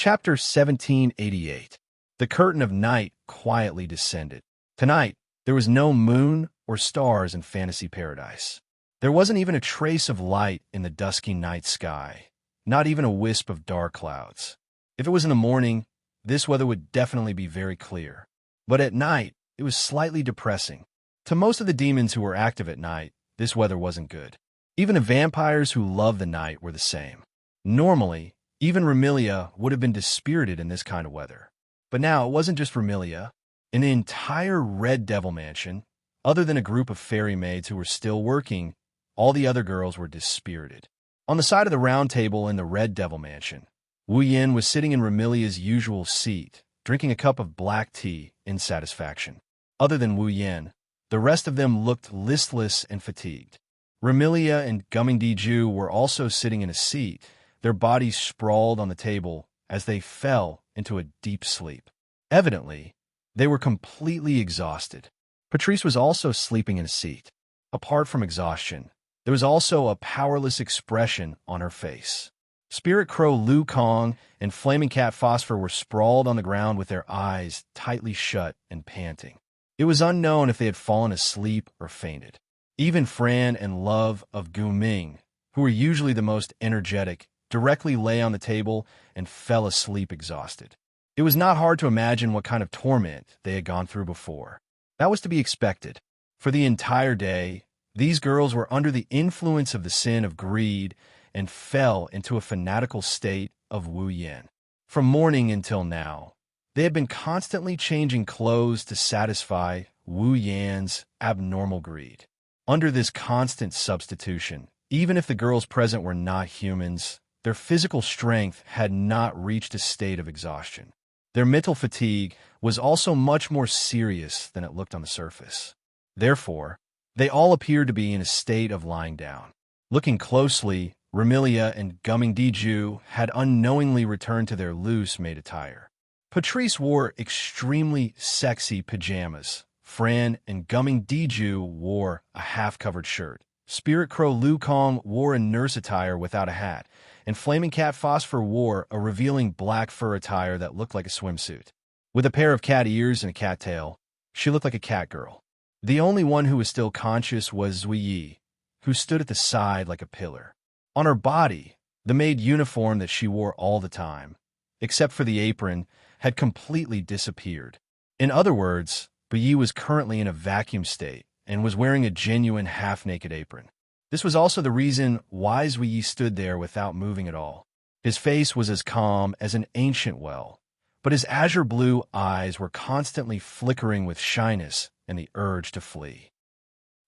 Chapter 1788. The curtain of night quietly descended. Tonight, there was no moon or stars in fantasy paradise. There wasn't even a trace of light in the dusky night sky, not even a wisp of dark clouds. If it was in the morning, this weather would definitely be very clear. But at night, it was slightly depressing. To most of the demons who were active at night, this weather wasn't good. Even the vampires who love the night were the same. Normally, even Remilia would have been dispirited in this kind of weather. But now it wasn't just Remilia. In the entire Red Devil Mansion, other than a group of fairy maids who were still working, all the other girls were dispirited. On the side of the round table in the Red Devil Mansion, Wu Yin was sitting in Remilia's usual seat, drinking a cup of black tea in satisfaction. Other than Wu Yin, the rest of them looked listless and fatigued. Remilia and Gumming Diju were also sitting in a seat, their bodies sprawled on the table as they fell into a deep sleep. Evidently, they were completely exhausted. Patrice was also sleeping in a seat. Apart from exhaustion, there was also a powerless expression on her face. Spirit Crow Lu Kong and Flaming Cat Phosphor were sprawled on the ground with their eyes tightly shut and panting. It was unknown if they had fallen asleep or fainted. Even Fran and Love of Gu Ming, who were usually the most energetic, directly lay on the table and fell asleep exhausted. It was not hard to imagine what kind of torment they had gone through before. That was to be expected. For the entire day, these girls were under the influence of the sin of greed and fell into a fanatical state of Wu Yin. From morning until now, they had been constantly changing clothes to satisfy Wu Yan's abnormal greed. Under this constant substitution, even if the girls present were not humans, their physical strength had not reached a state of exhaustion. Their mental fatigue was also much more serious than it looked on the surface. Therefore, they all appeared to be in a state of lying down. Looking closely, Remilia and Gumming Diju had unknowingly returned to their loose maid attire. Patrice wore extremely sexy pajamas. Fran and Gumming Diju wore a half-covered shirt. Spirit Crow Lu Kong wore a nurse attire without a hat, and Flaming Cat Phosphor wore a revealing black fur attire that looked like a swimsuit. With a pair of cat ears and a cat tail, she looked like a cat girl. The only one who was still conscious was Zui Yi, who stood at the side like a pillar. On her body, the maid uniform that she wore all the time, except for the apron, had completely disappeared. In other words, Yi was currently in a vacuum state and was wearing a genuine half-naked apron. This was also the reason why Zui Yi stood there without moving at all. His face was as calm as an ancient well, but his azure blue eyes were constantly flickering with shyness and the urge to flee.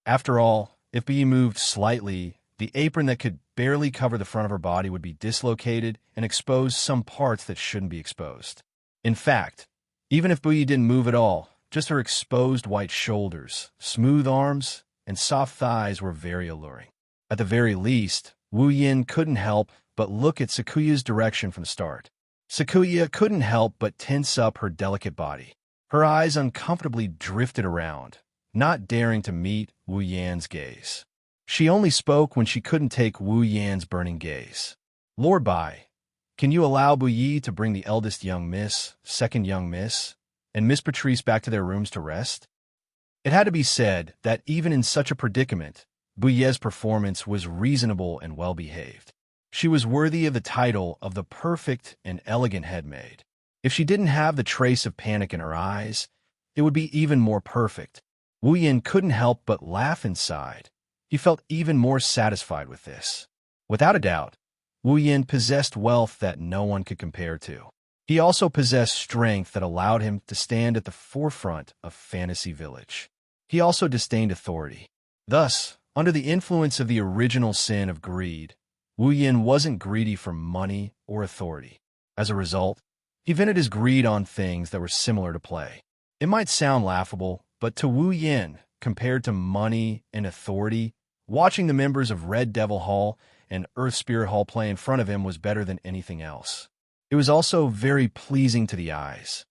After all, if Yi moved slightly, the apron that could barely cover the front of her body would be dislocated and expose some parts that shouldn't be exposed. In fact, even if Yi didn't move at all, just her exposed white shoulders, smooth arms, and soft thighs were very alluring. At the very least, Wu Yin couldn't help but look at Sakuya's direction from the start. Sakuya couldn't help but tense up her delicate body. Her eyes uncomfortably drifted around, not daring to meet Wu Yan's gaze. She only spoke when she couldn't take Wu Yan's burning gaze. "Lord Bai, can you allow Yi to bring the eldest young miss, second young miss, and Miss Patrice back to their rooms to rest?" It had to be said that even in such a predicament, Yi's performance was reasonable and well-behaved. She was worthy of the title of the perfect and elegant headmaid. If she didn't have the trace of panic in her eyes, it would be even more perfect. Wu Yin couldn't help but laugh inside. He felt even more satisfied with this. Without a doubt, Wu Yin possessed wealth that no one could compare to. He also possessed strength that allowed him to stand at the forefront of Fantasy Village. He also disdained authority. Thus, under the influence of the original sin of greed, Wu Yin wasn't greedy for money or authority. As a result, he vented his greed on things that were similar to play. It might sound laughable, but to Wu Yin, compared to money and authority, watching the members of Red Devil Hall and Earth Spirit Hall play in front of him was better than anything else. It was also very pleasing to the eyes.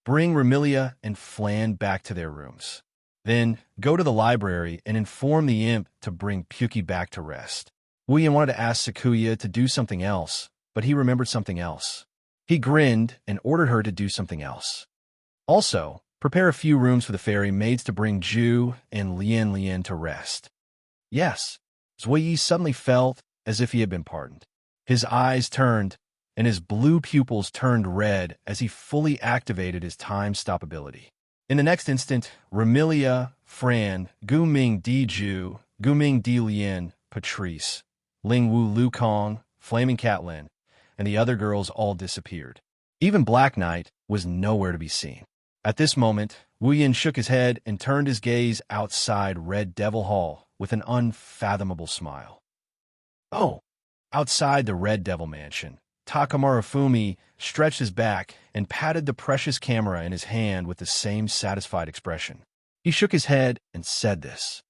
Bring Remilia and Flan back to their rooms. Then go to the library and inform the imp to bring Puki back to rest. Wu Yin wanted to ask Sakuya to do something else, but he remembered something else. He grinned and ordered her to do something else. Also, prepare a few rooms for the fairy maids to bring Ju and Lian to rest. Yes, Zui suddenly felt as if he had been pardoned. His eyes turned, and his blue pupils turned red as he fully activated his time-stop ability. In the next instant, Remilia, Fran, Guming Di Ju, Guming Di Lian, Patrice, Ling Wu Lu Kong, Flaming Catlin, and the other girls all disappeared. Even Black Knight was nowhere to be seen. At this moment, Wu Yin shook his head and turned his gaze outside Red Devil Hall with an unfathomable smile. Oh! Outside the Red Devil Mansion, Takamura Fumi stretched his back and patted the precious camera in his hand with the same satisfied expression. He shook his head and said this.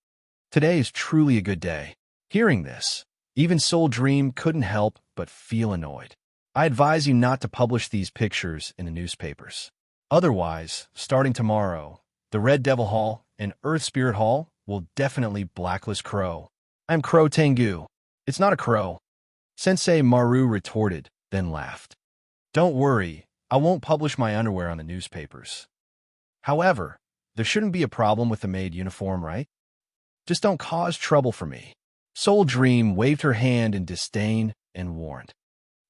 Today is truly a good day. Hearing this, even Soul Dream couldn't help but feel annoyed. I advise you not to publish these pictures in the newspapers. Otherwise, starting tomorrow, the Red Devil Hall and Earth Spirit Hall will definitely blacklist Crow. I'm Crow Tengu. It's not a crow. Sensei Maru retorted, then laughed. Don't worry, I won't publish my underwear on the newspapers. However, there shouldn't be a problem with the maid uniform, right? Just don't cause trouble for me. Soul Dream waved her hand in disdain and warned.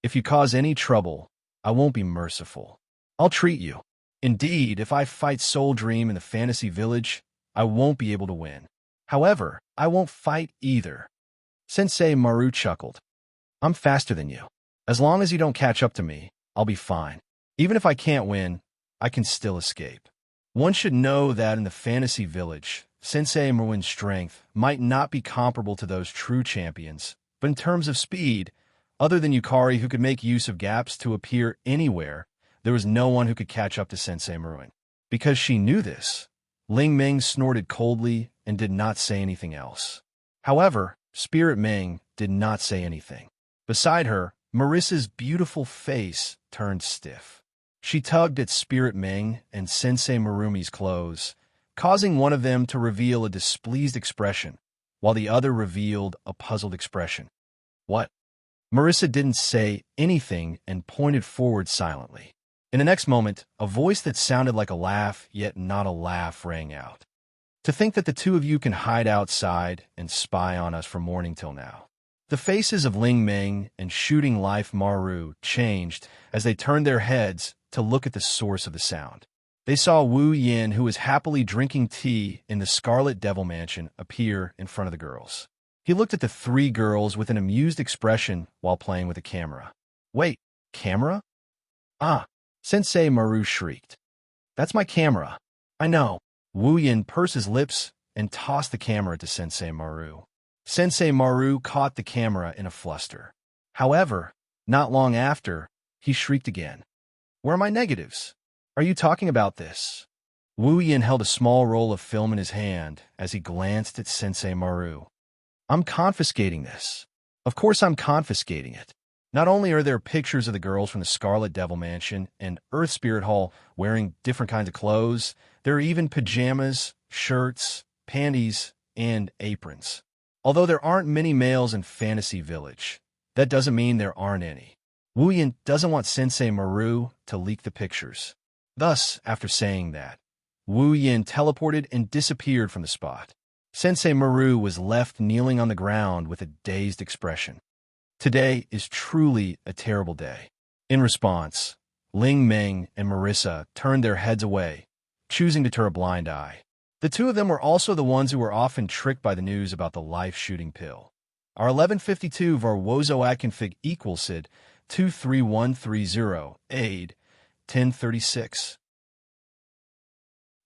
If you cause any trouble, I won't be merciful. I'll treat you. Indeed, if I fight Soul Dream in the fantasy village, I won't be able to win. However, I won't fight either. Sensei Maru chuckled. I'm faster than you. As long as you don't catch up to me, I'll be fine. Even if I can't win, I can still escape. One should know that in the fantasy village, Sensei Maru's strength might not be comparable to those true champions, but in terms of speed, other than Yukari who could make use of gaps to appear anywhere, there was no one who could catch up to Sensei Maru. Because she knew this, Ling Ming snorted coldly and did not say anything else. However, Spirit Ming did not say anything. Beside her, Marissa's beautiful face turned stiff. She tugged at Spirit Ming and Sensei Marumi's clothes, causing one of them to reveal a displeased expression, while the other revealed a puzzled expression. What? Marissa didn't say anything and pointed forward silently. In the next moment, a voice that sounded like a laugh, yet not a laugh, rang out. To think that the two of you can hide outside and spy on us from morning till now. The faces of Ling Ming and Shooting Life Maru changed as they turned their heads to look at the source of the sound. They saw Wu Yin, who was happily drinking tea in the Scarlet Devil Mansion, appear in front of the girls. He looked at the three girls with an amused expression while playing with the camera. Wait, camera? Ah, Sensei Maru shrieked. That's my camera. I know. Wu Yin pursed his lips and tossed the camera to Sensei Maru. Sensei Maru caught the camera in a fluster. However, not long after, he shrieked again. Where are my negatives? Are you talking about this? Wu Yin held a small roll of film in his hand as he glanced at Sensei Maru. I'm confiscating this. Of course I'm confiscating it. Not only are there pictures of the girls from the Scarlet Devil Mansion and Earth Spirit Hall wearing different kinds of clothes, there are even pajamas, shirts, panties, and aprons. Although there aren't many males in Fantasy Village, that doesn't mean there aren't any. Wu Yin doesn't want Sensei Maru to leak the pictures. Thus, after saying that, Wu Yin teleported and disappeared from the spot. Sensei Maru was left kneeling on the ground with a dazed expression. Today is truly a terrible day. In response, Ling Ming and Marissa turned their heads away, choosing to turn a blind eye. The two of them were also the ones who were often tricked by the news about the life-shooting pill. Our 1152 Varwozo Akinfig equals Sid 23130 aid 1036.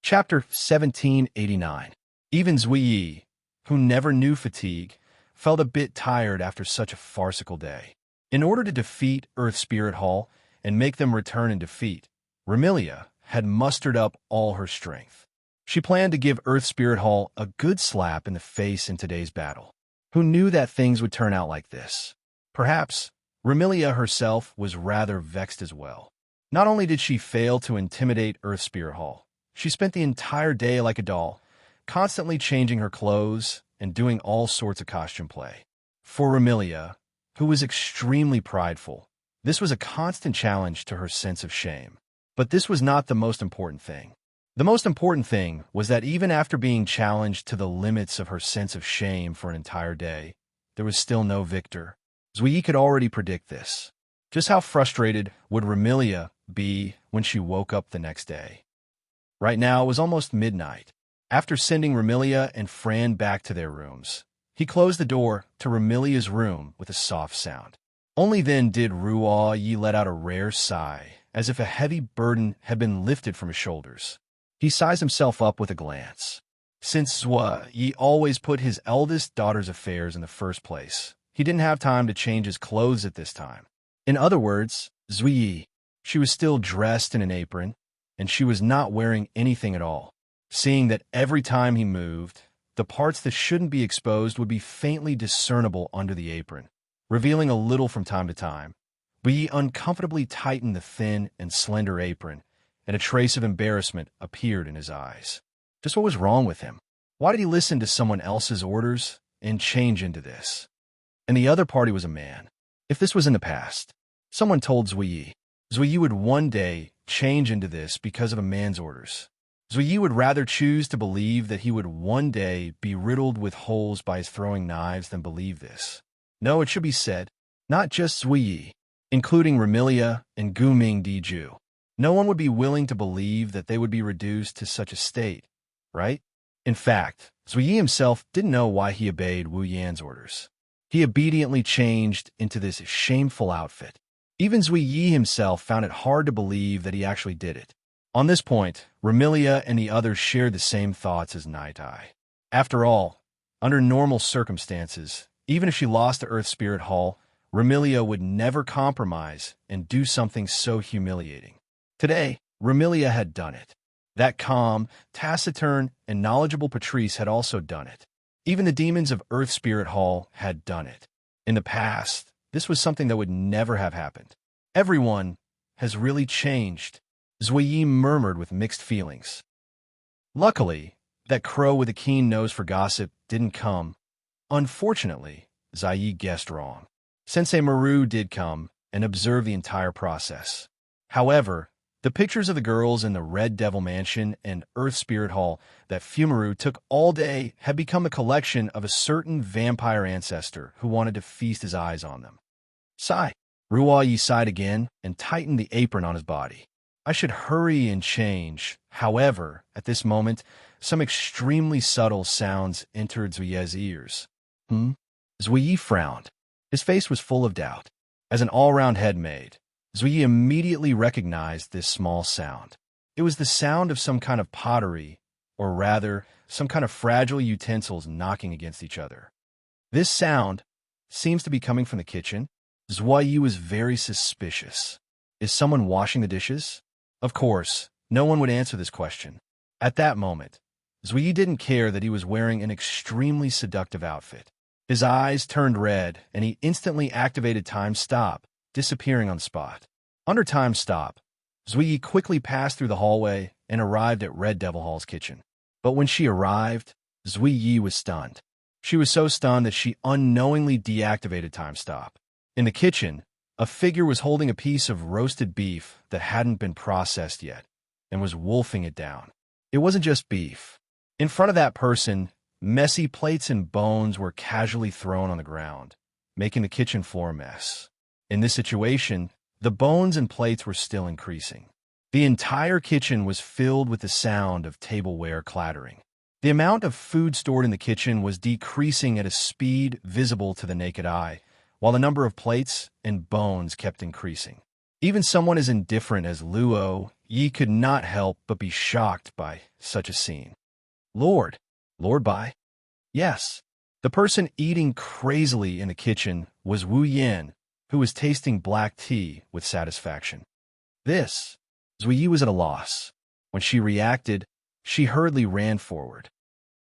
Chapter 1789. Even Zui, who never knew fatigue, felt a bit tired after such a farcical day. In order to defeat Earth Spirit Hall and make them return in defeat, Remilia had mustered up all her strength. She planned to give Earth Spirit Hall a good slap in the face in today's battle. Who knew that things would turn out like this? Perhaps Remilia herself was rather vexed as well. Not only did she fail to intimidate Earth Spirit Hall, she spent the entire day like a doll, constantly changing her clothes and doing all sorts of costume play. For Remilia, who was extremely prideful, This was a constant challenge to her sense of shame. But this was not the most important thing. The most important thing was that even after being challenged to the limits of her sense of shame for an entire day, there was still no victor. Zui could already predict this. Just how frustrated would Ramilia be when she woke up the next day? Right now, it was almost midnight. After sending Ramilia and Fran back to their rooms, he closed the door to Ramilia's room with a soft sound. Only then did Ruo Yi let out a rare sigh, as if a heavy burden had been lifted from his shoulders. He sized himself up with a glance. Since Zui Yi always put his eldest daughter's affairs in the first place, he didn't have time to change his clothes at this time. In other words, Zui Yi, she was still dressed in an apron, and she was not wearing anything at all. Seeing that every time he moved, the parts that shouldn't be exposed would be faintly discernible under the apron, revealing a little from time to time. Yi uncomfortably tightened the thin and slender apron, and a trace of embarrassment appeared in his eyes. Just what was wrong with him? Why did he listen to someone else's orders and change into this? And the other party was a man. If this was in the past, someone told Zui Yi would one day change into this because of a man's orders. Zui Yi would rather choose to believe that he would one day be riddled with holes by his throwing knives than believe this. No, it should be said, not just Zui Yi, including Ramilia and Guming Diju. No one would be willing to believe that they would be reduced to such a state, right? In fact, Zui Yi himself didn't know why he obeyed Wu Yan's orders. He obediently changed into this shameful outfit. Even Zui Yi himself found it hard to believe that he actually did it. On this point, Ramilia and the others shared the same thoughts as Night Eye. After all, under normal circumstances, even if she lost to Earth Spirit Hall, Ramilia would never compromise and do something so humiliating. Today, Ramilia had done it. That calm, taciturn, and knowledgeable Patrice had also done it. Even the demons of Earth Spirit Hall had done it. In the past, this was something that would never have happened. Everyone has really changed, Zui Yi murmured with mixed feelings. Luckily, that crow with a keen nose for gossip didn't come. Unfortunately, Zui Yi guessed wrong. Sensei Maru did come and observe the entire process. However, the pictures of the girls in the Red Devil Mansion and Earth Spirit Hall that Fumaru took all day had become a collection of a certain vampire ancestor who wanted to feast his eyes on them. Sigh. Ruo Yi sighed again and tightened the apron on his body. I should hurry and change. However, at this moment, some extremely subtle sounds entered Zui's ears. Zui Yi frowned. His face was full of doubt. As an all-round head maid, Zui immediately recognized this small sound. It was the sound of some kind of pottery, or rather, some kind of fragile utensils knocking against each other. This sound seems to be coming from the kitchen. Zui was very suspicious. Is someone washing the dishes? Of course, no one would answer this question. At that moment, Zui didn't care that he was wearing an extremely seductive outfit. His eyes turned red, and he instantly activated Time Stop, disappearing on the spot. Under Time Stop, Zui quickly passed through the hallway and arrived at Red Devil Hall's kitchen. But when she arrived, Zui was stunned. She was so stunned that she unknowingly deactivated Time Stop. In the kitchen, a figure was holding a piece of roasted beef that hadn't been processed yet and was wolfing it down. It wasn't just beef. In front of that person, messy plates and bones were casually thrown on the ground, making the kitchen floor a mess. In this situation, the bones and plates were still increasing. The entire kitchen was filled with the sound of tableware clattering. The amount of food stored in the kitchen was decreasing at a speed visible to the naked eye, while the number of plates and bones kept increasing. Even someone as indifferent as Luo Yi could not help but be shocked by such a scene. Lord Bai? Yes. The person eating crazily in the kitchen was Wu Yan, who was tasting black tea with satisfaction. Zui Yi was at a loss. When she reacted, she hurriedly ran forward.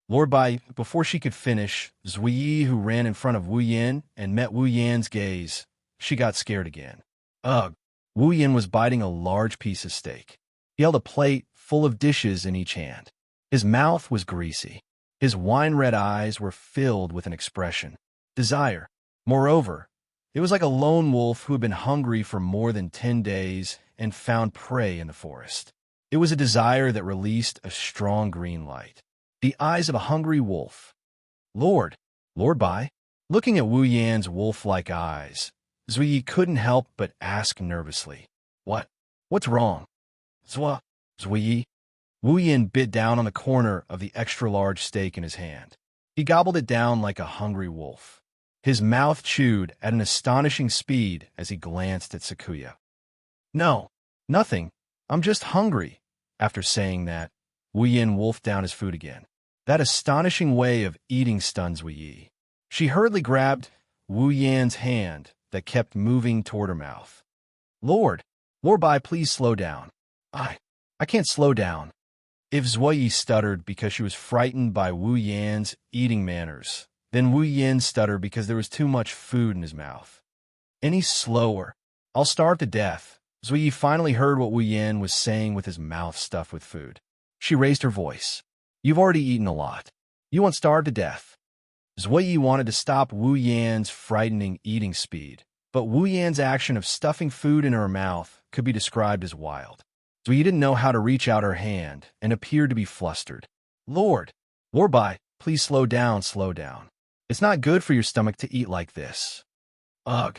Lord Bai, before she could finish, Zui Yi, who ran in front of Wu Yan and met Wu Yan's gaze, she got scared again. Ugh! Wu Yan was biting a large piece of steak. He held a plate full of dishes in each hand. His mouth was greasy. His wine-red eyes were filled with an expression. Desire. Moreover, It was like a lone wolf who had been hungry for more than 10 days and found prey in the forest. It was a desire that released a strong green light. The eyes of a hungry wolf. Lord Bai. Looking at Wu Yan's wolf-like eyes, Zui couldn't help but ask nervously, What's wrong? Zui. Wu Yan bit down on the corner of the extra-large steak in his hand. He gobbled it down like a hungry wolf. His mouth chewed at an astonishing speed as he glanced at Sakuya. No, nothing. I'm just hungry. After saying that, Wu Yan wolfed down his food again. That astonishing way of eating stuns Wu Yi. She hurriedly grabbed Wu Yan's hand that kept moving toward her mouth. Lord Bai, please slow down. I can't slow down. If Zui stuttered because she was frightened by Wu Yan's eating manners, then Wu Yan stuttered because there was too much food in his mouth. Any slower, I'll starve to death. Zui finally heard what Wu Yan was saying with his mouth stuffed with food. She raised her voice. You've already eaten a lot. You won't starve to death. Zui wanted to stop Wu Yan's frightening eating speed, but Wu Yan's action of stuffing food in her mouth could be described as wild. Zui didn't know how to reach out her hand and appeared to be flustered. Lord Bai, please slow down. It's not good for your stomach to eat like this. Ugh.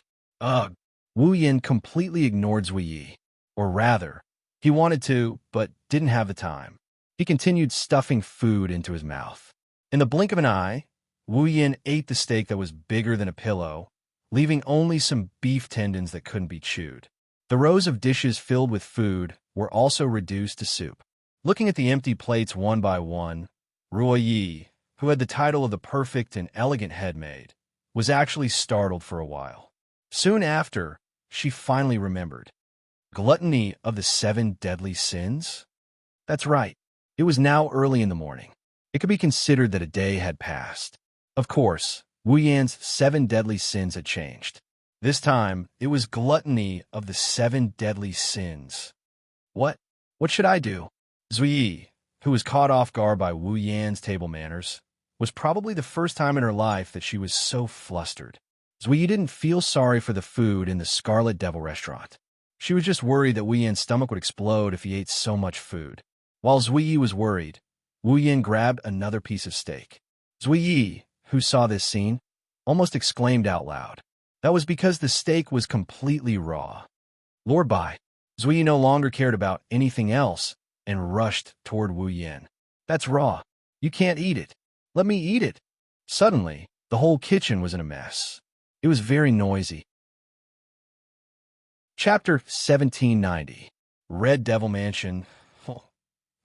Wu Yan completely ignored Zui Yi. Or rather, he wanted to, but didn't have the time. He continued stuffing food into his mouth. In the blink of an eye, Wu Yan ate the steak that was bigger than a pillow, leaving only some beef tendons that couldn't be chewed. The rows of dishes filled with food were also reduced to soup. Looking at the empty plates one by one, Ruo Yi, who had the title of the perfect and elegant head maid, was actually startled for a while. Soon after, she finally remembered. Gluttony of the 7 deadly sins? That's right. It was now early in the morning. It could be considered that a day had passed. Of course, Wu Yan's 7 deadly sins had changed. This time, it was gluttony of the 7 deadly sins. What should I do? Zui Yi, who was caught off guard by Wu Yan's table manners, was probably the first time in her life that she was so flustered. Zui Yi didn't feel sorry for the food in the Scarlet Devil restaurant. She was just worried that Wu Yan's stomach would explode if he ate so much food. While Zui Yi was worried, Wu Yan grabbed another piece of steak. Zui Yi, who saw this scene, almost exclaimed out loud. That was because the steak was completely raw. Lord Bai, Zui Yi no longer cared about anything else and rushed toward Wu Yan. That's raw. You can't eat it. Let me eat it. Suddenly, the whole kitchen was in a mess. It was very noisy. Chapter 1790. Red Devil Mansion.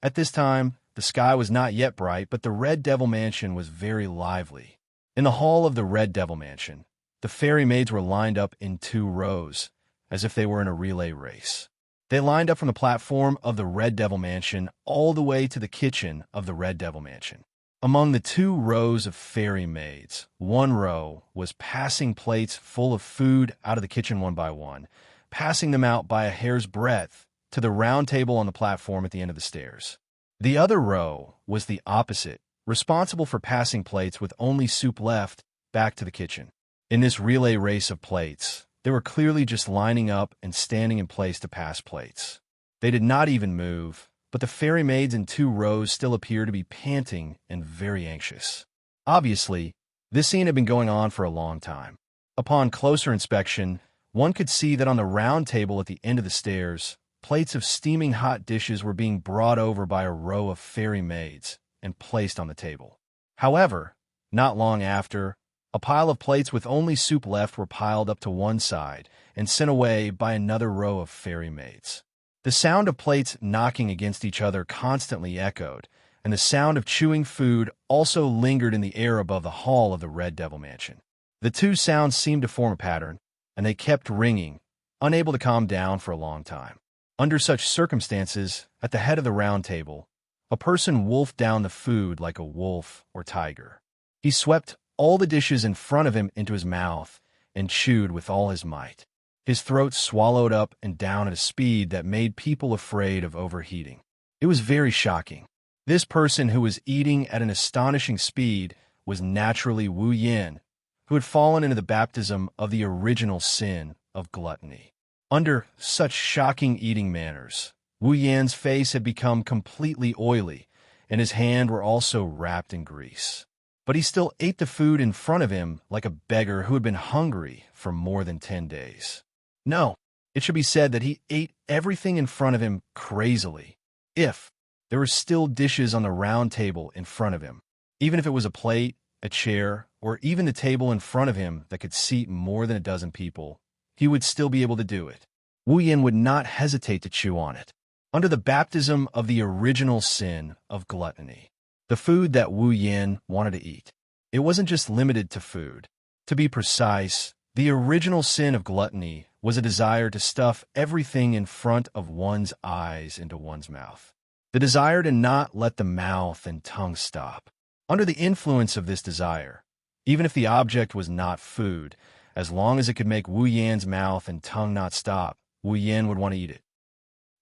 At this time, the sky was not yet bright, but the Red Devil Mansion was very lively. In the hall of the Red Devil Mansion, the fairy maids were lined up in 2 rows, as if they were in a relay race. They lined up from the platform of the Red Devil Mansion all the way to the kitchen of the Red Devil Mansion. Among the 2 rows of fairy maids, 1 row was passing plates full of food out of the kitchen one by one, passing them out by a hair's breadth to the round table on the platform at the end of the stairs. The other row was the opposite, responsible for passing plates with only soup left back to the kitchen. In this relay race of plates, they were clearly just lining up and standing in place to pass plates. They did not even move, but the fairy maids in 2 rows still appeared to be panting and very anxious. Obviously, this scene had been going on for a long time. Upon closer inspection, one could see that on the round table at the end of the stairs, plates of steaming hot dishes were being brought over by a row of fairy maids and placed on the table. However, not long after, a pile of plates with only soup left were piled up to one side and sent away by another row of fairy maids. The sound of plates knocking against each other constantly echoed, and the sound of chewing food also lingered in the air above the hall of the Red Devil Mansion. The 2 sounds seemed to form a pattern, and they kept ringing, unable to calm down for a long time. Under such circumstances, at the head of the round table, a person wolfed down the food like a wolf or tiger. He swept all the dishes in front of him into his mouth and chewed with all his might. His throat swallowed up and down at a speed that made people afraid of overheating. It was very shocking. This person who was eating at an astonishing speed was naturally Wu Yan, who had fallen into the baptism of the original sin of gluttony. Under such shocking eating manners, Wu Yan's face had become completely oily, and his hands were also wrapped in grease. But he still ate the food in front of him like a beggar who had been hungry for more than 10 days. No, it should be said that he ate everything in front of him crazily. If there were still dishes on the round table in front of him, even if it was a plate, a chair, or even the table in front of him that could seat more than a dozen people, he would still be able to do it. Wu Yan would not hesitate to chew on it. Under the baptism of the original sin of gluttony, the food that Wu Yan wanted to eat, it wasn't just limited to food. To be precise, the original sin of gluttony was a desire to stuff everything in front of one's eyes into one's mouth. The desire to not let the mouth and tongue stop. Under the influence of this desire, even if the object was not food, as long as it could make Wu Yan's mouth and tongue not stop, Wu Yan would want to eat it.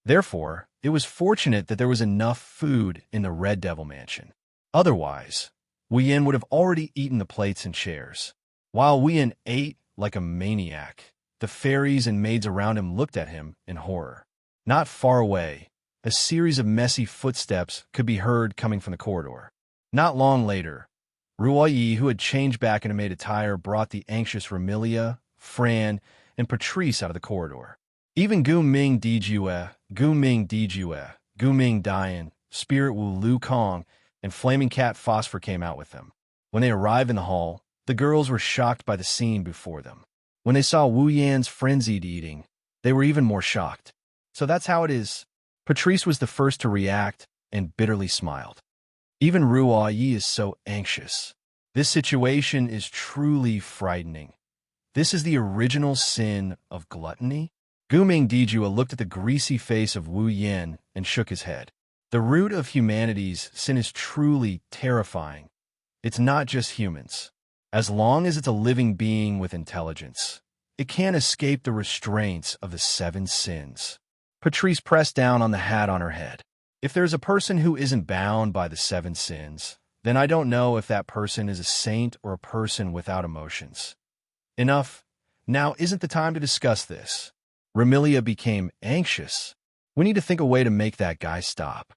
Therefore, it was fortunate that there was enough food in the Red Devil Mansion. Otherwise, Wu Yan would have already eaten the plates and chairs. While Wu Yan ate like a maniac, the fairies and maids around him looked at him in horror. Not far away, a series of messy footsteps could be heard coming from the corridor. Not long later, Ruoyi, who had changed back into maid attire, brought the anxious Remilia, Fran, and Patrice out of the corridor. Even Gu Ming Dijue, Gu Ming Dian, Spirit Wu Lu Kong, and Flaming Cat Phosphor came out with them. When they arrived in the hall, the girls were shocked by the scene before them. When they saw Wu Yan's frenzied eating, they were even more shocked. So that's how it is. Patrice was the first to react and bitterly smiled. Even Ruoyi is so anxious. This situation is truly frightening. This is the original sin of gluttony? Guming Dijua looked at the greasy face of Wu Yan and shook his head. The root of humanity's sin is truly terrifying. It's not just humans. As long as it's a living being with intelligence, it can't escape the restraints of the 7 sins. Patrice pressed down on the hat on her head. If there's a person who isn't bound by the 7 sins, then I don't know if that person is a saint or a person without emotions. Enough. Now isn't the time to discuss this. Remilia became anxious. We need to think a way to make that guy stop.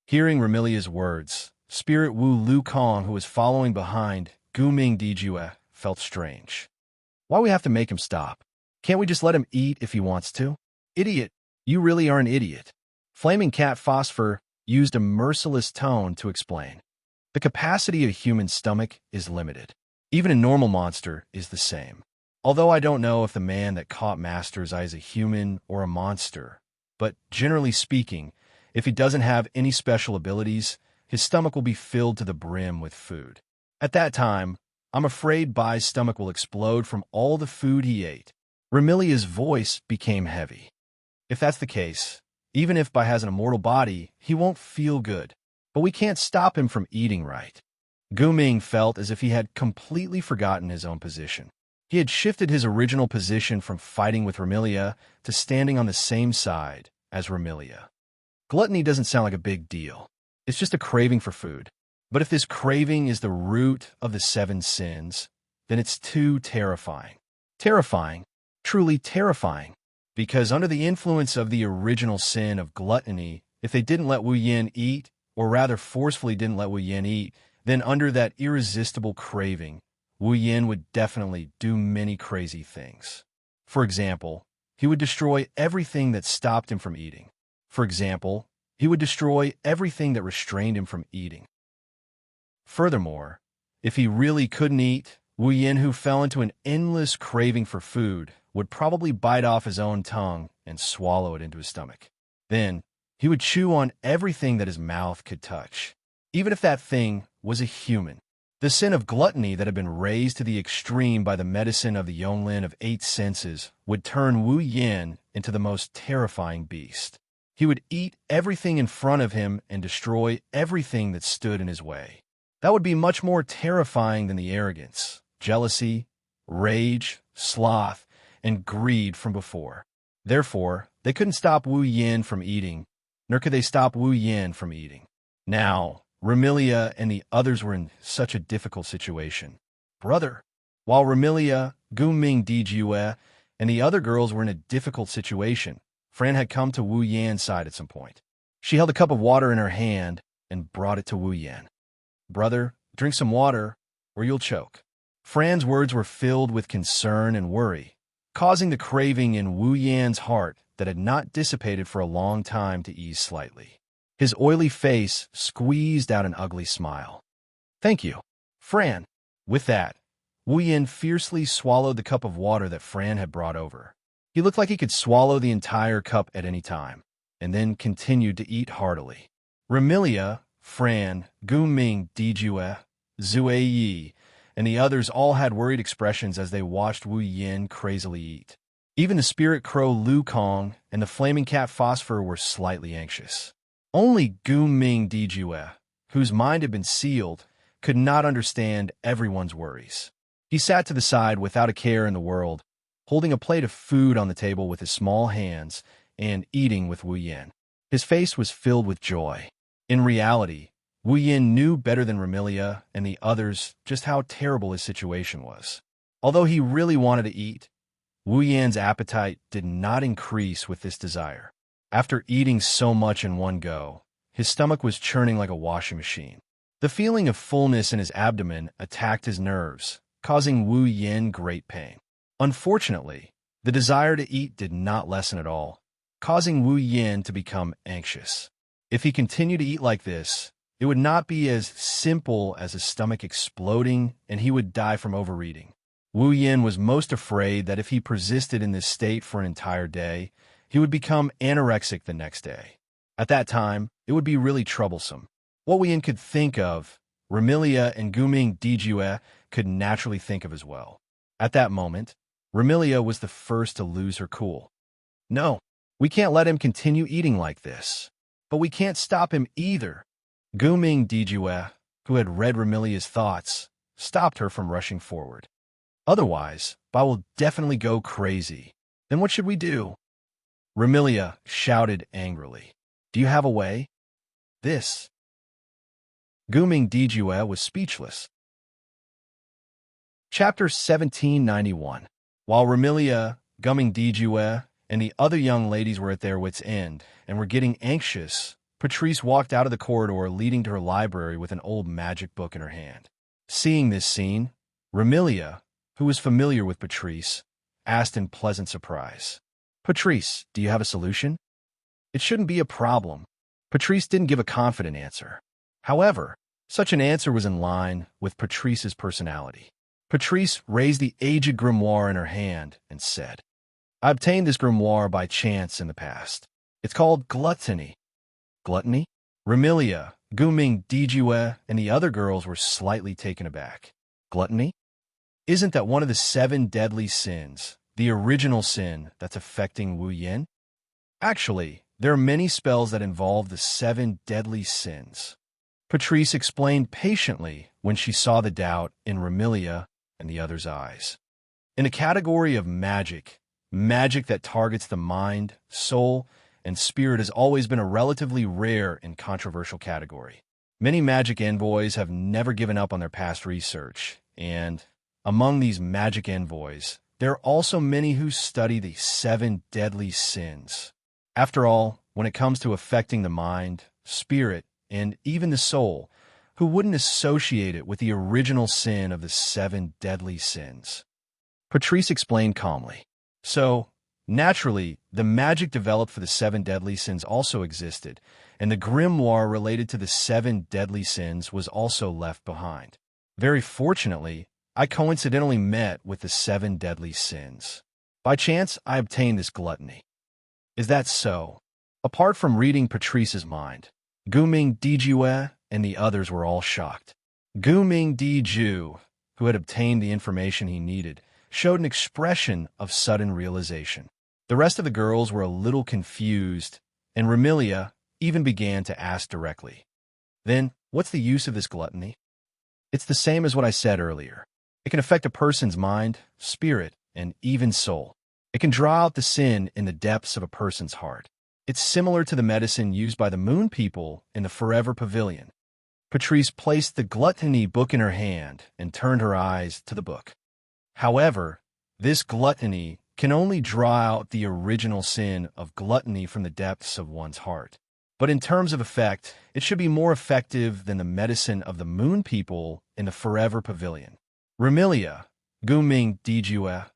Hearing Remilia's words, Spirit Wu Lu Kong, who was following behind Gu Ming Dijue, felt strange. Why we have to make him stop? Can't we just let him eat if he wants to? Idiot, you really are an idiot. Flaming Cat Phosphor used a merciless tone to explain. The capacity of a human stomach is limited. Even a normal monster is the same. Although I don't know if the man that caught Master's Eye is a human or a monster, but generally speaking, if he doesn't have any special abilities, his stomach will be filled to the brim with food. At that time, I'm afraid Bai's stomach will explode from all the food he ate. Remilia's voice became heavy. If that's the case, even if Bai has an immortal body, he won't feel good. But we can't stop him from eating right. Gu Ming felt as if he had completely forgotten his own position. He had shifted his original position from fighting with Remilia to standing on the same side as Remilia. Gluttony doesn't sound like a big deal. It's just a craving for food. But if this craving is the root of the 7 sins, then it's too terrifying. Terrifying, truly terrifying. Because under the influence of the original sin of gluttony, if they didn't let Wu Yan eat, or rather forcefully didn't let Wu Yan eat, then under that irresistible craving, Wu Yan would definitely do many crazy things. For example, he would destroy everything that stopped him from eating. For example, he would destroy everything that restrained him from eating. Furthermore, if he really couldn't eat, Wu Yan, who fell into an endless craving for food, would probably bite off his own tongue and swallow it into his stomach. Then, he would chew on everything that his mouth could touch, even if that thing was a human. The sin of gluttony that had been raised to the extreme by the medicine of the Yonglin of 8 senses would turn Wu Yan into the most terrifying beast. He would eat everything in front of him and destroy everything that stood in his way. That would be much more terrifying than the arrogance, jealousy, rage, sloth, and greed from before. Therefore, they couldn't stop Wu Yan from eating, nor could they stop Wu Yan from eating. Now, Remilia and the others were in such a difficult situation. Brother, While Remilia, Guming Dijue, and the other girls were in a difficult situation, Fran had come to Wu Yan's side at some point. She held a cup of water in her hand and brought it to Wu Yan. "Brother, drink some water, or you'll choke." Fran's words were filled with concern and worry, causing the craving in Wu Yan's heart that had not dissipated for a long time to ease slightly. His oily face squeezed out an ugly smile. "Thank you, Fran." With that, Wu Yan fiercely swallowed the cup of water that Fran had brought over. He looked like he could swallow the entire cup at any time, and then continued to eat heartily. Remilia, Fran, Guming Dijue, Zue Yi, and the others all had worried expressions as they watched Wu Yan crazily eat. Even the spirit crow Lu Kong and the flaming cat Phosphor were slightly anxious. Only Guming Dijue, whose mind had been sealed, could not understand everyone's worries. He sat to the side without a care in the world, holding a plate of food on the table with his small hands and eating with Wu Yan. His face was filled with joy. In reality, Wu Yan knew better than Remilia and the others just how terrible his situation was. Although he really wanted to eat, Wu Yan's appetite did not increase with this desire. After eating so much in one go, his stomach was churning like a washing machine. The feeling of fullness in his abdomen attacked his nerves, causing Wu Yan great pain. Unfortunately, the desire to eat did not lessen at all, causing Wu Yan to become anxious. If he continued to eat like this, it would not be as simple as his stomach exploding and he would die from overeating. Wu Yan was most afraid that if he persisted in this state for an entire day, he would become anorexic the next day. At that time, it would be really troublesome. What Wu Yan could think of, Remilia and Guming Dijue could naturally think of as well. At that moment, Remilia was the first to lose her cool. "No, we can't let him continue eating like this. But we can't stop him either." Guming Dijue, who had read Remilia's thoughts, stopped her from rushing forward. "Otherwise, Ba will definitely go crazy. Then what should we do?" Remilia shouted angrily. "Do you have a way?" "This." Guming Dijue was speechless. Chapter 1791. While Remilia, Guming Dijue, and the other young ladies were at their wits' end and were getting anxious, Patrice walked out of the corridor leading to her library with an old magic book in her hand. Seeing this scene, Remilia, who was familiar with Patrice, asked in pleasant surprise, "Patrice, do you have a solution?" "It shouldn't be a problem." Patrice didn't give a confident answer. However, such an answer was in line with Patrice's personality. Patrice raised the aged grimoire in her hand and said, "I obtained this grimoire by chance in the past. It's called Gluttony." "Gluttony?" Remilia, Guming Dijue, and the other girls were slightly taken aback. "Gluttony? Isn't that one of the 7 deadly sins, the original sin that's affecting Wu Yan?" "Actually, there are many spells that involve the 7 deadly sins." Patrice explained patiently when she saw the doubt in Remilia and the others' eyes. In a category of magic that targets the mind, soul, and spirit has always been a relatively rare and controversial category. Many magic envoys have never given up on their past research, and among these magic envoys, there are also many who study the 7 deadly sins. After all, when it comes to affecting the mind, spirit, and even the soul, who wouldn't associate it with the original sin of the 7 deadly sins? Patrice explained calmly. So, naturally, the magic developed for the 7 deadly sins also existed, and the grimoire related to the 7 deadly sins was also left behind. Very fortunately, I coincidentally met with the 7 deadly sins. By chance, I obtained this gluttony. Is that so? Apart from reading Patrice's mind, Guming Dijue and the others were all shocked. Guming Diju, who had obtained the information he needed, showed an expression of sudden realization. The rest of the girls were a little confused, and Remilia even began to ask directly, "Then, what's the use of this gluttony?" "It's the same as what I said earlier. It can affect a person's mind, spirit, and even soul. It can draw out the sin in the depths of a person's heart. It's similar to the medicine used by the Moon People in the Forever Pavilion." Patrice placed the gluttony book in her hand and turned her eyes to the book. However, this gluttony can only draw out the original sin of gluttony from the depths of one's heart. But in terms of effect, it should be more effective than the medicine of the moon people in the Forever Pavilion. Remilia, Guming Dijue,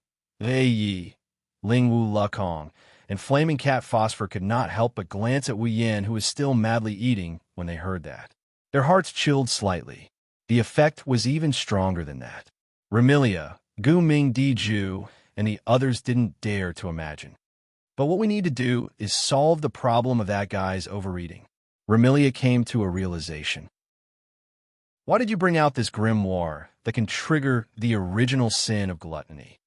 Rei Yi, Lingwu Lekong, and Flaming Cat Phosphor could not help but glance at Wu Yin, who was still madly eating, when they heard that. Their hearts chilled slightly. The effect was even stronger than that. Remilia, Guming Diju, and the others didn't dare to imagine. But what we need to do is solve the problem of that guy's overeating. Remilia came to a realization. Why did you bring out this grimoire that can trigger the original sin of gluttony?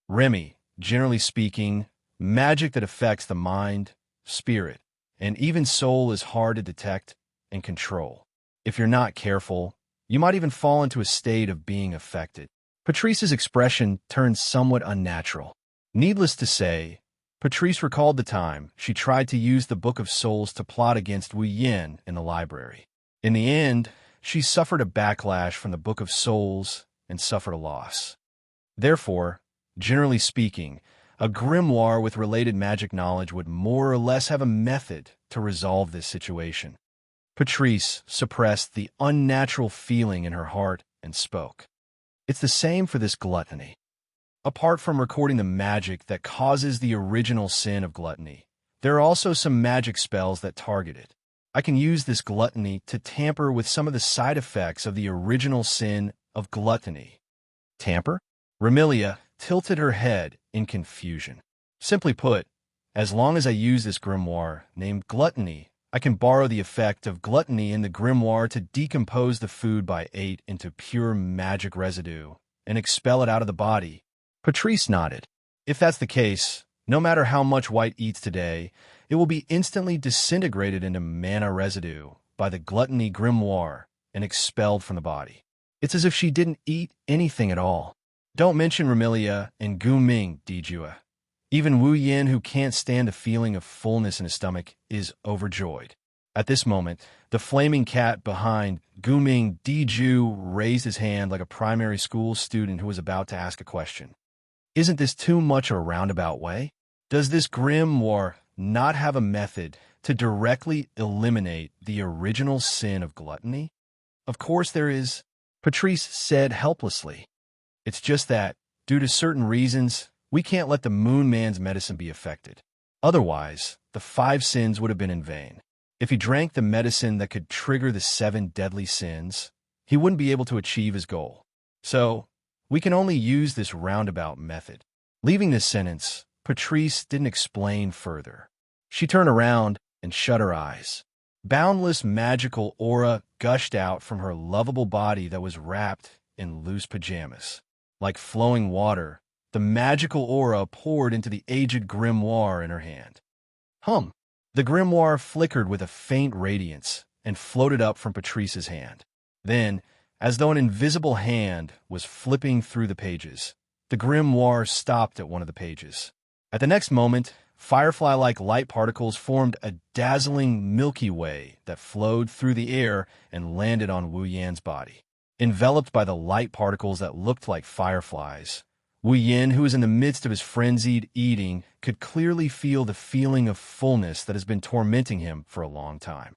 Remy, generally speaking, magic that affects the mind, spirit, and even soul is hard to detect and control. If you're not careful, you might even fall into a state of being affected. Patrice's expression turned somewhat unnatural. Needless to say, Patrice recalled the time she tried to use the Book of Souls to plot against Wu Yin in the library. In the end, she suffered a backlash from the Book of Souls and suffered a loss. Therefore, generally speaking, a grimoire with related magic knowledge would more or less have a method to resolve this situation. Patrice suppressed the unnatural feeling in her heart and spoke. It's the same for this gluttony. Apart from recording the magic that causes the original sin of gluttony, there are also some magic spells that target it. I can use this gluttony to tamper with some of the side effects of the original sin of gluttony. Tamper? Remilia tilted her head in confusion. Simply put, as long as I use this grimoire named Gluttony, I can borrow the effect of gluttony in the grimoire to decompose the food by 8 into pure magic residue and expel it out of the body. Patrice nodded. If that's the case, no matter how much White eats today, it will be instantly disintegrated into mana residue by the gluttony grimoire and expelled from the body. It's as if she didn't eat anything at all. Don't mention Remilia and Guming Dijue. Even Wu Yin, who can't stand the feeling of fullness in his stomach, is overjoyed. At this moment, the flaming cat behind Guming Diju raised his hand like a primary school student who was about to ask a question. Isn't this too much a roundabout way? Does this grimoire not have a method to directly eliminate the original sin of gluttony? Of course there is, Patrice said helplessly. It's just that, due to certain reasons, we can't let the Moon Man's medicine be affected. Otherwise, the 5 sins would have been in vain. If he drank the medicine that could trigger the 7 deadly sins, he wouldn't be able to achieve his goal. So, we can only use this roundabout method. Leaving this sentence, Patrice didn't explain further. She turned around and shut her eyes. Boundless magical aura gushed out from her lovable body that was wrapped in loose pajamas. Like flowing water, the magical aura poured into the aged grimoire in her hand. Hum! The grimoire flickered with a faint radiance and floated up from Patrice's hand. Then, as though an invisible hand was flipping through the pages, the grimoire stopped at one of the pages. At the next moment, firefly-like light particles formed a dazzling Milky Way that flowed through the air and landed on Wu Yan's body. Enveloped by the light particles that looked like fireflies, Wu Yin, who was in the midst of his frenzied eating, could clearly feel the feeling of fullness that has been tormenting him for a long time.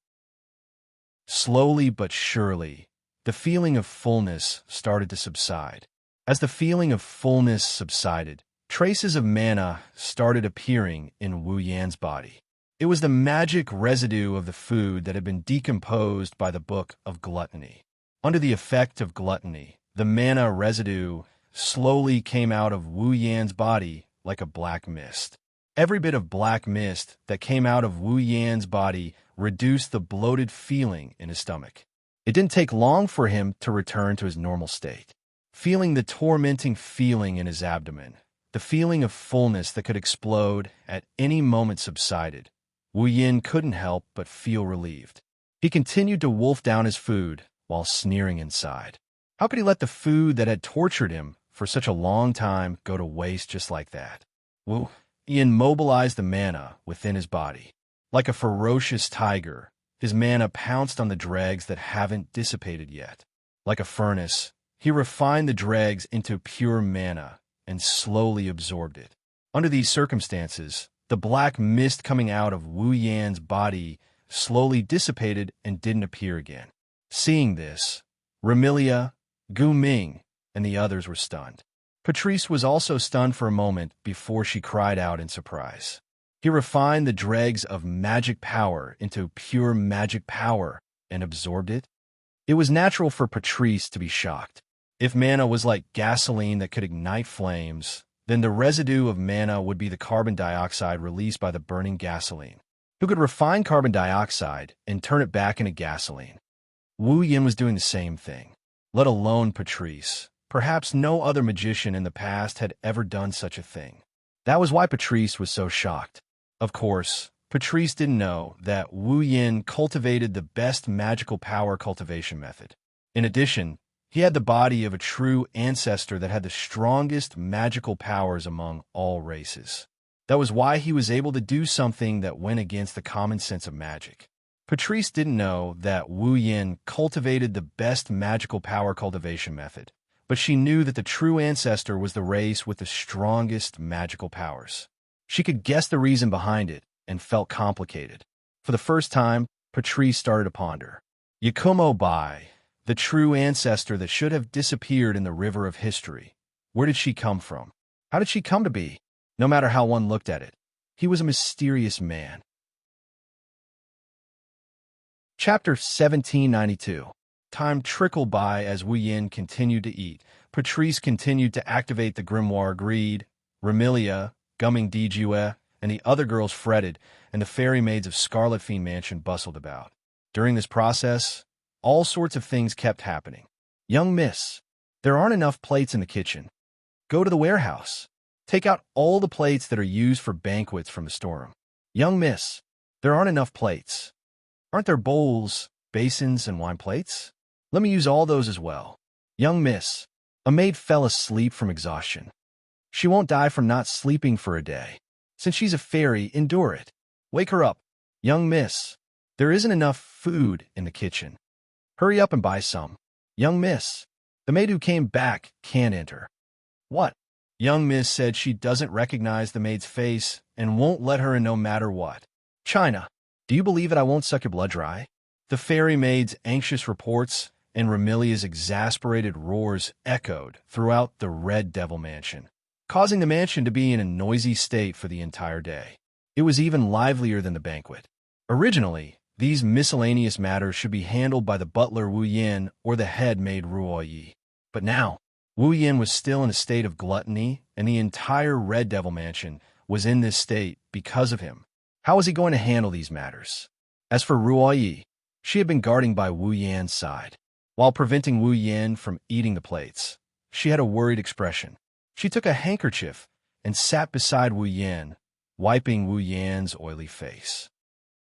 Slowly but surely, the feeling of fullness started to subside. As the feeling of fullness subsided, traces of mana started appearing in Wu Yan's body. It was the magic residue of the food that had been decomposed by the Book of Gluttony. Under the effect of gluttony, the mana residue slowly came out of Wu Yan's body like a black mist. Every bit of black mist that came out of Wu Yan's body reduced the bloated feeling in his stomach. It didn't take long for him to return to his normal state. Feeling the tormenting feeling in his abdomen, the feeling of fullness that could explode at any moment subsided, Wu Yin couldn't help but feel relieved. He continued to wolf down his food while sneering inside. How could he let the food that had tortured him for such a long time go to waste just like that? Wu Yin mobilized the mana within his body. Like a ferocious tiger, his mana pounced on the dregs that haven't dissipated yet. Like a furnace, he refined the dregs into pure mana and slowly absorbed it. Under these circumstances, the black mist coming out of Wu Yan's body slowly dissipated and didn't appear again. Seeing this, Remilia, Gu Ming, and the others were stunned. Patrice was also stunned for a moment before she cried out in surprise. He refined the dregs of magic power into pure magic power and absorbed it. It was natural for Patrice to be shocked. If mana was like gasoline that could ignite flames, then the residue of mana would be the carbon dioxide released by the burning gasoline. Who could refine carbon dioxide and turn it back into gasoline? Wu Yin was doing the same thing, let alone Patrice. Perhaps no other magician in the past had ever done such a thing. That was why Patrice was so shocked. Of course, Patrice didn't know that Wu Yin cultivated the best magical power cultivation method. In addition, he had the body of a true ancestor that had the strongest magical powers among all races. That was why he was able to do something that went against the common sense of magic. Patrice didn't know that Wu Yin cultivated the best magical power cultivation method, but she knew that the true ancestor was the race with the strongest magical powers. She could guess the reason behind it and felt complicated. For the first time, Patrice started to ponder. Yakumo Bai, the true ancestor that should have disappeared in the river of history. Where did she come from? How did she come to be? No matter how one looked at it, he was a mysterious man. Chapter 1792. Time trickled by as Wu Yin continued to eat. Patrice continued to activate the grimoire Greed. Remilia, Gumming Dijue, and the other girls fretted, and the fairy maids of Scarlet Fiend Mansion bustled about. During this process, all sorts of things kept happening. Young miss, there aren't enough plates in the kitchen. Go to the warehouse. Take out all the plates that are used for banquets from the storeroom. Young miss, there aren't enough plates. Aren't there bowls, basins, and wine plates? Let me use all those as well. Young miss, a maid fell asleep from exhaustion. She won't die from not sleeping for a day. Since she's a fairy, endure it. Wake her up. Young miss, there isn't enough food in the kitchen. Hurry up and buy some. Young miss, the maid who came back can't enter. What? Young miss said she doesn't recognize the maid's face and won't let her in no matter what. China, do you believe that I won't suck your blood dry? The fairy maid's anxious reports and Remilia's exasperated roars echoed throughout the Red Devil Mansion, causing the mansion to be in a noisy state for the entire day. It was even livelier than the banquet. Originally, these miscellaneous matters should be handled by the butler Wu Yin or the head maid Ruo Yi. But now, Wu Yin was still in a state of gluttony, and the entire Red Devil Mansion was in this state because of him. How was he going to handle these matters? As for Ruo Yi, she had been guarding by Wu Yan's side. While preventing Wu Yin from eating the plates, she had a worried expression. She took a handkerchief and sat beside Wu Yin, wiping Wu Yan's oily face.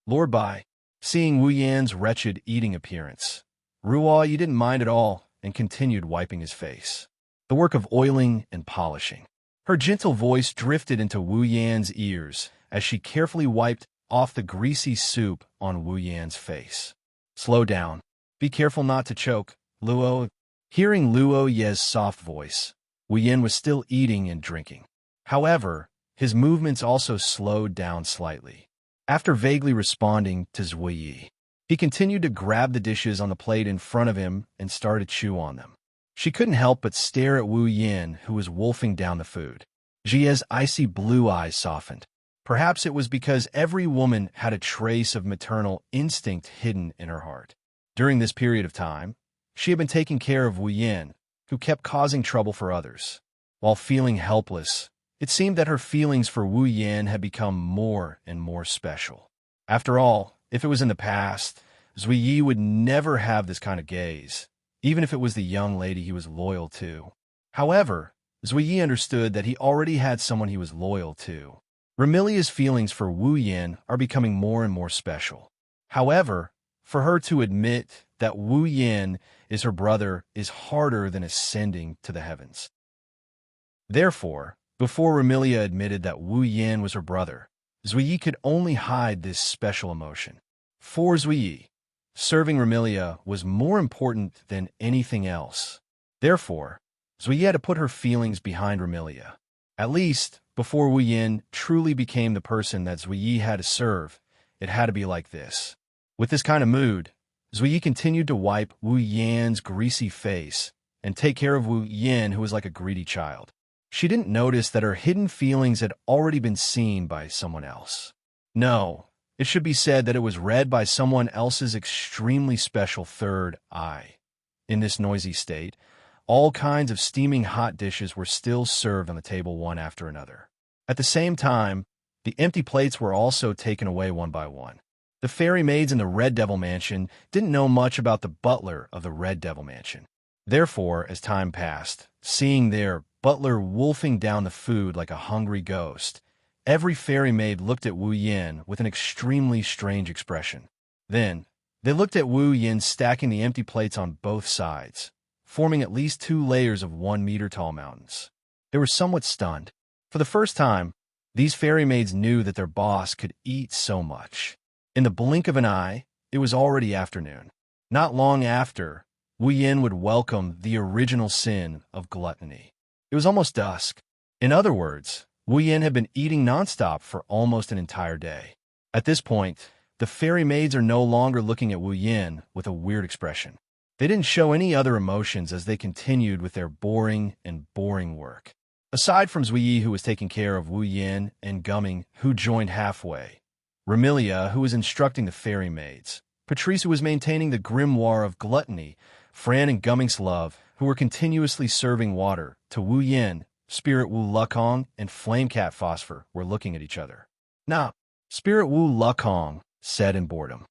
Lord Bai, seeing Wu Yan's wretched eating appearance, Ruo Yi didn't mind at all and continued wiping his face. The work of oiling and polishing. Her gentle voice drifted into Wu Yan's ears as she carefully wiped off the greasy soup on Wu Yan's face. Slow down. Be careful not to choke, Luo. Hearing Luo Ye's soft voice, Wu Yin was still eating and drinking. However, his movements also slowed down slightly. After vaguely responding to Zui Yi, he continued to grab the dishes on the plate in front of him and started to chew on them. She couldn't help but stare at Wu Yin, who was wolfing down the food. Jie's icy blue eyes softened. Perhaps it was because every woman had a trace of maternal instinct hidden in her heart. During this period of time, she had been taking care of Wu Yin, who kept causing trouble for others. While feeling helpless, it seemed that her feelings for Wu Yin had become more and more special. After all, if it was in the past, Zui Yi would never have this kind of gaze, even if it was the young lady he was loyal to. However, Zui Yi understood that he already had someone he was loyal to. Remilia's feelings for Wu Yin are becoming more and more special. However, for her to admit that Wu Yin is her brother is harder than ascending to the heavens. Therefore, before Remilia admitted that Wu Yin was her brother, Zui Yi could only hide this special emotion. For Zui Yi, serving Remilia was more important than anything else. Therefore, Zui had to put her feelings behind Remilia. At least, before Wu Yin truly became the person that Zui had to serve, it had to be like this. With this kind of mood, Zui continued to wipe Wu Yan's greasy face and take care of Wu Yin, who was like a greedy child. She didn't notice that her hidden feelings had already been seen by someone else. No, it should be said that it was read by someone else's extremely special third eye. In this noisy state, all kinds of steaming hot dishes were still served on the table one after another. At the same time, the empty plates were also taken away one by one. The fairy maids in the Red Devil Mansion didn't know much about the butler of the Red Devil Mansion. Therefore, as time passed, seeing their butler wolfing down the food like a hungry ghost, every fairy maid looked at Wu Yin with an extremely strange expression. Then, they looked at Wu Yin stacking the empty plates on both sides, forming at least 2 layers of 1-meter-tall mountains. They were somewhat stunned. For the first time, these fairy maids knew that their boss could eat so much. In the blink of an eye, it was already afternoon. Not long after, Wu Yin would welcome the original sin of gluttony. It was almost dusk. In other words, Wu Yin had been eating nonstop for almost an entire day. At this point, the fairy maids are no longer looking at Wu Yin with a weird expression. They didn't show any other emotions as they continued with their boring work. Aside from Zui, who was taking care of Wu Yin, and Gumming, who joined halfway, Remilia, who was instructing the fairy maids, Patrice, who was maintaining the grimoire of gluttony, Fran and Gumming's love, who were continuously serving water to Wu Yin, Spirit Wu Lukong, and Flamecat Phosphor were looking at each other. Now, Spirit Wu Lukong said in boredom,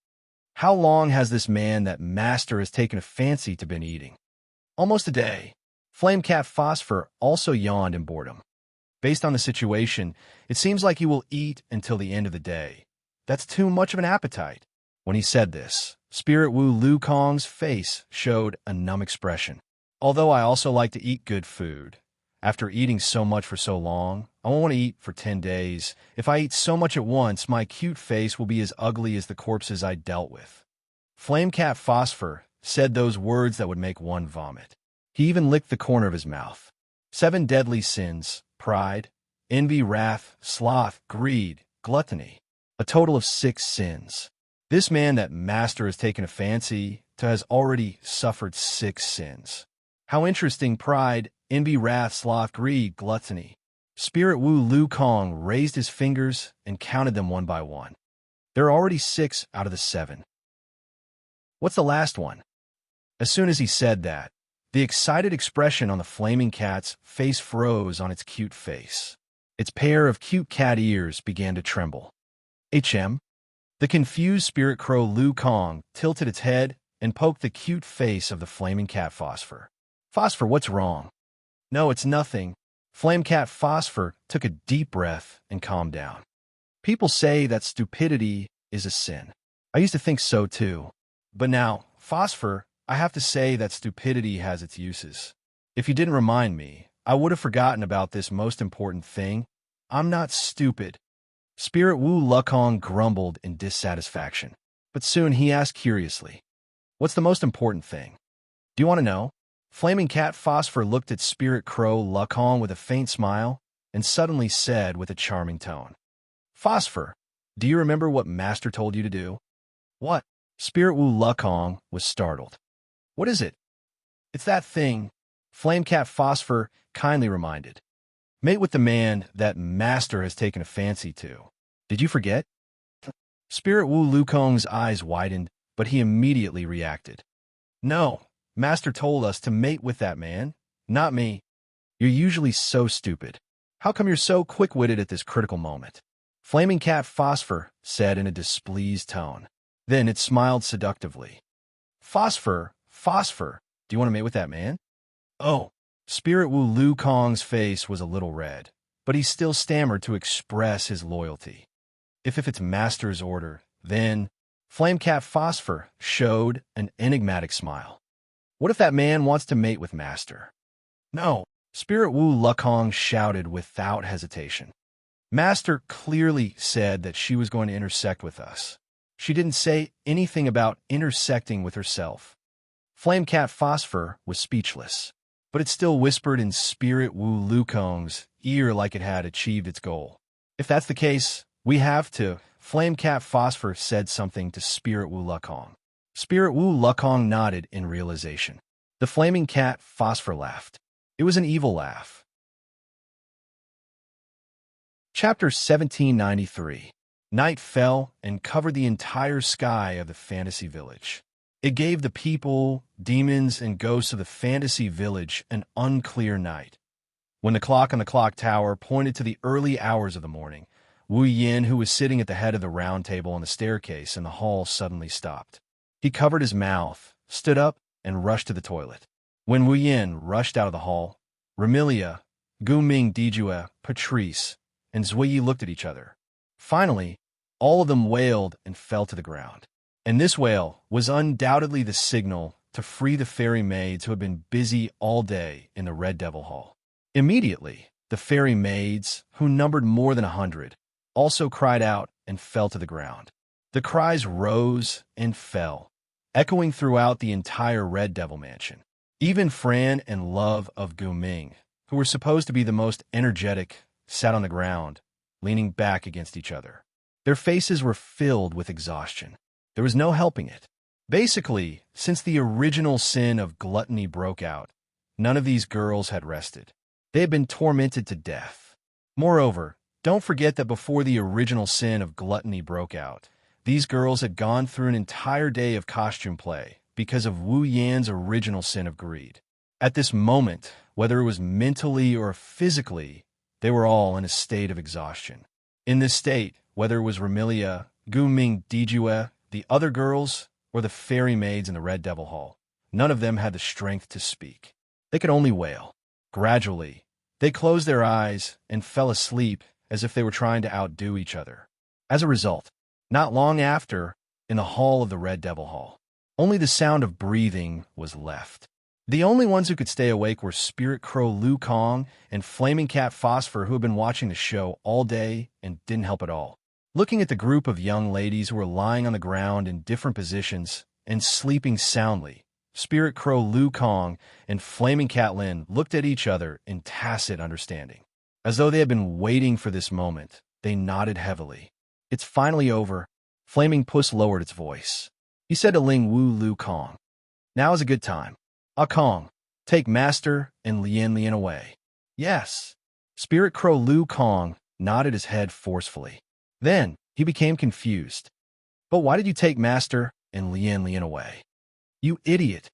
"How long has this man that master has taken a fancy to been eating?" "Almost a day." Flamecat Phosphor also yawned in boredom. "Based on the situation, it seems like he will eat until the end of the day. That's too much of an appetite." When he said this, Spirit Wu Lukong's face showed a numb expression. "Although I also like to eat good food. After eating so much for so long, I won't want to eat for 10 days. If I eat so much at once, my cute face will be as ugly as the corpses I dealt with." Flamecat Phosphor said those words that would make one vomit. He even licked the corner of his mouth. 7 deadly sins: pride, envy, wrath, sloth, greed, gluttony. A total of 6 sins. This man that master has taken a fancy to has already suffered 6 sins. How interesting: pride, envy, wrath, sloth, greed, gluttony. Spirit Wu Lukong raised his fingers and counted them one by one. There are already 6 out of the 7. What's the last one? As soon as he said that, the excited expression on the flaming cat's face froze on its cute face. Its pair of cute cat ears began to tremble. "HM?" The confused Spirit Crow Lukong tilted its head and poked the cute face of the flaming cat Phosphor. "Phosphor, what's wrong?" "No, it's nothing." Flamecat Phosphor took a deep breath and calmed down. "People say that stupidity is a sin. I used to think so too. But now, Phosphor, I have to say that stupidity has its uses. If you didn't remind me, I would have forgotten about this most important thing. I'm not stupid." Spirit Wu Lukong grumbled in dissatisfaction. But soon he asked curiously, "What's the most important thing? Do you want to know?" Flaming Cat Phosphor looked at Spirit Crow Lukong with a faint smile and suddenly said with a charming tone, "Phosphor, do you remember what Master told you to do?" "What?" Spirit Wu Lukong was startled. "What is it?" "It's that thing," Flamecat Phosphor kindly reminded. "Mate with the man that Master has taken a fancy to. Did you forget?" Spirit Wu Lukong's eyes widened, but he immediately reacted. "No, Master told us to mate with that man, not me." "You're usually so stupid. How come you're so quick-witted at this critical moment?" Flaming Cat Phosphor said in a displeased tone. Then it smiled seductively. "Phosphor, Phosphor, do you want to mate with that man?" "Oh." Spirit Wu Lukong's face was a little red, but he still stammered to express his loyalty. If it's Master's order, then..." Flamecat Phosphor showed an enigmatic smile. "What if that man wants to mate with Master?" "No," Spirit Wu Lukong shouted without hesitation. "Master clearly said that she was going to intersect with us. She didn't say anything about intersecting with herself." Flamecat Phosphor was speechless. but it still whispered in Spirit Wu Lukong's ear like it had achieved its goal. If that's the case, we have to. Flame Cat Phosphor said something to Spirit Wu Lukong. Spirit Wu Lukong nodded in realization. The flaming cat Phosphor laughed. It was an evil laugh. Chapter 1793. Night fell and covered the entire sky of the fantasy village. It gave the people, demons, and ghosts of the fantasy village an unclear night. When the clock on the clock tower pointed to the early hours of the morning, Wu Yin, who was sitting at the head of the round table on the staircase in the hall, suddenly stopped. He covered his mouth, stood up, and rushed to the toilet. When Wu Yin rushed out of the hall, Remilia, Guming Dijue, Patrice, and Zui looked at each other. Finally, all of them wailed and fell to the ground. And this wail was undoubtedly the signal to free the fairy maids who had been busy all day in the Red Devil Hall. Immediately, the fairy maids, who numbered more than 100, also cried out and fell to the ground. The cries rose and fell, echoing throughout the entire Red Devil Mansion. Even Fran and Love of Guming, who were supposed to be the most energetic, sat on the ground, leaning back against each other. Their faces were filled with exhaustion. There was no helping it. Basically, since the original sin of gluttony broke out, none of these girls had rested. They had been tormented to death. Moreover, don't forget that before the original sin of gluttony broke out, these girls had gone through an entire day of costume play because of Wu Yan's original sin of greed. At this moment, whether it was mentally or physically, they were all in a state of exhaustion. In this state, whether it was Remilia, Guming Dijue, the other girls, or the fairy maids in the Red Devil Hall, none of them had the strength to speak. They could only wail. Gradually, they closed their eyes and fell asleep as if they were trying to outdo each other. As a result, not long after, in the hall of the Red Devil Hall, only the sound of breathing was left. The only ones who could stay awake were Spirit Crow Lu Kong and Flaming Cat Phosphor, who had been watching the show all day and didn't help at all. Looking at the group of young ladies who were lying on the ground in different positions and sleeping soundly, Spirit Crow Lu Kong and Flaming Cat Lin looked at each other in tacit understanding. As though they had been waiting for this moment, they nodded heavily. "It's finally over." Flaming Puss lowered its voice. He said to Ling Wu Lu Kong, "Now is a good time. Ah Kong, take Master and Lian Lian away." "Yes." Spirit Crow Lu Kong nodded his head forcefully. Then he became confused. "But why did you take Master and Lian Lian away?" "You idiot,"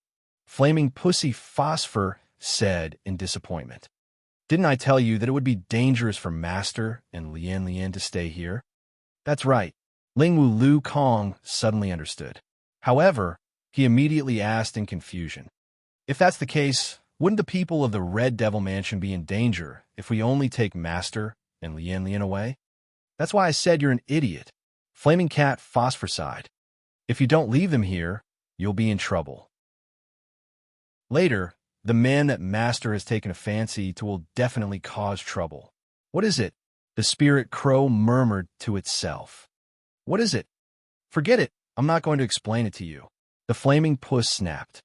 Flaming Pussy Phosphor said in disappointment. "Didn't I tell you that it would be dangerous for Master and Lian Lian to stay here?" "That's right." Ling Wu Lu Kong suddenly understood. However, he immediately asked in confusion, "If that's the case, wouldn't the people of the Red Devil Mansion be in danger if we only take Master and Lian Lian away?" "That's why I said you're an idiot." Flaming Cat Phosphor sighed. "If you don't leave them here, you'll be in trouble. Later, the man that Master has taken a fancy to will definitely cause trouble." "What is it?" the Spirit Crow murmured to itself. "What is it?" "Forget it. I'm not going to explain it to you." The Flaming Puss snapped.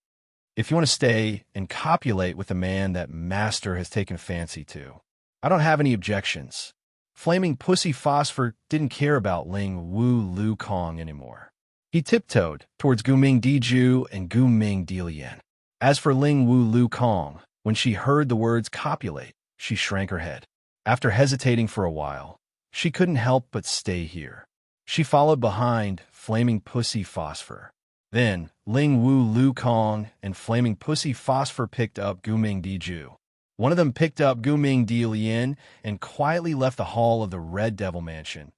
"If you want to stay and copulate with the man that Master has taken a fancy to, I don't have any objections." Flaming Pussy Phosphor didn't care about Ling Wu Lu Kong anymore. He tiptoed towards Guming Diju and Guming Dilian. As for Ling Wu Lu Kong, when she heard the words copulate, she shrank her head. After hesitating for a while, she couldn't help but stay here. She followed behind Flaming Pussy Phosphor. Then, Ling Wu Lu Kong and Flaming Pussy Phosphor picked up Guming Diju. One of them picked up Guming Dilian and quietly left the hall of the Red Devil Mansion.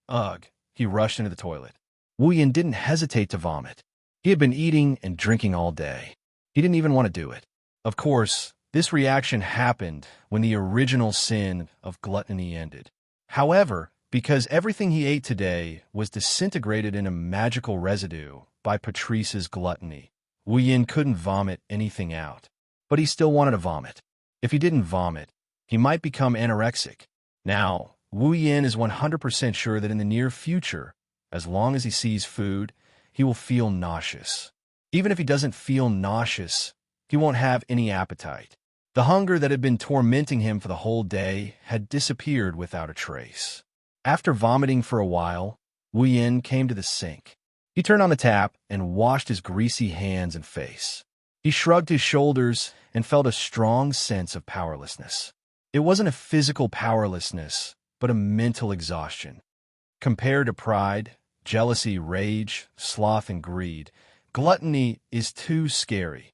Ugh, he rushed into the toilet. Wu Yin didn't hesitate to vomit. He had been eating and drinking all day. He didn't even want to do it. Of course, this reaction happened when the original sin of gluttony ended. However, because everything he ate today was disintegrated in a magical residue by Patrice's gluttony, Wu Yin couldn't vomit anything out. But he still wanted to vomit. If he didn't vomit, he might become anorexic. Now, Wu Yin is 100% sure that in the near future, as long as he sees food, he will feel nauseous. Even if he doesn't feel nauseous, he won't have any appetite. The hunger that had been tormenting him for the whole day had disappeared without a trace. After vomiting for a while, Wu Yin came to the sink. He turned on the tap and washed his greasy hands and face. He shrugged his shoulders and felt a strong sense of powerlessness. It wasn't a physical powerlessness, but a mental exhaustion. Compared to pride, jealousy, rage, sloth, and greed, gluttony is too scary.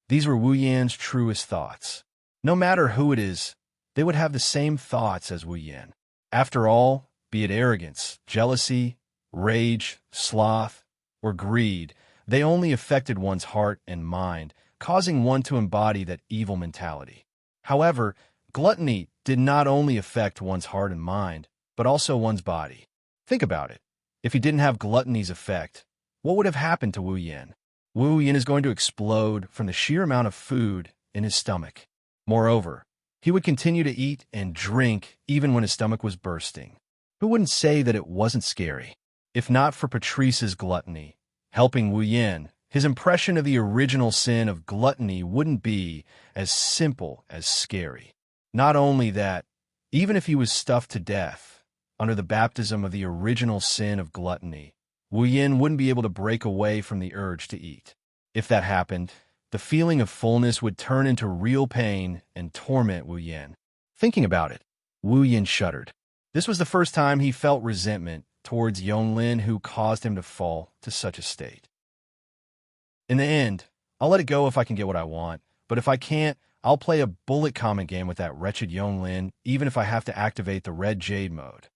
These were Wu Yan's truest thoughts. No matter who it is, they would have the same thoughts as Wu Yan. After all, be it arrogance, jealousy, rage, sloth, or greed, they only affected one's heart and mind, causing one to embody that evil mentality. However, gluttony did not only affect one's heart and mind, but also one's body. Think about it. If he didn't have gluttony's effect, what would have happened to Wu Yan? Wu Yan is going to explode from the sheer amount of food in his stomach. Moreover, he would continue to eat and drink even when his stomach was bursting. Who wouldn't say that it wasn't scary? If not for Patrice's gluttony helping Wu Yan, his impression of the original sin of gluttony wouldn't be as simple as scary. Not only that, even if he was stuffed to death under the baptism of the original sin of gluttony, Wu Yan wouldn't be able to break away from the urge to eat. If that happened, the feeling of fullness would turn into real pain and torment Wu Yan. Thinking about it, Wu Yan shuddered. This was the first time he felt resentment towards Yonglin, who caused him to fall to such a state. In the end, I'll let it go if I can get what I want, but if I can't, I'll play a bullet comment game with that wretched Yonglin, even if I have to activate the red jade mode.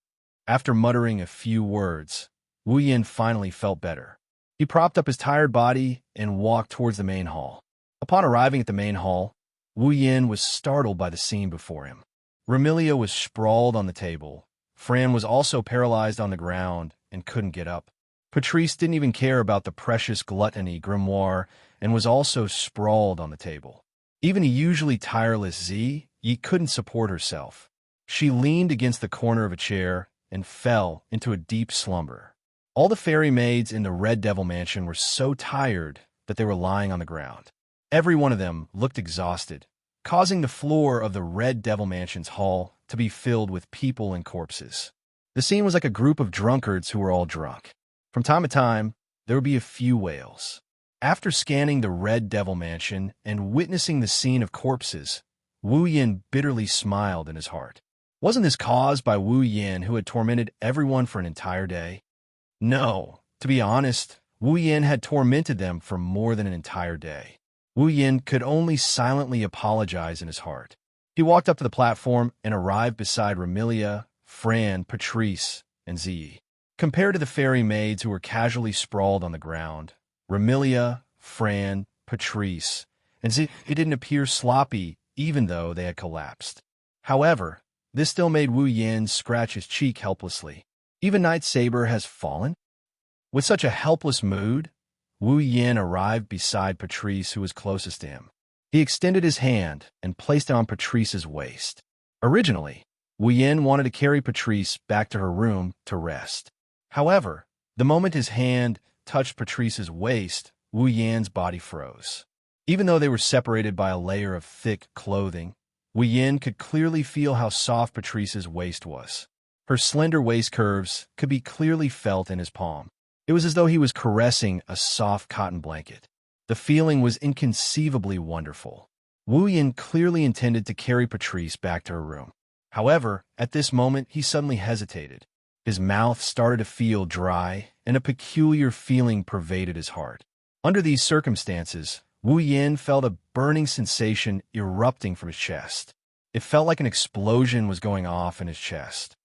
After muttering a few words, Wu Yan finally felt better. He propped up his tired body and walked towards the main hall. Upon arriving at the main hall, Wu Yan was startled by the scene before him. Remilia was sprawled on the table. Fran was also paralyzed on the ground and couldn't get up. Patrice didn't even care about the precious gluttony grimoire and was also sprawled on the table. Even a usually tireless Zi Yi couldn't support herself. She leaned against the corner of a chair and fell into a deep slumber. All the fairy maids in the Red Devil Mansion were so tired that they were lying on the ground. Every one of them looked exhausted, causing the floor of the Red Devil Mansion's hall to be filled with people and corpses. The scene was like a group of drunkards who were all drunk. From time to time, there would be a few wails. After scanning the Red Devil Mansion and witnessing the scene of corpses, Wu Yan bitterly smiled in his heart. Wasn't this caused by Wu Yan, who had tormented everyone for an entire day? No, to be honest, Wu Yan had tormented them for more than an entire day. Wu Yan could only silently apologize in his heart. He walked up to the platform and arrived beside Remilia, Fran, Patrice, and Zi. Compared to the fairy maids who were casually sprawled on the ground, Remilia, Fran, Patrice, and Zi didn't appear sloppy even though they had collapsed. However, this still made Wu Yan scratch his cheek helplessly. Even Night Saber has fallen? With such a helpless mood, Wu Yan arrived beside Patrice, who was closest to him. He extended his hand and placed it on Patrice's waist. Originally, Wu Yan wanted to carry Patrice back to her room to rest. However, the moment his hand touched Patrice's waist, Wu Yan's body froze. Even though they were separated by a layer of thick clothing, Wu Yan could clearly feel how soft Patrice's waist was. Her slender waist curves could be clearly felt in his palm. It was as though he was caressing a soft cotton blanket. The feeling was inconceivably wonderful. Wu Yan clearly intended to carry Patrice back to her room. However, at this moment, he suddenly hesitated. His mouth started to feel dry, and a peculiar feeling pervaded his heart. Under these circumstances, Wu Yan felt a burning sensation erupting from his chest. It felt like an explosion was going off in his chest.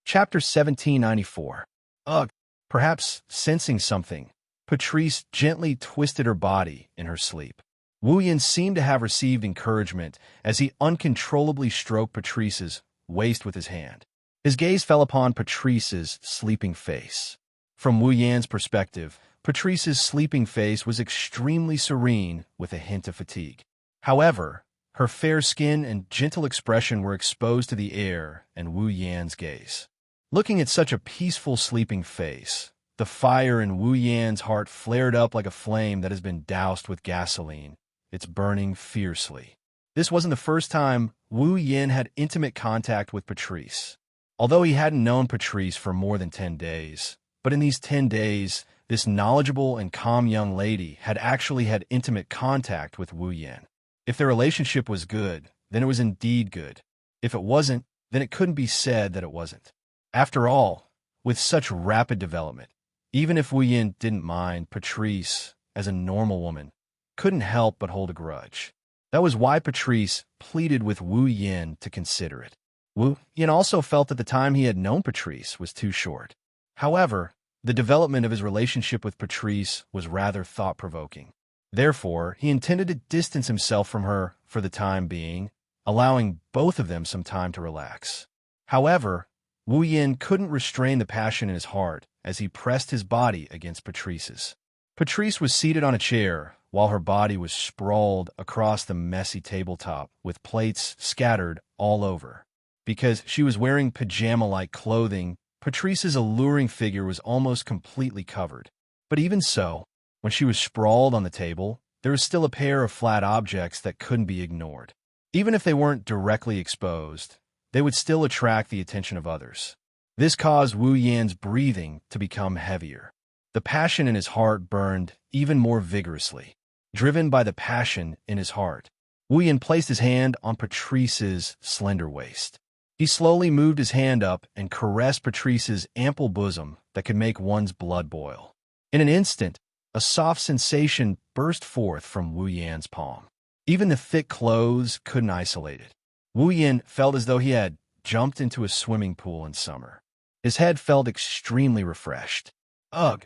Chapter 1794. Ugh. Perhaps sensing something, Patrice gently twisted her body in her sleep. Wu Yan seemed to have received encouragement as he uncontrollably stroked Patrice's waist with his hand. His gaze fell upon Patrice's sleeping face. From Wu Yan's perspective, Patrice's sleeping face was extremely serene with a hint of fatigue. However, her fair skin and gentle expression were exposed to the air and Wu Yan's gaze. Looking at such a peaceful sleeping face, the fire in Wu Yan's heart flared up like a flame that has been doused with gasoline, it's burning fiercely. This wasn't the first time Wu Yin had intimate contact with Patrice. Although he hadn't known Patrice for more than 10 days, but in these 10 days, this knowledgeable and calm young lady had actually had intimate contact with Wu Yin. If their relationship was good, then it was indeed good. If it wasn't, then it couldn't be said that it wasn't. After all, with such rapid development, even if Wu Yin didn't mind, Patrice, as a normal woman, couldn't help but hold a grudge. That was why Patrice pleaded with Wu Yin to consider it. Wu Yin also felt that the time he had known Patrice was too short. However, the development of his relationship with Patrice was rather thought-provoking. Therefore, he intended to distance himself from her for the time being, allowing both of them some time to relax. However, Wu Yin couldn't restrain the passion in his heart as he pressed his body against Patrice's. Patrice was seated on a chair, while her body was sprawled across the messy tabletop with plates scattered all over. Because she was wearing pajama-like clothing, Patrice's alluring figure was almost completely covered. But even so, when she was sprawled on the table, there was still a pair of flat objects that couldn't be ignored. Even if they weren't directly exposed, they would still attract the attention of others. This caused Wu Yin's breathing to become heavier. The passion in his heart burned even more vigorously. Driven by the passion in his heart, Wu Yin placed his hand on Patrice's slender waist. He slowly moved his hand up and caressed Patrice's ample bosom that could make one's blood boil. In an instant, a soft sensation burst forth from Wu Yin's palm. Even the thick clothes couldn't isolate it. Wu Yin felt as though he had jumped into a swimming pool in summer. His head felt extremely refreshed. Ugh!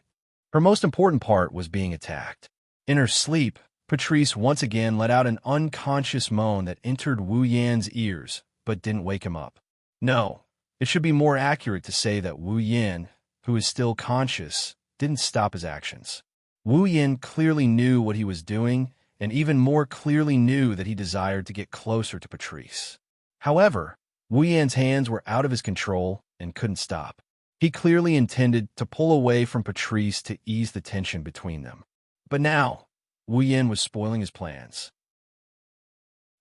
Her most important part was being attacked. In her sleep, Patrice once again let out an unconscious moan that entered Wu Yin's ears, but didn't wake him up. No, it should be more accurate to say that Wu Yin, who is still conscious, didn't stop his actions. Wu Yin clearly knew what he was doing, and even more clearly knew that he desired to get closer to Patrice. However, Wu Yin's hands were out of his control and couldn't stop. He clearly intended to pull away from Patrice to ease the tension between them. But now, Wu Yin was spoiling his plans.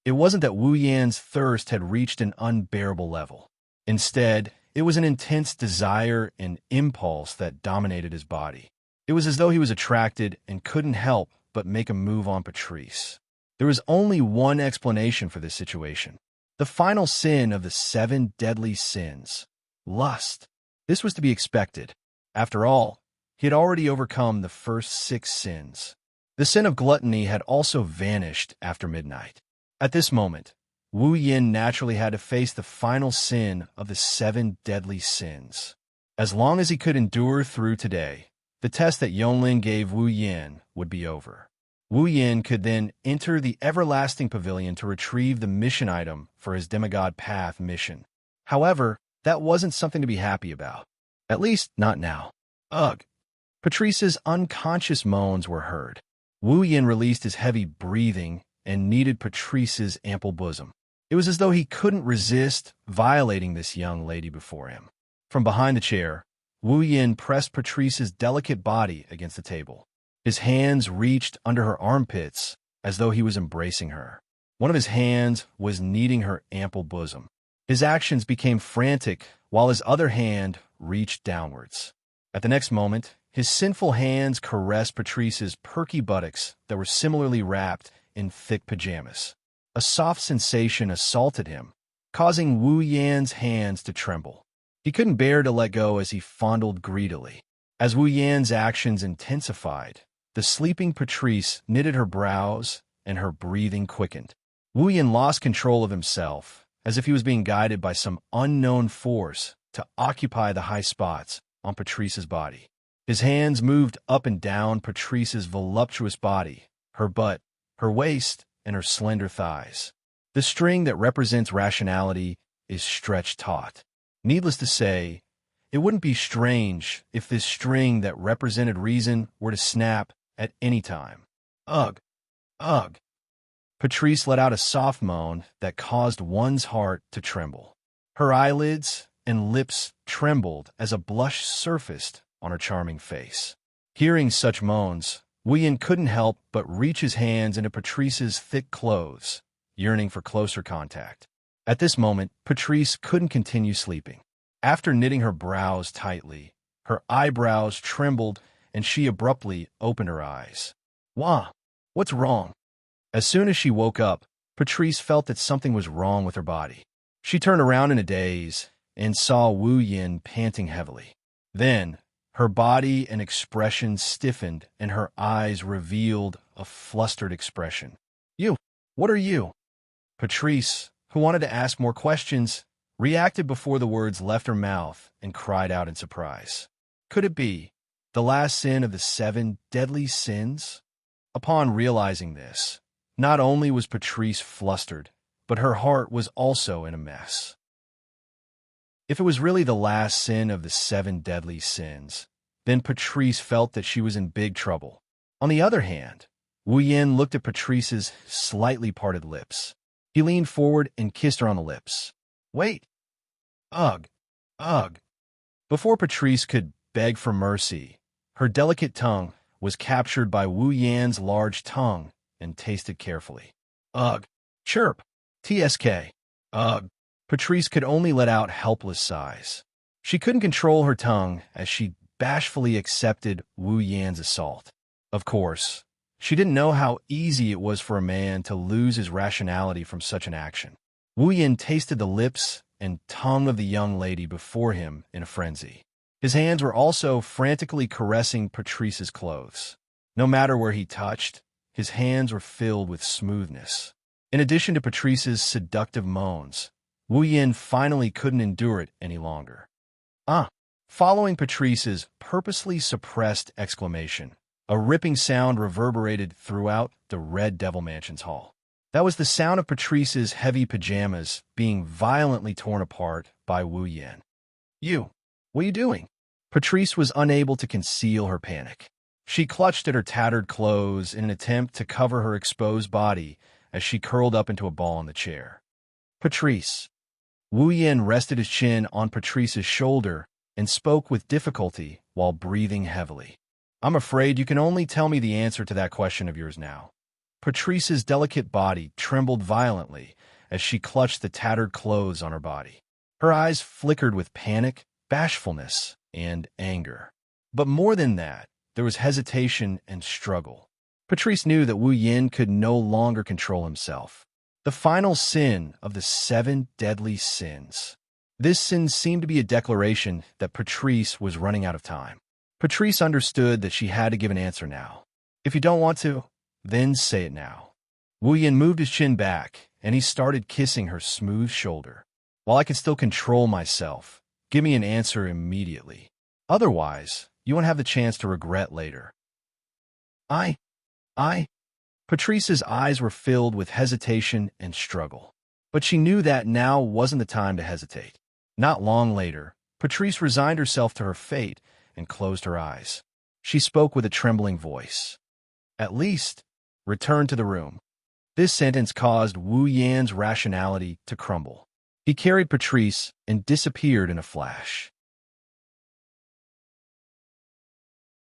It wasn't that Wu Yin's thirst had reached an unbearable level. Instead, it was an intense desire and impulse that dominated his body. It was as though he was attracted and couldn't help but make a move on Patrice. There was only one explanation for this situation. The final sin of the 7 deadly sins. Lust. This was to be expected. After all, he had already overcome the first 6 sins. The sin of gluttony had also vanished after midnight. At this moment, Wu Yin naturally had to face the final sin of the 7 deadly sins. As long as he could endure through today, the test that Yonlin gave Wu Yin would be over. Wu Yin could then enter the Everlasting Pavilion to retrieve the mission item for his Demigod Path mission. However, that wasn't something to be happy about. At least, not now. Ugh! Patrice's unconscious moans were heard. Wu Yin released his heavy breathing and kneaded Patrice's ample bosom. It was as though he couldn't resist violating this young lady before him. From behind the chair, Wu Yin pressed Patrice's delicate body against the table. His hands reached under her armpits as though he was embracing her. One of his hands was kneading her ample bosom. His actions became frantic while his other hand reached downwards. At the next moment, his sinful hands caressed Patrice's perky buttocks that were similarly wrapped in thick pajamas. A soft sensation assaulted him, causing Wu Yan's hands to tremble. He couldn't bear to let go as he fondled greedily. As Wu Yan's actions intensified, the sleeping Patrice knitted her brows and her breathing quickened. Wu Yan lost control of himself, as if he was being guided by some unknown force to occupy the high spots on Patrice's body. His hands moved up and down Patrice's voluptuous body, her butt, her waist, and her slender thighs. The string that represents rationality is stretched taut. Needless to say, it wouldn't be strange if this string that represented reason were to snap at any time. Ugh! Ugh! Patrice let out a soft moan that caused one's heart to tremble. Her eyelids and lips trembled as a blush surfaced on her charming face. Hearing such moans, Wu Yin couldn't help but reach his hands into Patrice's thick clothes, yearning for closer contact. At this moment, Patrice couldn't continue sleeping. After knitting her brows tightly, her eyebrows trembled and she abruptly opened her eyes. Wah! What's wrong? As soon as she woke up, Patrice felt that something was wrong with her body. She turned around in a daze and saw Wu Yin panting heavily. Then, her body and expression stiffened and her eyes revealed a flustered expression. You! What are you? Patrice, who wanted to ask more questions, reacted before the words left her mouth and cried out in surprise. Could it be the last sin of the 7 deadly sins? Upon realizing this, not only was Patrice flustered, but her heart was also in a mess. If it was really the last sin of the 7 deadly sins, then Patrice felt that she was in big trouble. On the other hand, Wu Yin looked at Patrice's slightly parted lips. He leaned forward and kissed her on the lips. Wait! Ugh! Ugh! Before Patrice could beg for mercy, her delicate tongue was captured by Wu Yan's large tongue and tasted carefully. Ugh! Chirp! TSK! Ugh! Patrice could only let out helpless sighs. She couldn't control her tongue as she bashfully accepted Wu Yan's assault. Of course, she didn't know how easy it was for a man to lose his rationality from such an action. Wu Yan tasted the lips and tongue of the young lady before him in a frenzy. His hands were also frantically caressing Patrice's clothes. No matter where he touched, his hands were filled with smoothness. In addition to Patrice's seductive moans, Wu Yin finally couldn't endure it any longer. Following Patrice's purposely suppressed exclamation, a ripping sound reverberated throughout the Red Devil Mansion's hall. That was the sound of Patrice's heavy pajamas being violently torn apart by Wu Yin. You! What are you doing? Patrice was unable to conceal her panic. She clutched at her tattered clothes in an attempt to cover her exposed body as she curled up into a ball in the chair. Patrice! Wu Yin rested his chin on Patrice's shoulder and spoke with difficulty while breathing heavily. I'm afraid you can only tell me the answer to that question of yours now. Patrice's delicate body trembled violently as she clutched the tattered clothes on her body. Her eyes flickered with panic, bashfulness, and anger. But more than that, there was hesitation and struggle. Patrice knew that Wu Yin could no longer control himself. The final sin of the 7 deadly sins. This sin seemed to be a declaration that Patrice was running out of time. Patrice understood that she had to give an answer now. If you don't want to, then say it now. Wu Yin moved his chin back, and he started kissing her smooth shoulder. While I can still control myself, give me an answer immediately. Otherwise, you won't have the chance to regret later. I. Patrice's eyes were filled with hesitation and struggle. But she knew that now wasn't the time to hesitate. Not long later, Patrice resigned herself to her fate and closed her eyes. She spoke with a trembling voice. At least, return to the room. This sentence caused Wu Yan's rationality to crumble. He carried Patrice and disappeared in a flash.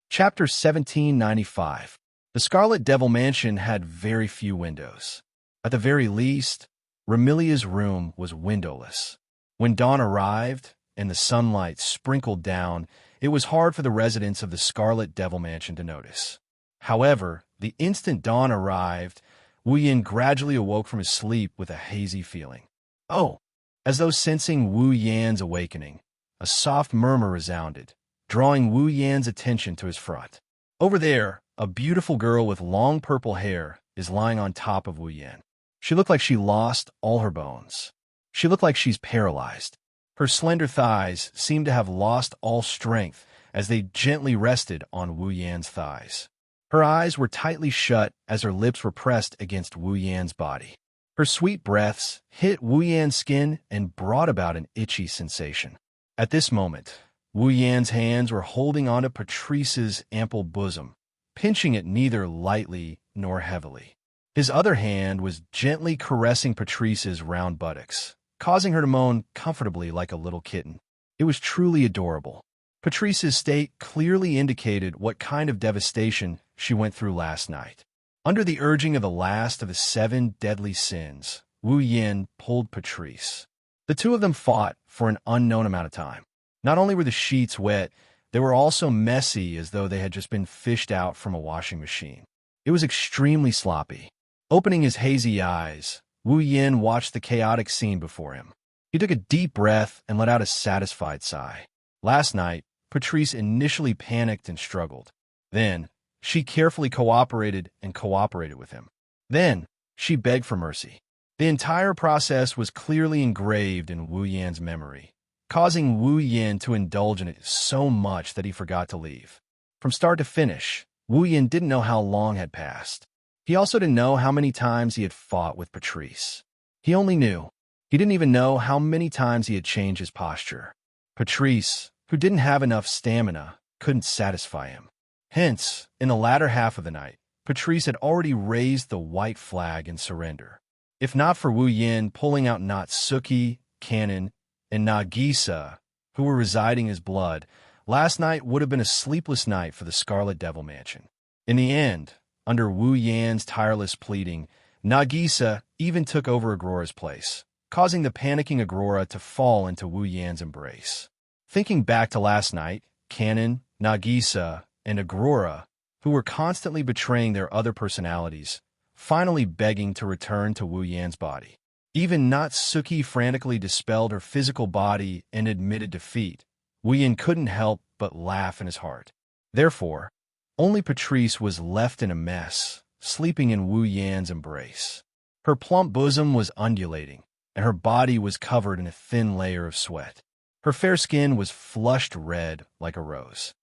Chapter 1795. The Scarlet Devil Mansion had very few windows. At the very least, Remilia's room was windowless. When dawn arrived and the sunlight sprinkled down, it was hard for the residents of the Scarlet Devil Mansion to notice. However, the instant dawn arrived, Wu Yin gradually awoke from his sleep with a hazy feeling. Oh! As though sensing Wu Yan's awakening, a soft murmur resounded, drawing Wu Yan's attention to his front. Over there, a beautiful girl with long purple hair is lying on top of Wu Yan. She looked like she lost all her bones. She looked like she's paralyzed. Her slender thighs seemed to have lost all strength as they gently rested on Wu Yan's thighs. Her eyes were tightly shut as her lips were pressed against Wu Yan's body. Her sweet breaths hit Wu Yan's skin and brought about an itchy sensation. At this moment, Wu Yan's hands were holding onto Patrice's ample bosom, pinching it neither lightly nor heavily. His other hand was gently caressing Patrice's round buttocks, causing her to moan comfortably like a little kitten. It was truly adorable. Patrice's state clearly indicated what kind of devastation she went through last night. Under the urging of the last of the 7 deadly sins, Wu Yin pulled Patrice. The two of them fought for an unknown amount of time. Not only were the sheets wet, they were also messy as though they had just been fished out from a washing machine. It was extremely sloppy. Opening his hazy eyes, Wu Yin watched the chaotic scene before him. He took a deep breath and let out a satisfied sigh. Last night, Patrice initially panicked and struggled. Then, she carefully cooperated with him. Then, she begged for mercy. The entire process was clearly engraved in Wu Yan's memory, causing Wu Yin to indulge in it so much that he forgot to leave. From start to finish, Wu Yin didn't know how long had passed. He also didn't know how many times he had fought with Patrice. He only knew. He didn't even know how many times he had changed his posture. Patrice, who didn't have enough stamina, couldn't satisfy him. Hence, in the latter half of the night, Patrice had already raised the white flag in surrender. If not for Wu Yin pulling out Natsuki, Kanon, and Nagisa, who were residing his blood, last night would have been a sleepless night for the Scarlet Devil Mansion. In the end, under Wu Yan's tireless pleading, Nagisa even took over Agrora's place, causing the panicking Agrora to fall into Wu Yan's embrace. Thinking back to last night, Kanon, Nagisa, and Agrora, who were constantly betraying their other personalities, finally begging to return to Wu Yan's body. Even Natsuki frantically dispelled her physical body and admitted defeat. Wu Yan couldn't help but laugh in his heart. Therefore, only Patrice was left in a mess, sleeping in Wu Yan's embrace. Her plump bosom was undulating, and her body was covered in a thin layer of sweat. Her fair skin was flushed red like a rose.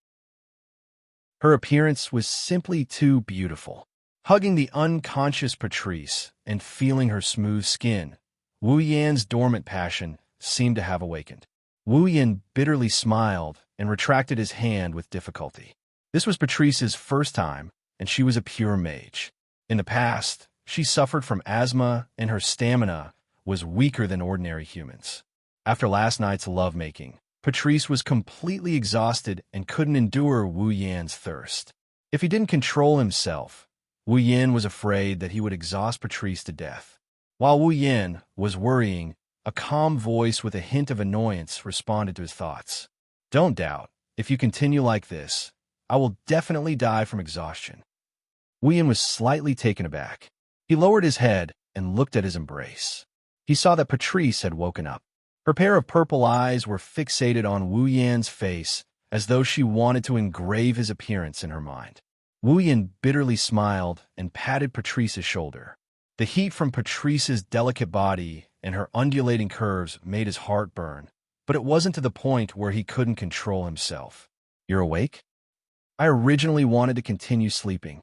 Her appearance was simply too beautiful. Hugging the unconscious Patrice and feeling her smooth skin, Wu Yan's dormant passion seemed to have awakened. Wu Yan bitterly smiled and retracted his hand with difficulty. This was Patrice's first time, and she was a pure mage. In the past, she suffered from asthma, and her stamina was weaker than ordinary humans. After last night's lovemaking, Patrice was completely exhausted and couldn't endure Wu Yan's thirst. If he didn't control himself, Wu Yan was afraid that he would exhaust Patrice to death. While Wu Yan was worrying, a calm voice with a hint of annoyance responded to his thoughts. "Don't doubt, if you continue like this, I will definitely die from exhaustion." Wu Yan was slightly taken aback. He lowered his head and looked at his embrace. He saw that Patrice had woken up. Her pair of purple eyes were fixated on Wu Yan's face as though she wanted to engrave his appearance in her mind. Wu Yan bitterly smiled and patted Patrice's shoulder. The heat from Patrice's delicate body and her undulating curves made his heart burn, but it wasn't to the point where he couldn't control himself. "You're awake?" "I originally wanted to continue sleeping."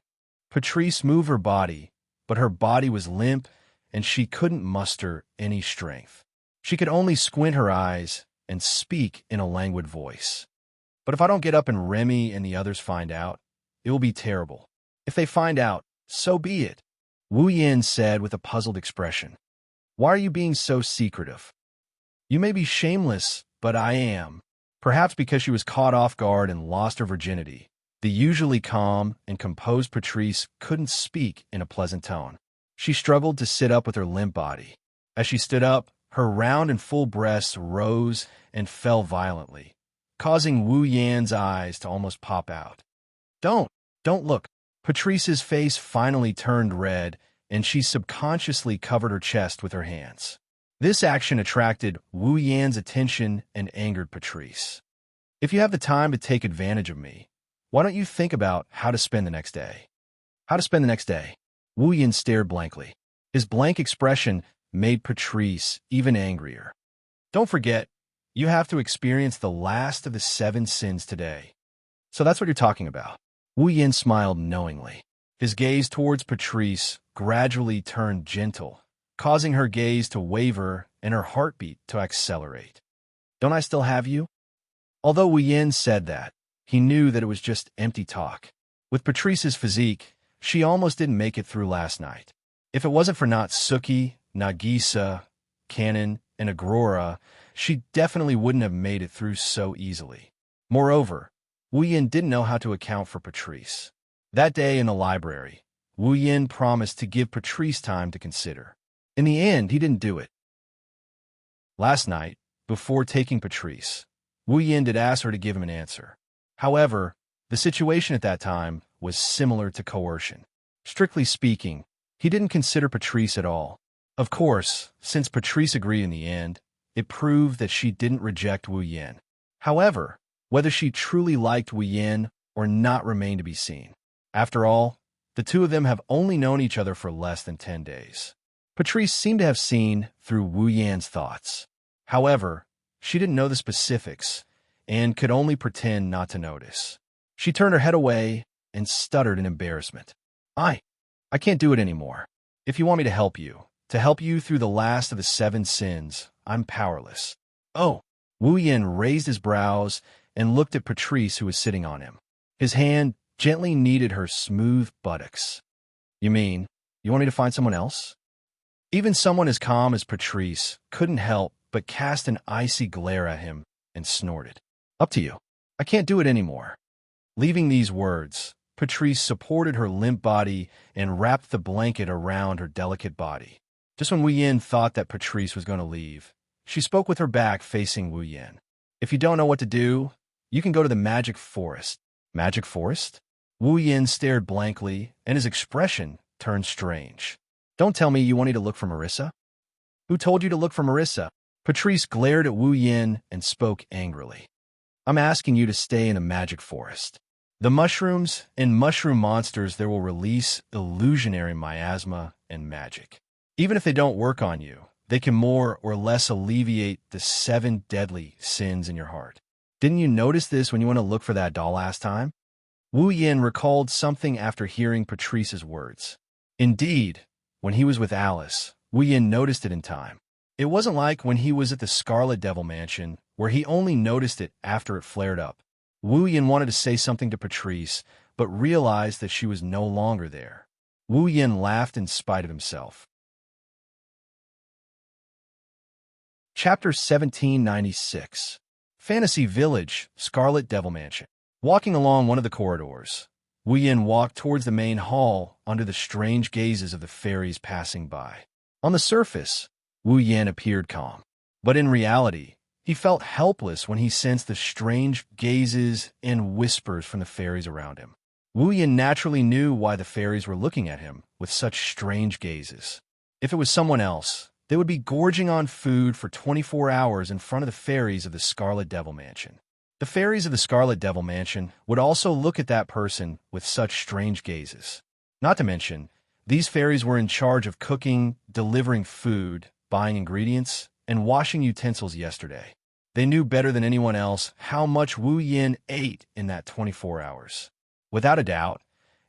Patrice moved her body, but her body was limp and she couldn't muster any strength. She could only squint her eyes and speak in a languid voice. "But if I don't get up and Remy and the others find out, it will be terrible. If they find out, so be it," Wu Yan said with a puzzled expression. "Why are you being so secretive?" "You may be shameless, but I am." Perhaps because she was caught off guard and lost her virginity, the usually calm and composed Patrice couldn't speak in a pleasant tone. She struggled to sit up with her limp body. As she stood up, her round and full breasts rose and fell violently, causing Wu Yan's eyes to almost pop out. Don't look." Patrice's face finally turned red, and she subconsciously covered her chest with her hands. This action attracted Wu Yan's attention and angered Patrice. "If you have the time to take advantage of me, why don't you think about how to spend the next day?" "How to spend the next day?" Wu Yan stared blankly. His blank expression made Patrice even angrier. "Don't forget, you have to experience the last of the 7 sins today. So that's what you're talking about." Wu Yan smiled knowingly. His gaze towards Patrice gradually turned gentle, causing her gaze to waver and her heartbeat to accelerate. "Don't I still have you?" Although Wu Yan said that, he knew that it was just empty talk. With Patrice's physique, she almost didn't make it through last night. If it wasn't for Natsuki, Nagisa, Kanon, and Agrora, she definitely wouldn't have made it through so easily. Moreover, Wu Yan didn't know how to account for Patrice. That day in the library, Wu Yin promised to give Patrice time to consider. In the end, he didn't do it. Last night, before taking Patrice, Wu Yin did ask her to give him an answer. However, the situation at that time was similar to coercion. Strictly speaking, he didn't consider Patrice at all. Of course, since Patrice agreed in the end, it proved that she didn't reject Wu Yin. However, whether she truly liked Wu Yin or not remained to be seen. After all, the two of them have only known each other for less than 10 days. Patrice seemed to have seen through Wu Yan's thoughts. However, she didn't know the specifics and could only pretend not to notice. She turned her head away and stuttered in embarrassment. I can't do it anymore. If you want me to help you through the last of the 7 sins, I'm powerless. Oh, Wu Yin raised his brows and looked at Patrice, who was sitting on him. His hand gently kneaded her smooth buttocks. You mean, you want me to find someone else? Even someone as calm as Patrice couldn't help but cast an icy glare at him and snorted. Up to you. I can't do it anymore. Leaving these words, Patrice supported her limp body and wrapped the blanket around her delicate body. Just when Wu Yin thought that Patrice was going to leave, she spoke with her back facing Wu Yin. If you don't know what to do, you can go to the magic forest. Magic forest? Wu Yin stared blankly, and his expression turned strange. Don't tell me you want me to look for Marissa? Who told you to look for Marissa? Patrice glared at Wu Yin and spoke angrily. I'm asking you to stay in the magic forest. The mushrooms and mushroom monsters there will release illusionary miasma and magic. Even if they don't work on you, they can more or less alleviate the 7 deadly sins in your heart. Didn't you notice this when you went to look for that doll last time? Wu Yin recalled something after hearing Patrice's words. Indeed, when he was with Alice, Wu Yin noticed it in time. It wasn't like when he was at the Scarlet Devil Mansion, where he only noticed it after it flared up. Wu Yin wanted to say something to Patrice, but realized that she was no longer there. Wu Yin laughed in spite of himself. Chapter 1796. Fantasy Village, Scarlet Devil Mansion. Walking along one of the corridors, Wu Yin walked towards the main hall under the strange gazes of the fairies passing by. On the surface, Wu Yin appeared calm, but in reality, he felt helpless when he sensed the strange gazes and whispers from the fairies around him. Wu Yin naturally knew why the fairies were looking at him with such strange gazes. If it was someone else, they would be gorging on food for 24 hours in front of the fairies of the Scarlet Devil Mansion. The fairies of the Scarlet Devil Mansion would also look at that person with such strange gazes. Not to mention, these fairies were in charge of cooking, delivering food, buying ingredients, and washing utensils yesterday. They knew better than anyone else how much Wu Yin ate in that 24 hours. Without a doubt,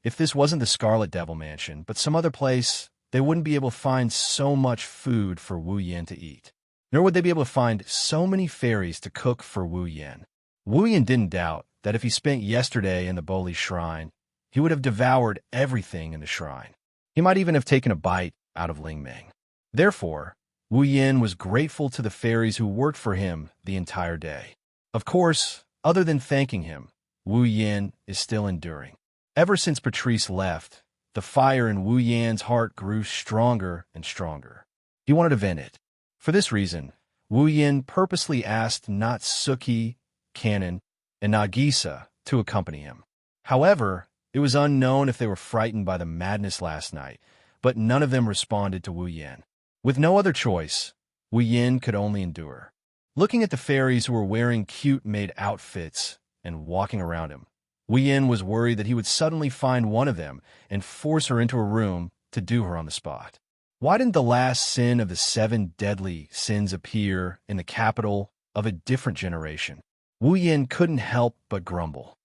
if this wasn't the Scarlet Devil Mansion, but some other place, they wouldn't be able to find so much food for Wu Yin to eat. Nor would they be able to find so many fairies to cook for Wu Yin. Wu Yin didn't doubt that if he spent yesterday in the Boli Shrine, he would have devoured everything in the shrine. He might even have taken a bite out of Ling Ming. Therefore, Wu Yin was grateful to the fairies who worked for him the entire day. Of course, other than thanking him, Wu Yin is still enduring. Ever since Patrice left, the fire in Wu Yan's heart grew stronger and stronger. He wanted to vent it. For this reason, Wu Yin purposely asked Natsuki, Kanon, and Nagisa to accompany him. However, it was unknown if they were frightened by the madness last night, but none of them responded to Wu Yin. With no other choice, Wu Yin could only endure. Looking at the fairies who were wearing cute-made outfits and walking around him, Wu Yin was worried that he would suddenly find one of them and force her into a room to do her on the spot. Why didn't the last sin of the 7 deadly sins appear in the capital of a different generation? Wu Yin couldn't help but grumble.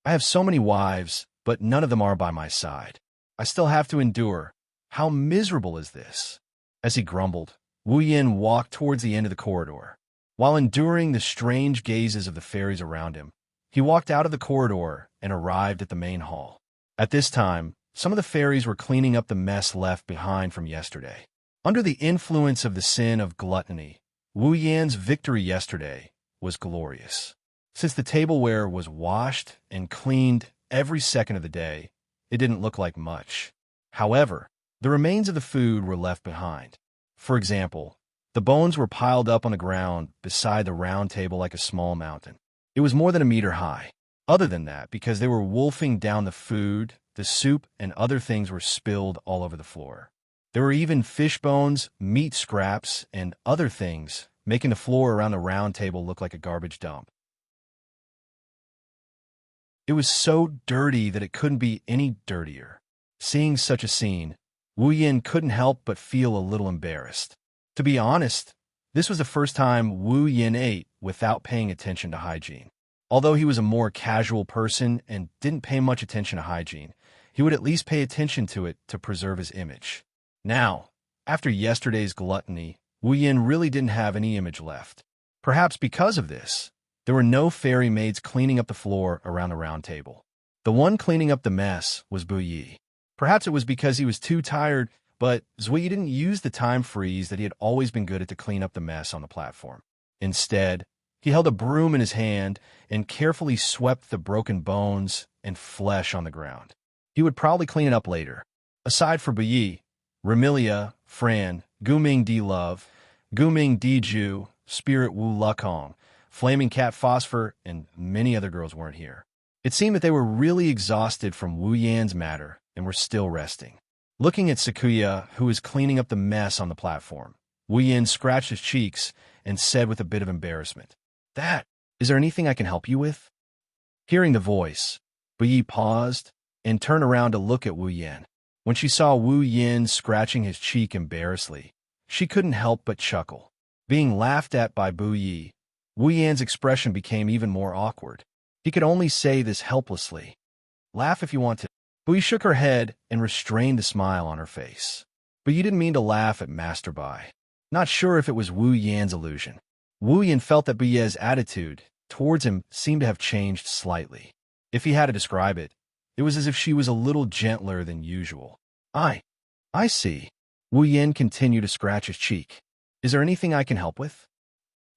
I have so many wives, but none of them are by my side. I still have to endure. How miserable is this? As he grumbled, Wu Yin walked towards the end of the corridor. While enduring the strange gazes of the fairies around him, he walked out of the corridor and arrived at the main hall. At this time, some of the fairies were cleaning up the mess left behind from yesterday. Under the influence of the sin of gluttony, Wu Yan's victory yesterday was glorious. Since the tableware was washed and cleaned every second of the day, it didn't look like much. However, the remains of the food were left behind. For example, the bones were piled up on the ground beside the round table like a small mountain. It was more than a meter high. Other than that, because they were wolfing down the food, the soup and other things were spilled all over the floor. There were even fish bones, meat scraps, and other things, making the floor around the round table look like a garbage dump. It was so dirty that it couldn't be any dirtier. Seeing such a scene, Wu Yin couldn't help but feel a little embarrassed. To be honest, this was the first time Wu Yin ate without paying attention to hygiene. Although he was a more casual person and didn't pay much attention to hygiene, he would at least pay attention to it to preserve his image. Now, after yesterday's gluttony, Wu Yin really didn't have any image left. Perhaps because of this, there were no fairy maids cleaning up the floor around the round table. The one cleaning up the mess was Bu Yi. Perhaps it was because he was too tired, but Zui didn't use the time freeze that he had always been good at to clean up the mess on the platform. Instead, he held a broom in his hand and carefully swept the broken bones and flesh on the ground. He would probably clean it up later. Aside from Bu Yi, Remilia, Fran, Guming Di Love, Guming Di Ju, Spirit Wu Lukong, Flaming Cat Phosphor, and many other girls weren't here. It seemed that they were really exhausted from Wu Yan's matter and were still resting. Looking at Sakuya, who was cleaning up the mess on the platform, Wu Yan scratched his cheeks and said with a bit of embarrassment, Is there anything I can help you with?" Hearing the voice, Bu Yi paused and turned around to look at Wu Yan. When she saw Wu Yan scratching his cheek embarrassedly, she couldn't help but chuckle. Being laughed at by Bu Yi, Wu Yan's expression became even more awkward. He could only say this helplessly. "Laugh if you want to." Bu Yi shook her head and restrained the smile on her face. Bu Yi didn't mean to laugh at Master Bai. Not sure if it was Wu Yan's illusion. Wu Yan felt that Bu Yi's attitude towards him seemed to have changed slightly. If he had to describe it, it was as if she was a little gentler than usual. I see." Wu Yan continued to scratch his cheek. "Is there anything I can help with?"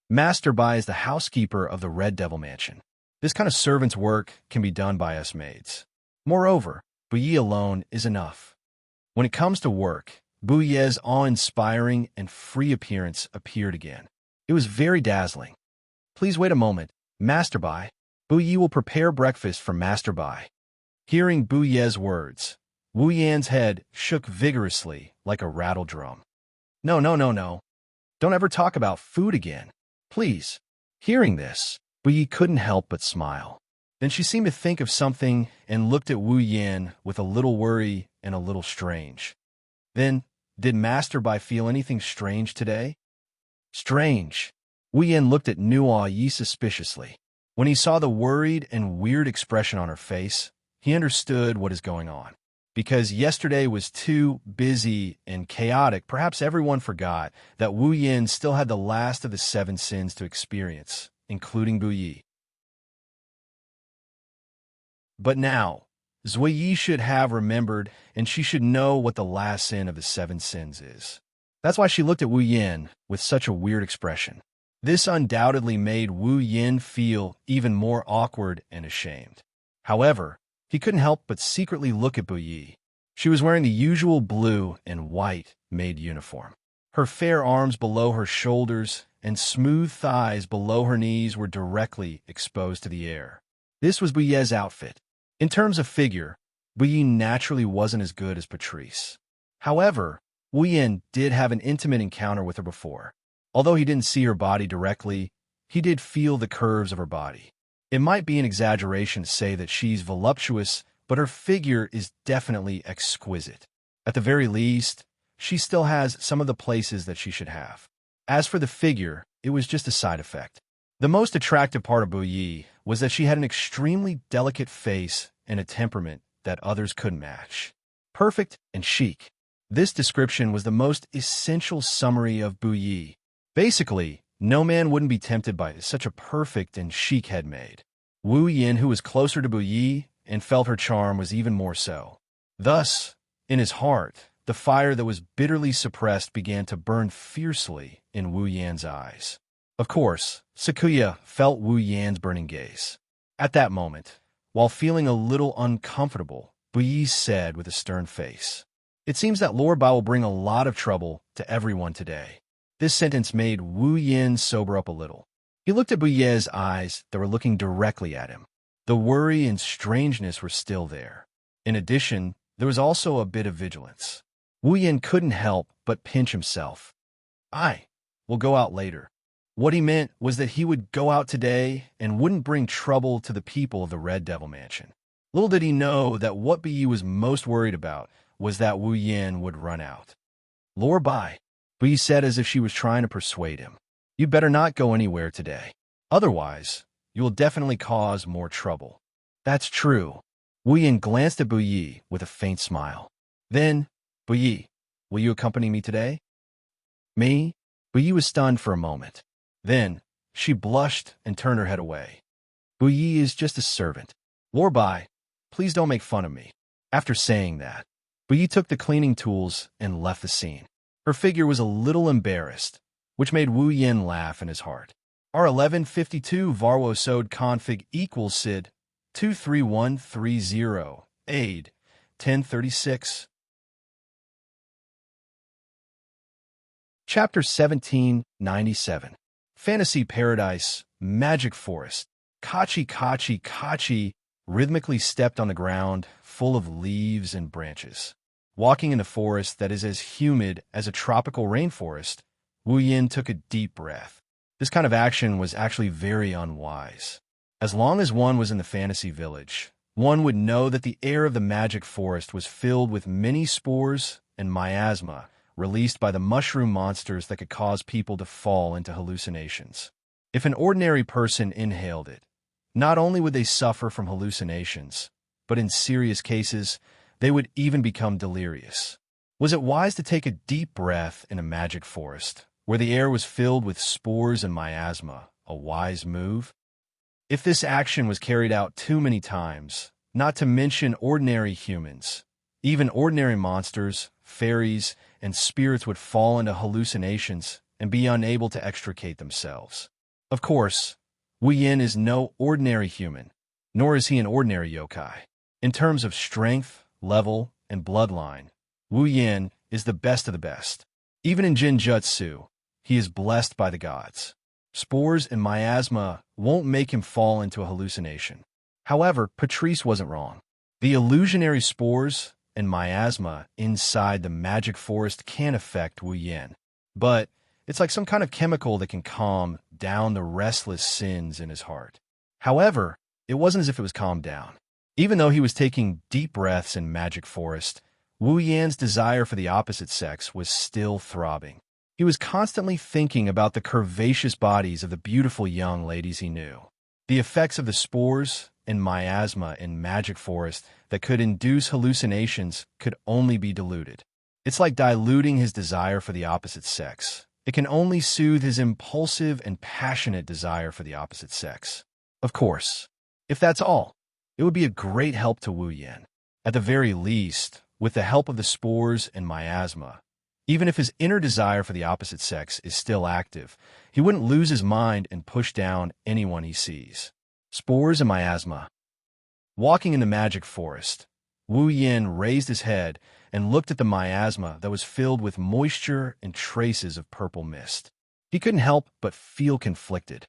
Master Bai is the housekeeper of the Red Devil Mansion. This kind of servant's work can be done by us maids. Moreover, Bu Yi alone is enough. When it comes to work, Bu Yi's awe-inspiring and free appearance appeared again. It was very dazzling. "Please wait a moment, Master Bai. Bu Yi will prepare breakfast for Master Bai." Hearing Bu Yi's words, Wu Yan's head shook vigorously like a rattle drum. No. Don't ever talk about food again. Please." Hearing this, Bu Yi couldn't help but smile. Then she seemed to think of something and looked at Wu Yan with a little worry and a little strange. "Then, did Master Bai feel anything strange today?" "Strange?" Wu Yan looked at Nuo Yi suspiciously. When he saw the worried and weird expression on her face, he understood what is going on. Because yesterday was too busy and chaotic, perhaps everyone forgot that Wu Yan still had the last of the 7 sins to experience, including Bu Yi. But now, Zui Yi should have remembered, and she should know what the last sin of the 7 sins is. That's why she looked at Wu Yan with such a weird expression. This undoubtedly made Wu Yan feel even more awkward and ashamed. However, he couldn't help but secretly look at Bu Yi. She was wearing the usual blue and white maid uniform. Her fair arms below her shoulders and smooth thighs below her knees were directly exposed to the air. This was Bu Yi's outfit. In terms of figure, Bu Yi naturally wasn't as good as Patrice. However, Wu Yan did have an intimate encounter with her before. Although he didn't see her body directly, he did feel the curves of her body. It might be an exaggeration to say that she's voluptuous, but her figure is definitely exquisite. At the very least, she still has some of the places that she should have. As for the figure, it was just a side effect. The most attractive part of Bu Yi was that she had an extremely delicate face and a temperament that others couldn't match. Perfect and chic. This description was the most essential summary of Bu Yi. Basically, no man wouldn't be tempted by such a perfect and chic head maid. Wu Yan, who was closer to Bu Yi and felt her charm, was even more so. Thus, in his heart, the fire that was bitterly suppressed began to burn fiercely in Wu Yan's eyes. Of course, Sakuya felt Wu Yan's burning gaze. At that moment, while feeling a little uncomfortable, Yi said with a stern face. It seems that Lord Bai will bring a lot of trouble to everyone today. This sentence made Wu Yin sober up a little. He looked at Yi's eyes that were looking directly at him. The worry and strangeness were still there. In addition, there was also a bit of vigilance. Wu Yin couldn't help but pinch himself. I will go out later. What he meant was that he would go out today and wouldn't bring trouble to the people of the Red Devil Mansion. Little did he know that what Yi was most worried about was that Wu Yin would run out. Lord Bai, Yi said as if she was trying to persuade him. You better not go anywhere today. Otherwise, you will definitely cause more trouble. That's true. Wu Yin glanced at Yi with a faint smile. Then, Yi, will you accompany me today? Me? Yi was stunned for a moment. Then, she blushed and turned her head away. Yi is just a servant. Lord Bai, please don't make fun of me. After saying that, Yi took the cleaning tools and left the scene. Her figure was a little embarrassed, which made Wu Yin laugh in his heart. R1152 varwo sode config equals sid 23130 aid 1036. Chapter 1797. Fantasy Paradise, Magic Forest. Kachi Kachi Kachi rhythmically stepped on the ground, full of leaves and branches. Walking in a forest that is as humid as a tropical rainforest, Wu Yin took a deep breath. This kind of action was actually very unwise. As long as one was in the fantasy village, one would know that the air of the magic forest was filled with many spores and miasma released by the mushroom monsters that could cause people to fall into hallucinations. If an ordinary person inhaled it, not only would they suffer from hallucinations, but in serious cases, they would even become delirious. Was it wise to take a deep breath in a magic forest, where the air was filled with spores and miasma, a wise move? If this action was carried out too many times, not to mention ordinary humans, even ordinary monsters, fairies, and spirits would fall into hallucinations and be unable to extricate themselves. Of course, Wu Yin is no ordinary human, nor is he an ordinary yokai. In terms of strength, level, and bloodline, Wu Yin is the best of the best. Even in Jinjutsu, he is blessed by the gods. Spores and miasma won't make him fall into a hallucination. However, Patrice wasn't wrong. The illusionary spores and miasma inside the magic forest can affect Wu Yin, but it's like some kind of chemical that can calm down the restless sins in his heart. However, it wasn't as if it was calmed down. Even though he was taking deep breaths in magic forest, Wu Yan's desire for the opposite sex was still throbbing. He was constantly thinking about the curvaceous bodies of the beautiful young ladies he knew. The effects of the spores and miasma in magic forest that could induce hallucinations could only be diluted. It's like diluting his desire for the opposite sex. It can only soothe his impulsive and passionate desire for the opposite sex. Of course, if that's all, it would be a great help to Wu Yin. At the very least, with the help of the spores and miasma, even if his inner desire for the opposite sex is still active, he wouldn't lose his mind and push down anyone he sees. Spores and miasma. Walking in the magic forest, Wu Yin raised his head and looked at the miasma that was filled with moisture and traces of purple mist. He couldn't help but feel conflicted.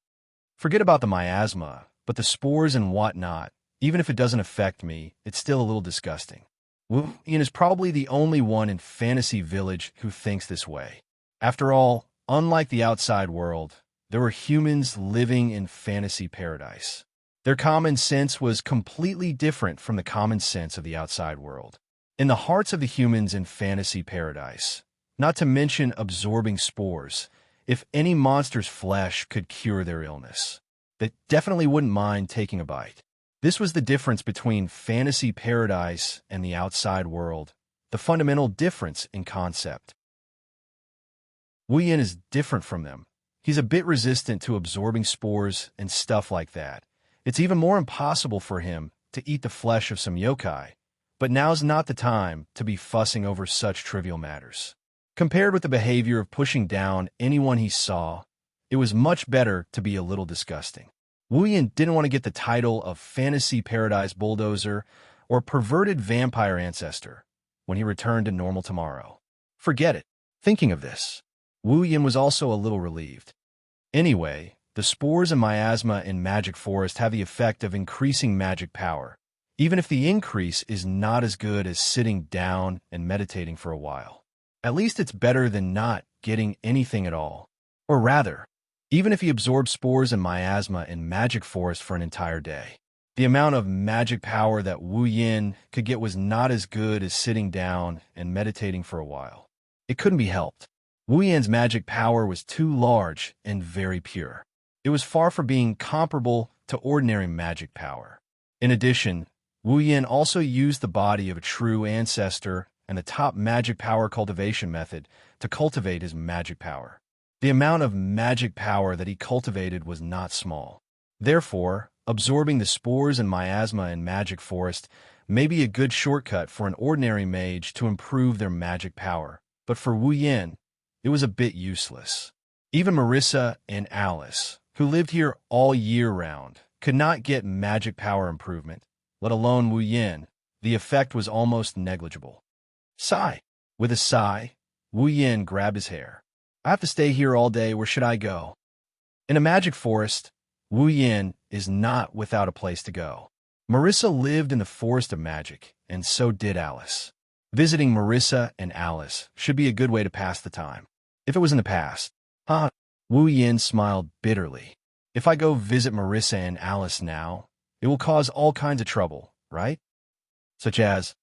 Forget about the miasma, but the spores and whatnot, even if it doesn't affect me, it's still a little disgusting. Wu Yin is probably the only one in Fantasy Village who thinks this way. After all, unlike the outside world, there were humans living in Fantasy Paradise. Their common sense was completely different from the common sense of the outside world. In the hearts of the humans in Fantasy Paradise, not to mention absorbing spores, if any monster's flesh could cure their illness, they definitely wouldn't mind taking a bite. This was the difference between Fantasy Paradise and the outside world, the fundamental difference in concept. Wu Yin is different from them. He's a bit resistant to absorbing spores and stuff like that. It's even more impossible for him to eat the flesh of some yokai, but now's not the time to be fussing over such trivial matters. Compared with the behavior of pushing down anyone he saw, it was much better to be a little disgusting. Wu Yin didn't want to get the title of Fantasy Paradise Bulldozer or perverted vampire ancestor when he returned to normal tomorrow. Forget it. Thinking of this, Wu Yin was also a little relieved. Anyway, the spores and miasma in Magic Forest have the effect of increasing magic power, even if the increase is not as good as sitting down and meditating for a while. At least it's better than not getting anything at all. Or rather, even if he absorbed spores and miasma in Magic Forest for an entire day, the amount of magic power that Wu Yin could get was not as good as sitting down and meditating for a while. It couldn't be helped. Wu Yin's magic power was too large and very pure. It was far from being comparable to ordinary magic power. In addition, Wu Yin also used the body of a true ancestor and the top magic power cultivation method to cultivate his magic power. The amount of magic power that he cultivated was not small. Therefore, absorbing the spores and miasma in Magic Forest may be a good shortcut for an ordinary mage to improve their magic power, but for Wu Yin, it was a bit useless. Even Marissa and Alice, who lived here all year round, could not get magic power improvement, let alone Wu Yin. The effect was almost negligible. Sigh. With a sigh, Wu Yin grabbed his hair. I have to stay here all day. Where should I go? In a Magic Forest, Wu Yin is not without a place to go. Marissa lived in the Forest of Magic, and so did Alice. Visiting Marissa and Alice should be a good way to pass the time. If it was in the past, Wu Yin smiled bitterly. If I go visit Marissa and Alice now, it will cause all kinds of trouble, right? Such as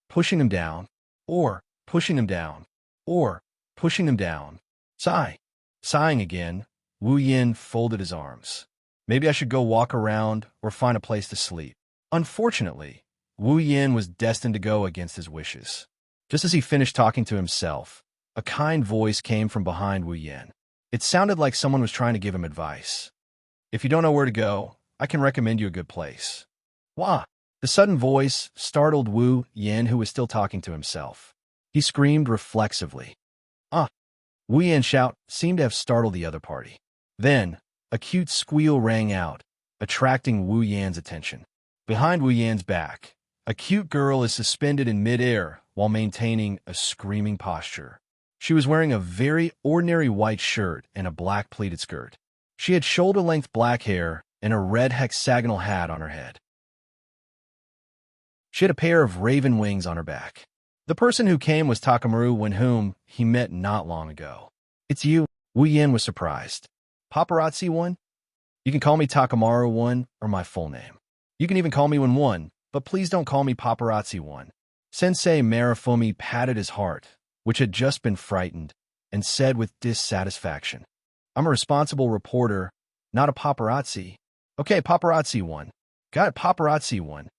pushing them down, or pushing them down, or pushing them down. Sigh. Sighing again, Wu Yin folded his arms. Maybe I should go walk around or find a place to sleep. Unfortunately, Wu Yin was destined to go against his wishes. Just as he finished talking to himself, a kind voice came from behind Wu Yin. It sounded like someone was trying to give him advice. If you don't know where to go, I can recommend you a good place. Wah! The sudden voice startled Wu Yin, who was still talking to himself. He screamed reflexively. Wu Yin's shout seemed to have startled the other party. Then, a cute squeal rang out, attracting Wu Yin's attention. Behind Wu Yin's back, a cute girl is suspended in midair while maintaining a screaming posture. She was wearing a very ordinary white shirt and a black pleated skirt. She had shoulder-length black hair and a red hexagonal hat on her head. She had a pair of raven wings on her back. The person who came was Takamaru, whom he met not long ago. It's you? Wu Yin was surprised. Paparazzi-one? You can call me Takamaru-one or my full name. You can even call me One, but please don't call me Paparazzi-one. Sensei Marifumi patted his heart, which had just been frightened, and said with dissatisfaction, I'm a responsible reporter, not a paparazzi. Okay, Paparazzi-one. Got it, Paparazzi-one.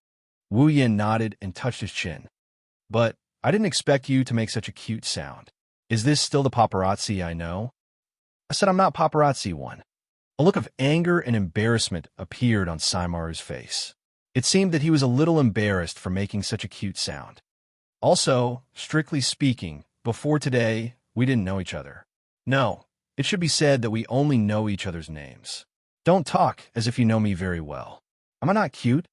Wu Yin nodded and touched his chin. But I didn't expect you to make such a cute sound. Is this still the paparazzi I know? I said I'm not Paparazzi-one. A look of anger and embarrassment appeared on Saimaru's face. It seemed that he was a little embarrassed for making such a cute sound. Also, strictly speaking, before today, we didn't know each other. No, it should be said that we only know each other's names. Don't talk as if you know me very well. Am I not cute?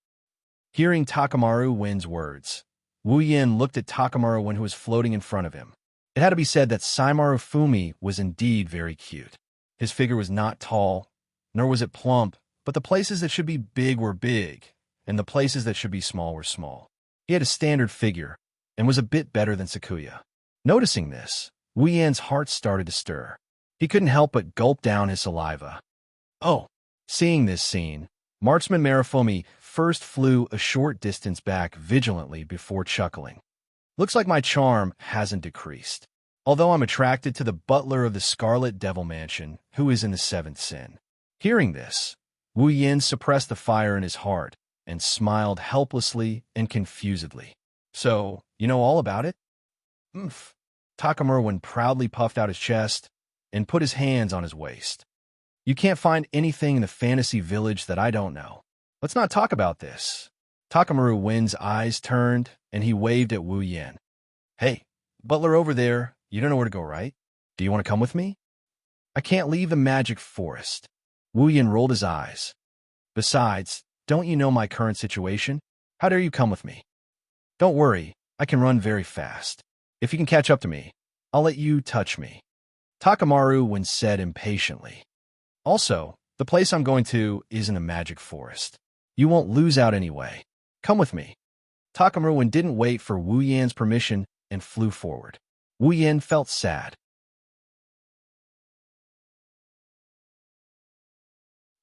Hearing Takamaru-win's words, Wu Yin looked at Takamaru-win, who was floating in front of him. It had to be said that Saimaru Fumi was indeed very cute. His figure was not tall, nor was it plump, but the places that should be big were big, and the places that should be small were small. He had a standard figure, and was a bit better than Sakuya. Noticing this, Wu Yin's heart started to stir. He couldn't help but gulp down his saliva. Oh! Seeing this scene, Marksman Marifumi first flew a short distance back vigilantly before chuckling. Looks like my charm hasn't decreased, although I'm attracted to the butler of the Scarlet Devil Mansion, who is in the seventh sin. Hearing this, Wu Yin suppressed the fire in his heart and smiled helplessly and confusedly. So, you know all about it? Umph. Takamaru proudly puffed out his chest and put his hands on his waist. You can't find anything in the fantasy village that I don't know. Let's not talk about this. Takamaru-win's eyes turned, and he waved at Wu Yin. Hey, butler over there, you don't know where to go, right? Do you want to come with me? I can't leave the Magic Forest. Wu Yin rolled his eyes. Besides, don't you know my current situation? How dare you come with me? Don't worry, I can run very fast. If you can catch up to me, I'll let you touch me. Takamaru said impatiently. Also, the place I'm going to isn't a magic forest. You won't lose out anyway. Come with me. Takamaru didn't wait for Wu Yan's permission and flew forward. Wu Yan felt sad.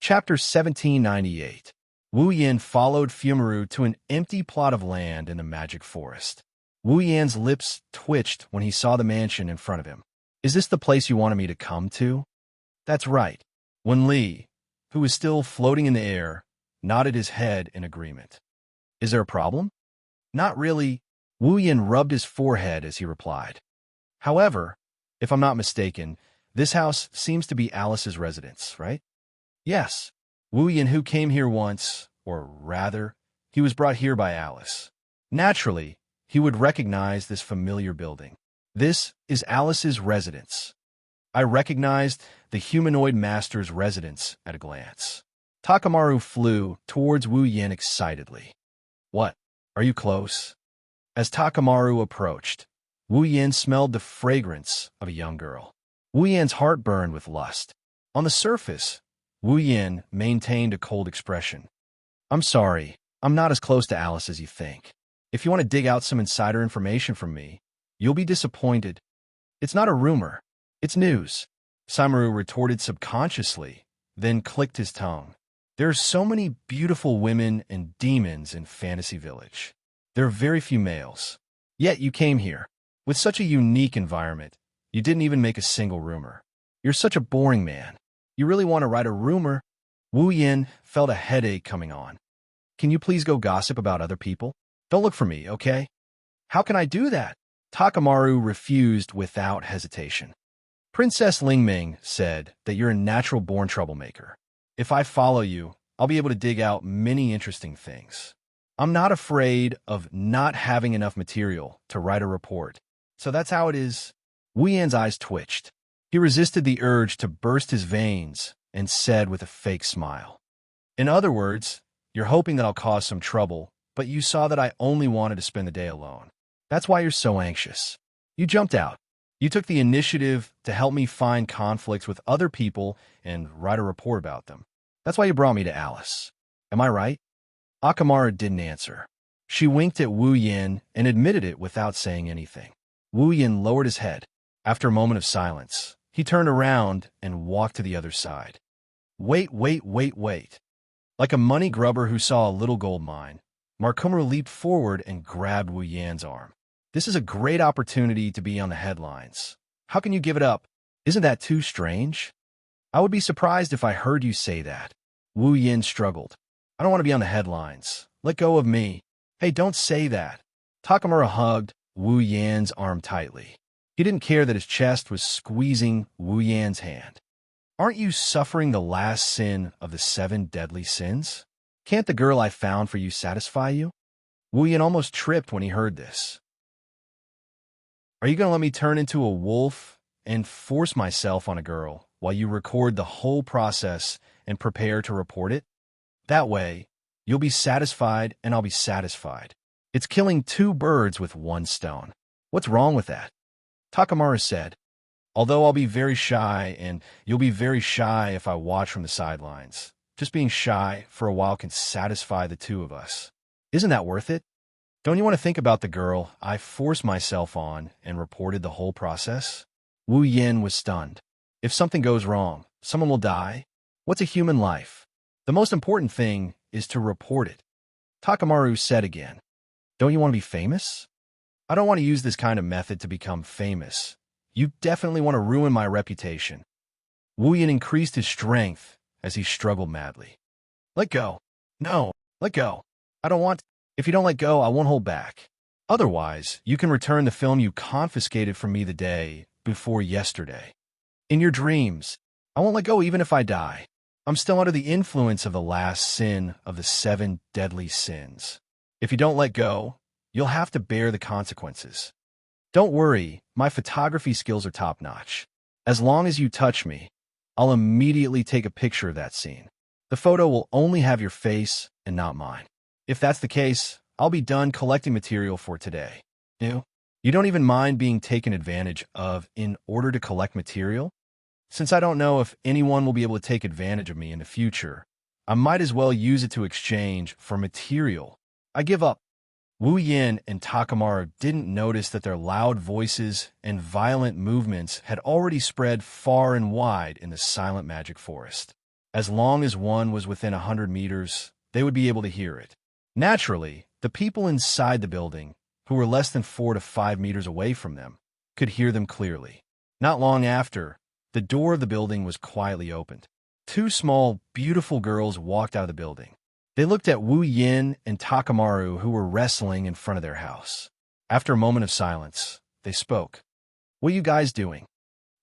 Chapter 1798. Wu Yan followed Fumaru to an empty plot of land in the magic forest. Wu Yan's lips twitched when he saw the mansion in front of him. Is this the place you wanted me to come to? That's right. Wen Li, who was still floating in the air, nodded his head in agreement. Is there a problem? Not really. Wu Yan rubbed his forehead as he replied. However, if I'm not mistaken, this house seems to be Alice's residence, right? Yes. Wu Yan, who came here once, or rather, he was brought here by Alice. Naturally, he would recognize this familiar building. This is Alice's residence. I recognized the humanoid master's residence at a glance. Takamaru flew towards Wu Yan excitedly. What? Are you close? As Takamaru approached, Wu Yan smelled the fragrance of a young girl. Wu Yan's heart burned with lust. On the surface, Wu Yan maintained a cold expression. I'm sorry, I'm not as close to Alice as you think. If you want to dig out some insider information from me, you'll be disappointed. It's not a rumor. It's news. Samaru retorted subconsciously, then clicked his tongue. There are so many beautiful women and demons in Fantasy Village. There are very few males. Yet you came here. With such a unique environment, you didn't even make a single rumor. You're such a boring man. You really want to write a rumor? Wu Yan felt a headache coming on. Can you please go gossip about other people? Don't look for me, okay? How can I do that? Takamaru refused without hesitation. Princess Lingming said that you're a natural-born troublemaker. If I follow you, I'll be able to dig out many interesting things. I'm not afraid of not having enough material to write a report. So that's how it is. Wu Yan's eyes twitched. He resisted the urge to burst his veins and said with a fake smile. In other words, you're hoping that I'll cause some trouble, but you saw that I only wanted to spend the day alone. That's why you're so anxious. You jumped out. You took the initiative to help me find conflicts with other people and write a report about them. That's why you brought me to Alice. Am I right? Akamara didn't answer. She winked at Wu Yan and admitted it without saying anything. Wu Yan lowered his head. After a moment of silence, he turned around and walked to the other side. Wait. Like a money grubber who saw a little gold mine, Markumaru leaped forward and grabbed Wu Yan's arm. This is a great opportunity to be on the headlines. How can you give it up? Isn't that too strange? I would be surprised if I heard you say that. Wu Yan struggled. I don't want to be on the headlines. Let go of me. Hey, don't say that. Takamura hugged Wu Yan's arm tightly. He didn't care that his chest was squeezing Wu Yan's hand. Aren't you suffering the last sin of the 7 deadly sins? Can't the girl I found for you satisfy you? Wu Yan almost tripped when he heard this. Are you going to let me turn into a wolf and force myself on a girl while you record the whole process and prepare to report it? That way, you'll be satisfied and I'll be satisfied. It's killing 2 birds with 1 stone. What's wrong with that? Takamaru said, although I'll be very shy and you'll be very shy if I watch from the sidelines. Just being shy for a while can satisfy the 2 of us. Isn't that worth it? Don't you want to think about the girl I forced myself on and reported the whole process? Wu Yan was stunned. If something goes wrong, someone will die. What's a human life? The most important thing is to report it. Takamaru said again, don't you want to be famous? I don't want to use this kind of method to become famous. You definitely want to ruin my reputation. Wu Yan increased his strength as he struggled madly. Let go. No, let go. I don't want... If you don't let go, I won't hold back. Otherwise, you can return the film you confiscated from me the day before yesterday. In your dreams, I won't let go even if I die. I'm still under the influence of the last sin of the 7 deadly sins. If you don't let go, you'll have to bear the consequences. Don't worry, my photography skills are top-notch. As long as you touch me, I'll immediately take a picture of that scene. The photo will only have your face and not mine. If that's the case, I'll be done collecting material for today. You don't even mind being taken advantage of in order to collect material? Since I don't know if anyone will be able to take advantage of me in the future, I might as well use it to exchange for material. I give up. Wu Yin and Takamaru didn't notice that their loud voices and violent movements had already spread far and wide in the silent magic forest. As long as one was within 100 meters, they would be able to hear it. Naturally, the people inside the building, who were less than 4 to 5 meters away from them, could hear them clearly. Not long after, the door of the building was quietly opened. Two small, beautiful girls walked out of the building. They looked at Wu Yin and Takamaru, who were wrestling in front of their house. After a moment of silence, they spoke. "What are you guys doing?"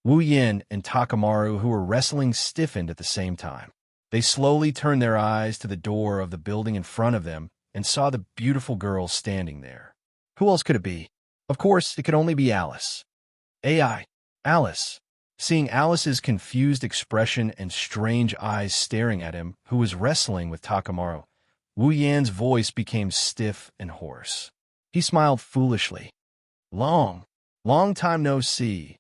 Wu Yin and Takamaru, who were wrestling, stiffened at the same time. They slowly turned their eyes to the door of the building in front of them and saw the beautiful girl standing there. Who else could it be? Of course, it could only be Alice. AI. Alice. Seeing Alice's confused expression and strange eyes staring at him, who was wrestling with Takamaru, Wu Yan's voice became stiff and hoarse. He smiled foolishly. Long time no see.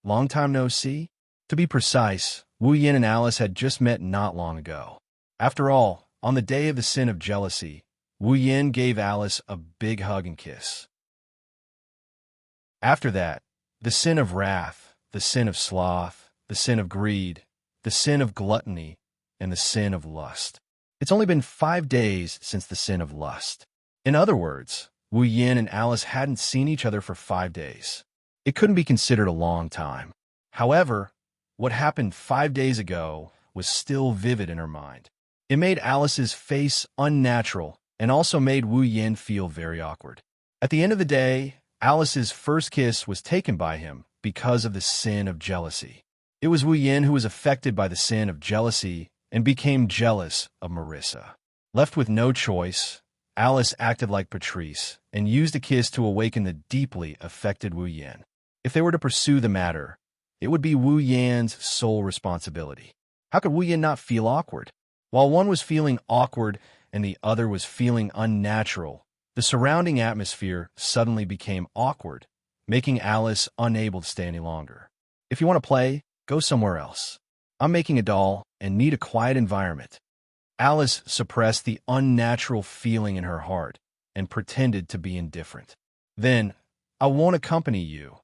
Long time no see? To be precise, Wu Yin and Alice had just met not long ago. After all, on the day of the sin of jealousy, Wu Yin gave Alice a big hug and kiss. After that, the sin of wrath, the sin of sloth, the sin of greed, the sin of gluttony, and the sin of lust. It's only been 5 days since the sin of lust. In other words, Wu Yin and Alice hadn't seen each other for 5 days. It couldn't be considered a long time. However, what happened 5 days ago was still vivid in her mind. It made Alice's face unnatural and also made Wu Yin feel very awkward. At the end of the day, Alice's first kiss was taken by him because of the sin of jealousy. It was Wu Yin who was affected by the sin of jealousy and became jealous of Marissa. Left with no choice, Alice acted like Patrice and used a kiss to awaken the deeply affected Wu Yin. If they were to pursue the matter, it would be Wu Yan's sole responsibility. How could Wu Yin not feel awkward? While one was feeling awkward and the other was feeling unnatural, the surrounding atmosphere suddenly became awkward, making Alice unable to stay any longer. If you want to play, go somewhere else. I'm making a doll and need a quiet environment. Alice suppressed the unnatural feeling in her heart and pretended to be indifferent. Then, "I won't accompany you."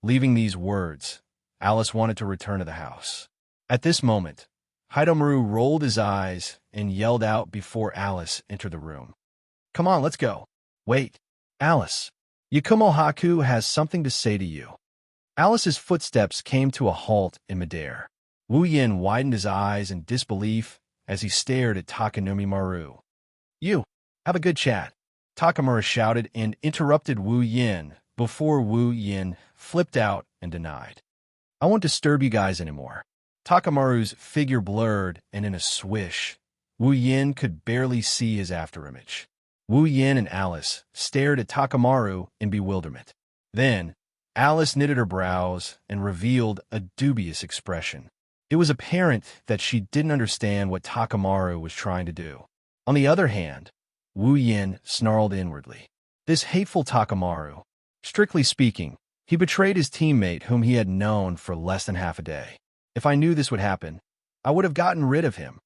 Leaving these words, Alice wanted to return to the house. At this moment, Hidomaru rolled his eyes and yelled out before Alice entered the room. "Come on, let's go." "Wait, Alice. Yakumo Haku has something to say to you." Alice's footsteps came to a halt in midair. Wu Yin widened his eyes in disbelief as he stared at Takanumi Maru. "You, have a good chat," Takamura shouted and interrupted Wu Yin before Wu Yin flipped out and denied. "I won't disturb you guys anymore." Takamaru's figure blurred, and in a swish, Wu Yin could barely see his afterimage. Wu Yin and Alice stared at Takamaru in bewilderment. Then, Alice knitted her brows and revealed a dubious expression. It was apparent that she didn't understand what Takamaru was trying to do. On the other hand, Wu Yin snarled inwardly. This hateful Takamaru. Strictly speaking, he betrayed his teammate whom he had known for less than half a day. If I knew this would happen, I would have gotten rid of him.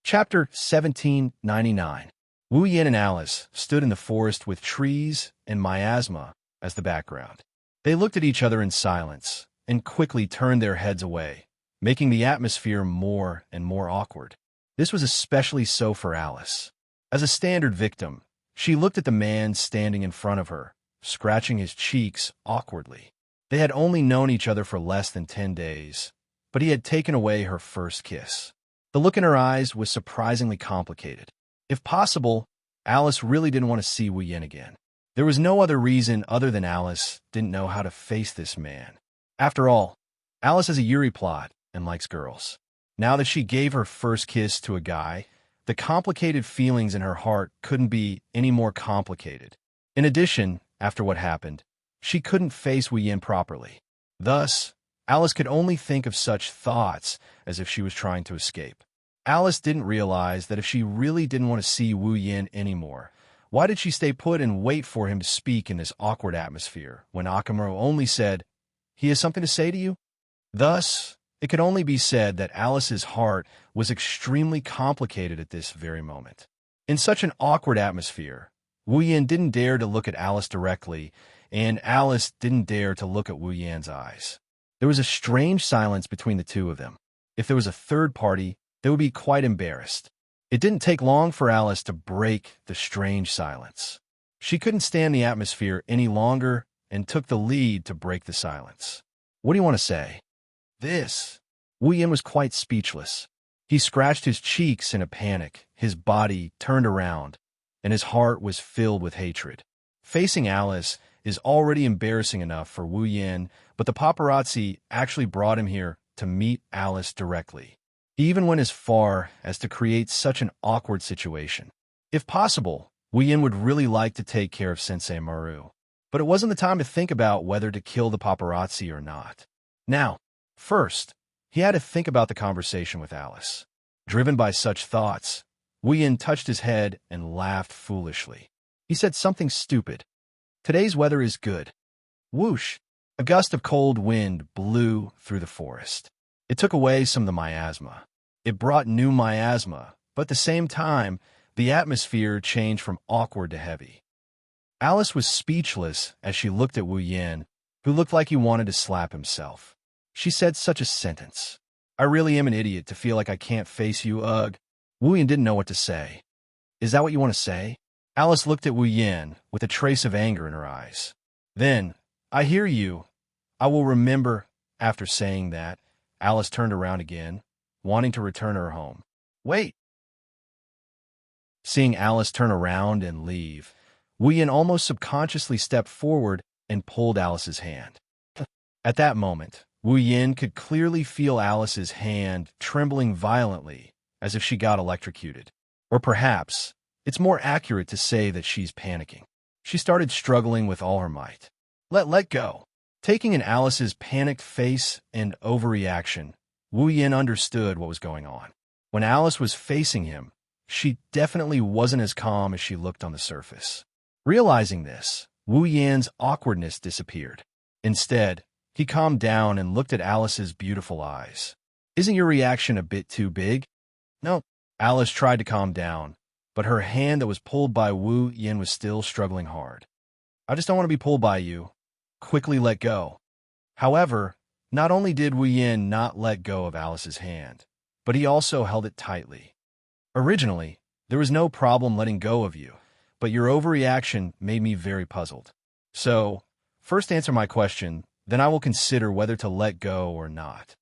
Chapter 1799. Wu Yin and Alice stood in the forest with trees and miasma as the background. They looked at each other in silence and quickly turned their heads away, making the atmosphere more and more awkward. This was especially so for Alice. As a standard victim, she looked at the man standing in front of her, scratching his cheeks awkwardly. They had only known each other for less than 10 days, but he had taken away her first kiss. The look in her eyes was surprisingly complicated. If possible, Alice really didn't want to see Wu Yin again. There was no other reason other than Alice didn't know how to face this man. After all, Alice has a Yuri plot and likes girls. Now that she gave her first kiss to a guy, the complicated feelings in her heart couldn't be any more complicated. In addition, after what happened, she couldn't face Wu Yin properly. Thus, Alice could only think of such thoughts as if she was trying to escape. Alice didn't realize that if she really didn't want to see Wu Yin anymore, why did she stay put and wait for him to speak in this awkward atmosphere when Akamuro only said, "He has something to say to you?" Thus, it could only be said that Alice's heart was extremely complicated at this very moment. In such an awkward atmosphere, Wu Yin didn't dare to look at Alice directly, and Alice didn't dare to look at Wu Yan's eyes. There was a strange silence between the two of them. If there was a third party, they would be quite embarrassed. It didn't take long for Alice to break the strange silence. She couldn't stand the atmosphere any longer and took the lead to break the silence. "What do you want to say?" "This." Wu Yin was quite speechless. He scratched his cheeks in a panic, his body turned around, and his heart was filled with hatred. Facing Alice is already embarrassing enough for Wu Yin, but the paparazzi actually brought him here to meet Alice directly. He even went as far as to create such an awkward situation. If possible, Wu Yin would really like to take care of Sensei Maru, but it wasn't the time to think about whether to kill the paparazzi or not. Now, first, he had to think about the conversation with Alice. Driven by such thoughts, Wu Yin touched his head and laughed foolishly. He said something stupid. "Today's weather is good." Whoosh! A gust of cold wind blew through the forest. It took away some of the miasma. It brought new miasma, but at the same time, the atmosphere changed from awkward to heavy. Alice was speechless as she looked at Wu Yin, who looked like he wanted to slap himself. She said such a sentence. "I really am an idiot to feel like I can't face you, ugh." Wu Yin didn't know what to say. "Is that what you want to say?" Alice looked at Wu Yin with a trace of anger in her eyes. Then, "I hear you. I will remember." After saying that, Alice turned around again, wanting to return to her home. "Wait." Seeing Alice turn around and leave, Wu Yin almost subconsciously stepped forward and pulled Alice's hand. At that moment, Wu Yin could clearly feel Alice's hand trembling violently, as if she got electrocuted. Or perhaps, it's more accurate to say that she's panicking. She started struggling with all her might. Let go." Taking in Alice's panicked face and overreaction, Wu Yin understood what was going on. When Alice was facing him, she definitely wasn't as calm as she looked on the surface. Realizing this, Wu Yan's awkwardness disappeared. Instead, he calmed down and looked at Alice's beautiful eyes. "Isn't your reaction a bit too big?" "No." Alice tried to calm down, but her hand that was pulled by Wu Yin was still struggling hard. "I just don't want to be pulled by you." Quickly let go. However, not only did Wu Yin not let go of Alice's hand, but he also held it tightly. "Originally, there was no problem letting go of you, but your overreaction made me very puzzled. So, first answer my question, then I will consider whether to let go or not."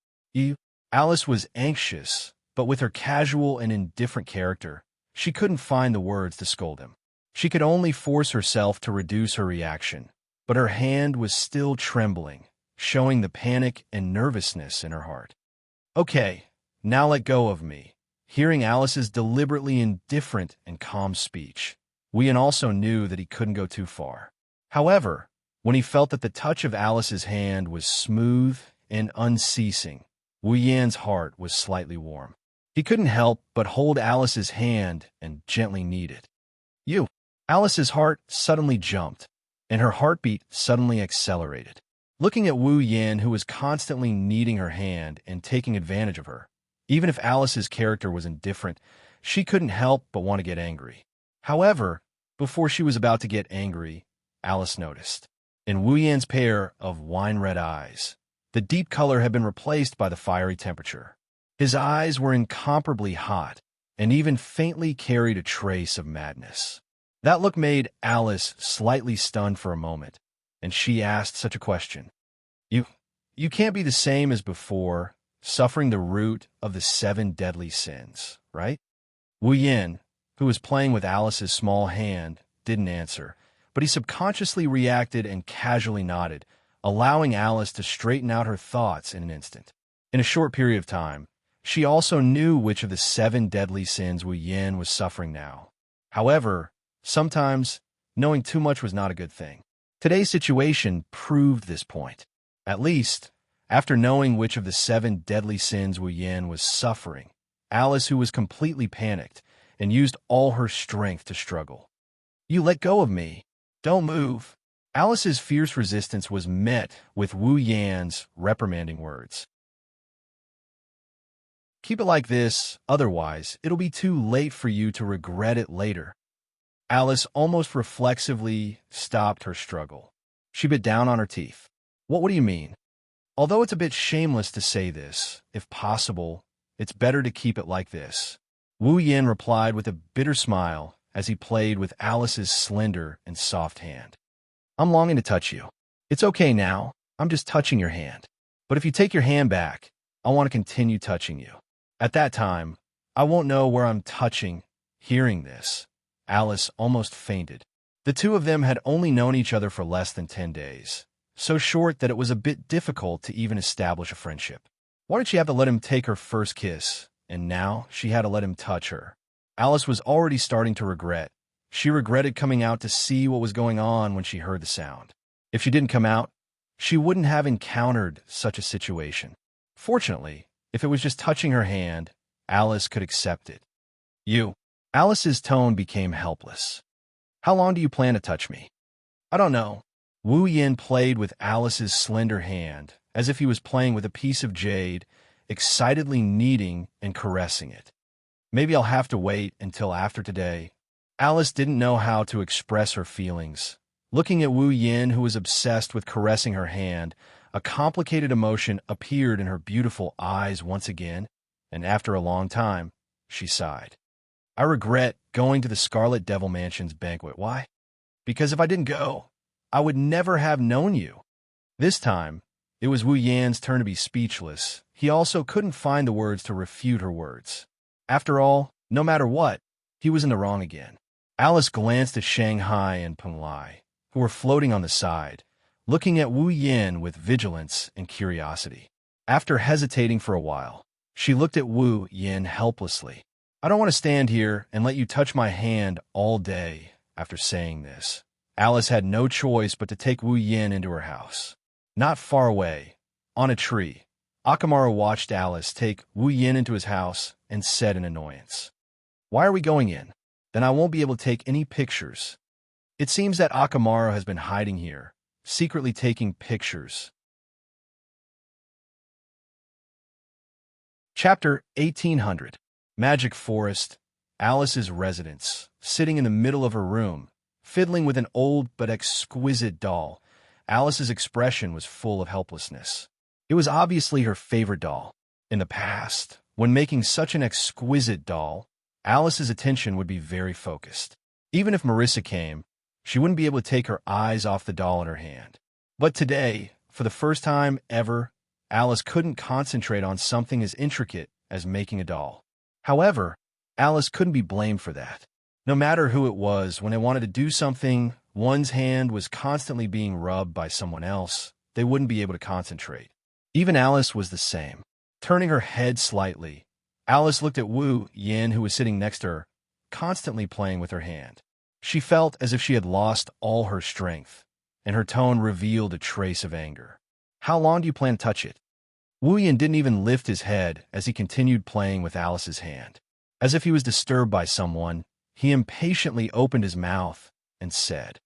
Alice was anxious, but with her casual and indifferent character, she couldn't find the words to scold him. She could only force herself to reduce her reaction, but her hand was still trembling, showing the panic and nervousness in her heart. "Okay, now let go of me." Hearing Alice's deliberately indifferent and calm speech, Wu Yin also knew that he couldn't go too far. However, when he felt that the touch of Alice's hand was smooth and unceasing, Wu Yan's heart was slightly warm. He couldn't help but hold Alice's hand and gently knead it. Alice's heart suddenly jumped, and her heartbeat suddenly accelerated. Looking at Wu Yin, who was constantly kneading her hand and taking advantage of her, even if Alice's character was indifferent, she couldn't help but want to get angry. However, before she was about to get angry, Alice noticed. In Wu Yan's pair of wine-red eyes, the deep color had been replaced by the fiery temperature. His eyes were incomparably hot and even faintly carried a trace of madness. That look made Alice slightly stunned for a moment, and she asked such a question. You can't be the same as before, suffering the root of the 7 deadly sins, right?" Wu Yin, who was playing with Alice's small hand, didn't answer, but he subconsciously reacted and casually nodded, allowing Alice to straighten out her thoughts in an instant. In a short period of time, she also knew which of the 7 deadly sins Wu Yin was suffering now. However, sometimes, knowing too much was not a good thing. Today's situation proved this point. At least, after knowing which of the 7 deadly sins Wu Yin was suffering, Alice, who was completely panicked and used all her strength to struggle. "You let go of me. Don't move." Alice's fierce resistance was met with Wu Yan's reprimanding words. "Keep it like this, otherwise it'll be too late for you to regret it later." Alice almost reflexively stopped her struggle. She bit down on her teeth. What do you mean?" "Although it's a bit shameless to say this, if possible, it's better to keep it like this." Wu Yin replied with a bitter smile as he played with Alice's slender and soft hand. "I'm longing to touch you. It's okay now, I'm just touching your hand. But if you take your hand back, I want to continue touching you. At that time, I won't know where I'm touching." Hearing this, Alice almost fainted. The two of them had only known each other for less than 10 days, so short that it was a bit difficult to even establish a friendship. Why did she have to let him take her first kiss, and now she had to let him touch her? Alice was already starting to regret. She regretted coming out to see what was going on when she heard the sound. If she didn't come out, she wouldn't have encountered such a situation. Fortunately, if it was just touching her hand, Alice could accept it. "You." Alice's tone became helpless. "How long do you plan to touch me?" "I don't know." Wu Yin played with Alice's slender hand as if he was playing with a piece of jade, excitedly kneading and caressing it. "Maybe I'll have to wait until after today." Alice didn't know how to express her feelings. Looking at Wu Yin, who was obsessed with caressing her hand, a complicated emotion appeared in her beautiful eyes once again, and after a long time, she sighed. "I regret going to the Scarlet Devil Mansion's banquet." "Why?" "Because if I didn't go, I would never have known you." This time, it was Wu Yan's turn to be speechless. He also couldn't find the words to refute her words. After all, no matter what, he was in the wrong again. Alice glanced at Shanghai and Peng Lai, who were floating on the side, looking at Wu Yin with vigilance and curiosity. After hesitating for a while, she looked at Wu Yin helplessly. "I don't want to stand here and let you touch my hand all day." After saying this, Alice had no choice but to take Wu Yin into her house. Not far away, on a tree, Akamaru watched Alice take Wu Yin into his house and said in annoyance, "Why are we going in? Then I won't be able to take any pictures." It seems that Akamaru has been hiding here, secretly taking pictures. Chapter 1800. Magic Forest. Alice's residence, sitting in the middle of her room, fiddling with an old but exquisite doll. Alice's expression was full of helplessness. It was obviously her favorite doll. In the past, when making such an exquisite doll, Alice's attention would be very focused. Even if Marissa came, she wouldn't be able to take her eyes off the doll in her hand. But today, for the first time ever, Alice couldn't concentrate on something as intricate as making a doll. However, Alice couldn't be blamed for that. No matter who it was, when they wanted to do something, one's hand was constantly being rubbed by someone else, they wouldn't be able to concentrate. Even Alice was the same. Turning her head slightly, Alice looked at Wu Yin, who was sitting next to her, constantly playing with her hand. She felt as if she had lost all her strength, and her tone revealed a trace of anger. "How long do you plan to touch it?" Wu Yin didn't even lift his head as he continued playing with Alice's hand. As if he was disturbed by someone, he impatiently opened his mouth and said,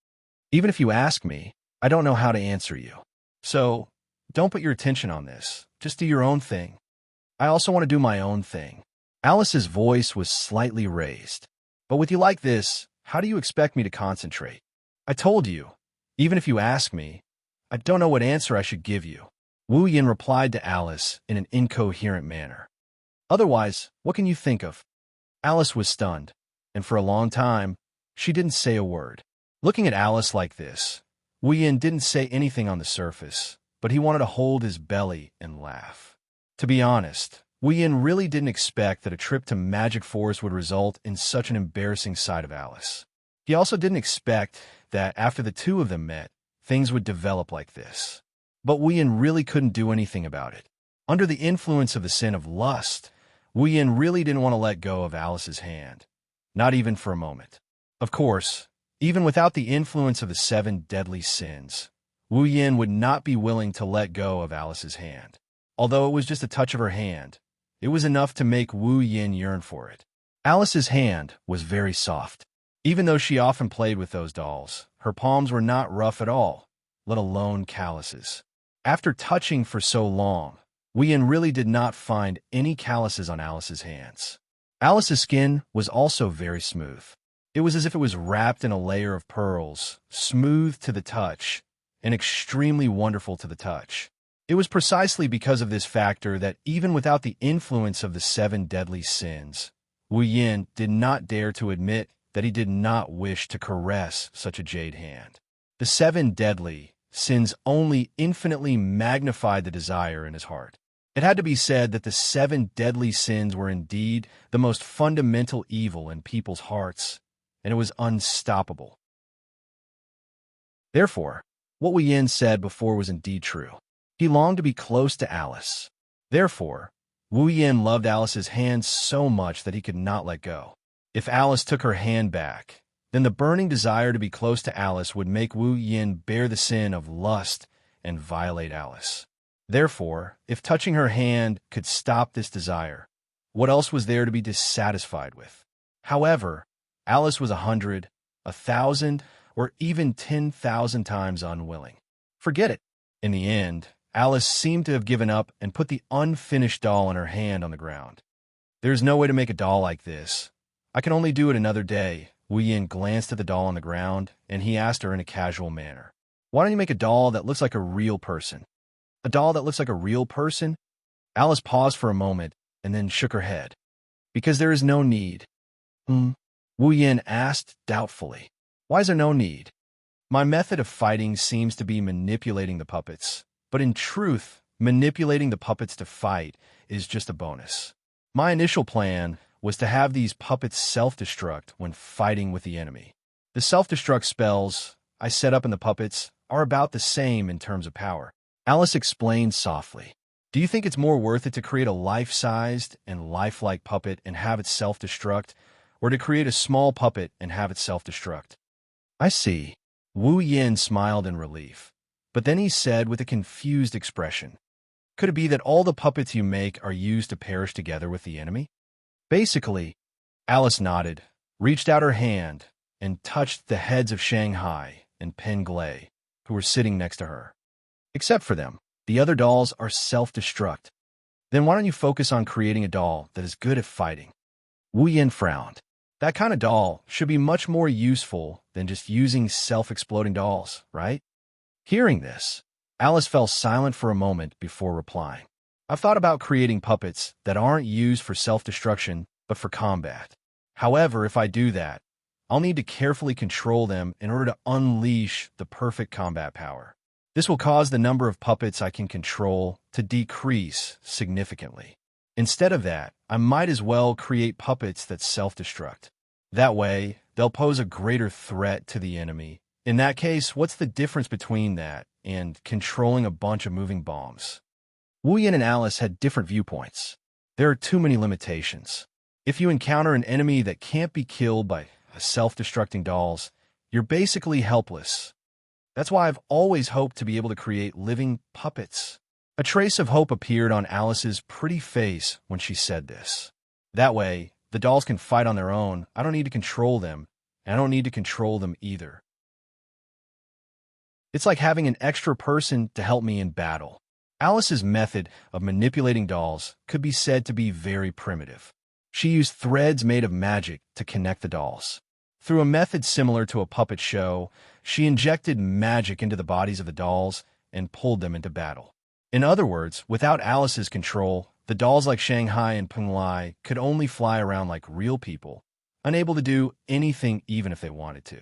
"Even if you ask me, I don't know how to answer you. So, don't put your attention on this. Just do your own thing. I also want to do my own thing." Alice's voice was slightly raised. "But with you like this, how do you expect me to concentrate? I told you, even if you ask me, I don't know what answer I should give you." Wu Yin replied to Alice in an incoherent manner. "Otherwise, what can you think of?" Alice was stunned, and for a long time, she didn't say a word. Looking at Alice like this, Wu Yin didn't say anything on the surface, but he wanted to hold his belly and laugh. To be honest, Wu Yin really didn't expect that a trip to Magic Forest would result in such an embarrassing side of Alice. He also didn't expect that after the two of them met, things would develop like this. But Wu Yin really couldn't do anything about it. Under the influence of the sin of lust, Wu Yin really didn't want to let go of Alice's hand, not even for a moment. Of course, even without the influence of the 7 deadly sins, Wu Yin would not be willing to let go of Alice's hand. Although it was just a touch of her hand, It was enough to make Wu Yin yearn for it. Alice's hand was very soft. Even though she often played with those dolls, her palms were not rough at all, let alone calluses. After touching for so long, Wu Yin really did not find any calluses on Alice's hands. Alice's skin was also very smooth. It was as if it was wrapped in a layer of pearls, smooth to the touch, and extremely wonderful to the touch. It was precisely because of this factor that even without the influence of the 7 deadly sins, Wu Yin did not dare to admit that he did not wish to caress such a jade hand. The 7 deadly sins only infinitely magnified the desire in his heart. It had to be said that the 7 deadly sins were indeed the most fundamental evil in people's hearts, and it was unstoppable. Therefore, what Wu Yin said before was indeed true. He longed to be close to Alice. Therefore, Wu Yin loved Alice's hand so much that he could not let go. If Alice took her hand back, then the burning desire to be close to Alice would make Wu Yin bear the sin of lust and violate Alice. Therefore, if touching her hand could stop this desire, what else was there to be dissatisfied with? However, Alice was 100, 1,000, or even 10,000 times unwilling. Forget it. In the end, Alice seemed to have given up and put the unfinished doll in her hand on the ground. There's no way to make a doll like this. I can only do it another day. Wu Yin glanced at the doll on the ground, and he asked her in a casual manner, "Why don't you make a doll that looks like a real person?" "A doll that looks like a real person?" Alice paused for a moment and then shook her head. "Because there is no need." Wu Yin asked doubtfully. "Why is there no need?" "My method of fighting seems to be manipulating the puppets, but in truth, manipulating the puppets to fight is just a bonus. My initial plan was to have these puppets self-destruct when fighting with the enemy. The self-destruct spells I set up in the puppets are about the same in terms of power." Alice explained softly. "Do you think it's more worth it to create a life-sized and lifelike puppet and have it self-destruct, or to create a small puppet and have it self-destruct?" "I see." Wu Yin smiled in relief, but then he said with a confused expression, "Could it be that all the puppets you make are used to perish together with the enemy?" "Basically." Alice nodded, reached out her hand, and touched the heads of Shanghai and Pen Glay, who were sitting next to her. "Except for them, the other dolls are self-destruct. Then why don't you focus on creating a doll that is good at fighting?" Wu Yin frowned. That kind of doll should be much more useful than just using self-exploding dolls, right? Hearing this, Alice fell silent for a moment before replying. "I've thought about creating puppets that aren't used for self-destruction, but for combat. However, if I do that, I'll need to carefully control them in order to unleash the perfect combat power. This will cause the number of puppets I can control to decrease significantly. Instead of that, I might as well create puppets that self-destruct. That way, they'll pose a greater threat to the enemy. In that case, what's the difference between that and controlling a bunch of moving bombs?" Wu Yin and Alice had different viewpoints. There are too many limitations. If you encounter an enemy that can't be killed by self-destructing dolls, you're basically helpless. That's why I've always hoped to be able to create living puppets. A trace of hope appeared on Alice's pretty face when she said this. That way, the dolls can fight on their own. I don't need to control them, and I don't need to control them either. It's like having an extra person to help me in battle. Alice's method of manipulating dolls could be said to be very primitive. She used threads made of magic to connect the dolls. Through a method similar to a puppet show, she injected magic into the bodies of the dolls and pulled them into battle. In other words, without Alice's control, the dolls like Shanghai and Peng Lai could only fly around like real people, unable to do anything even if they wanted to.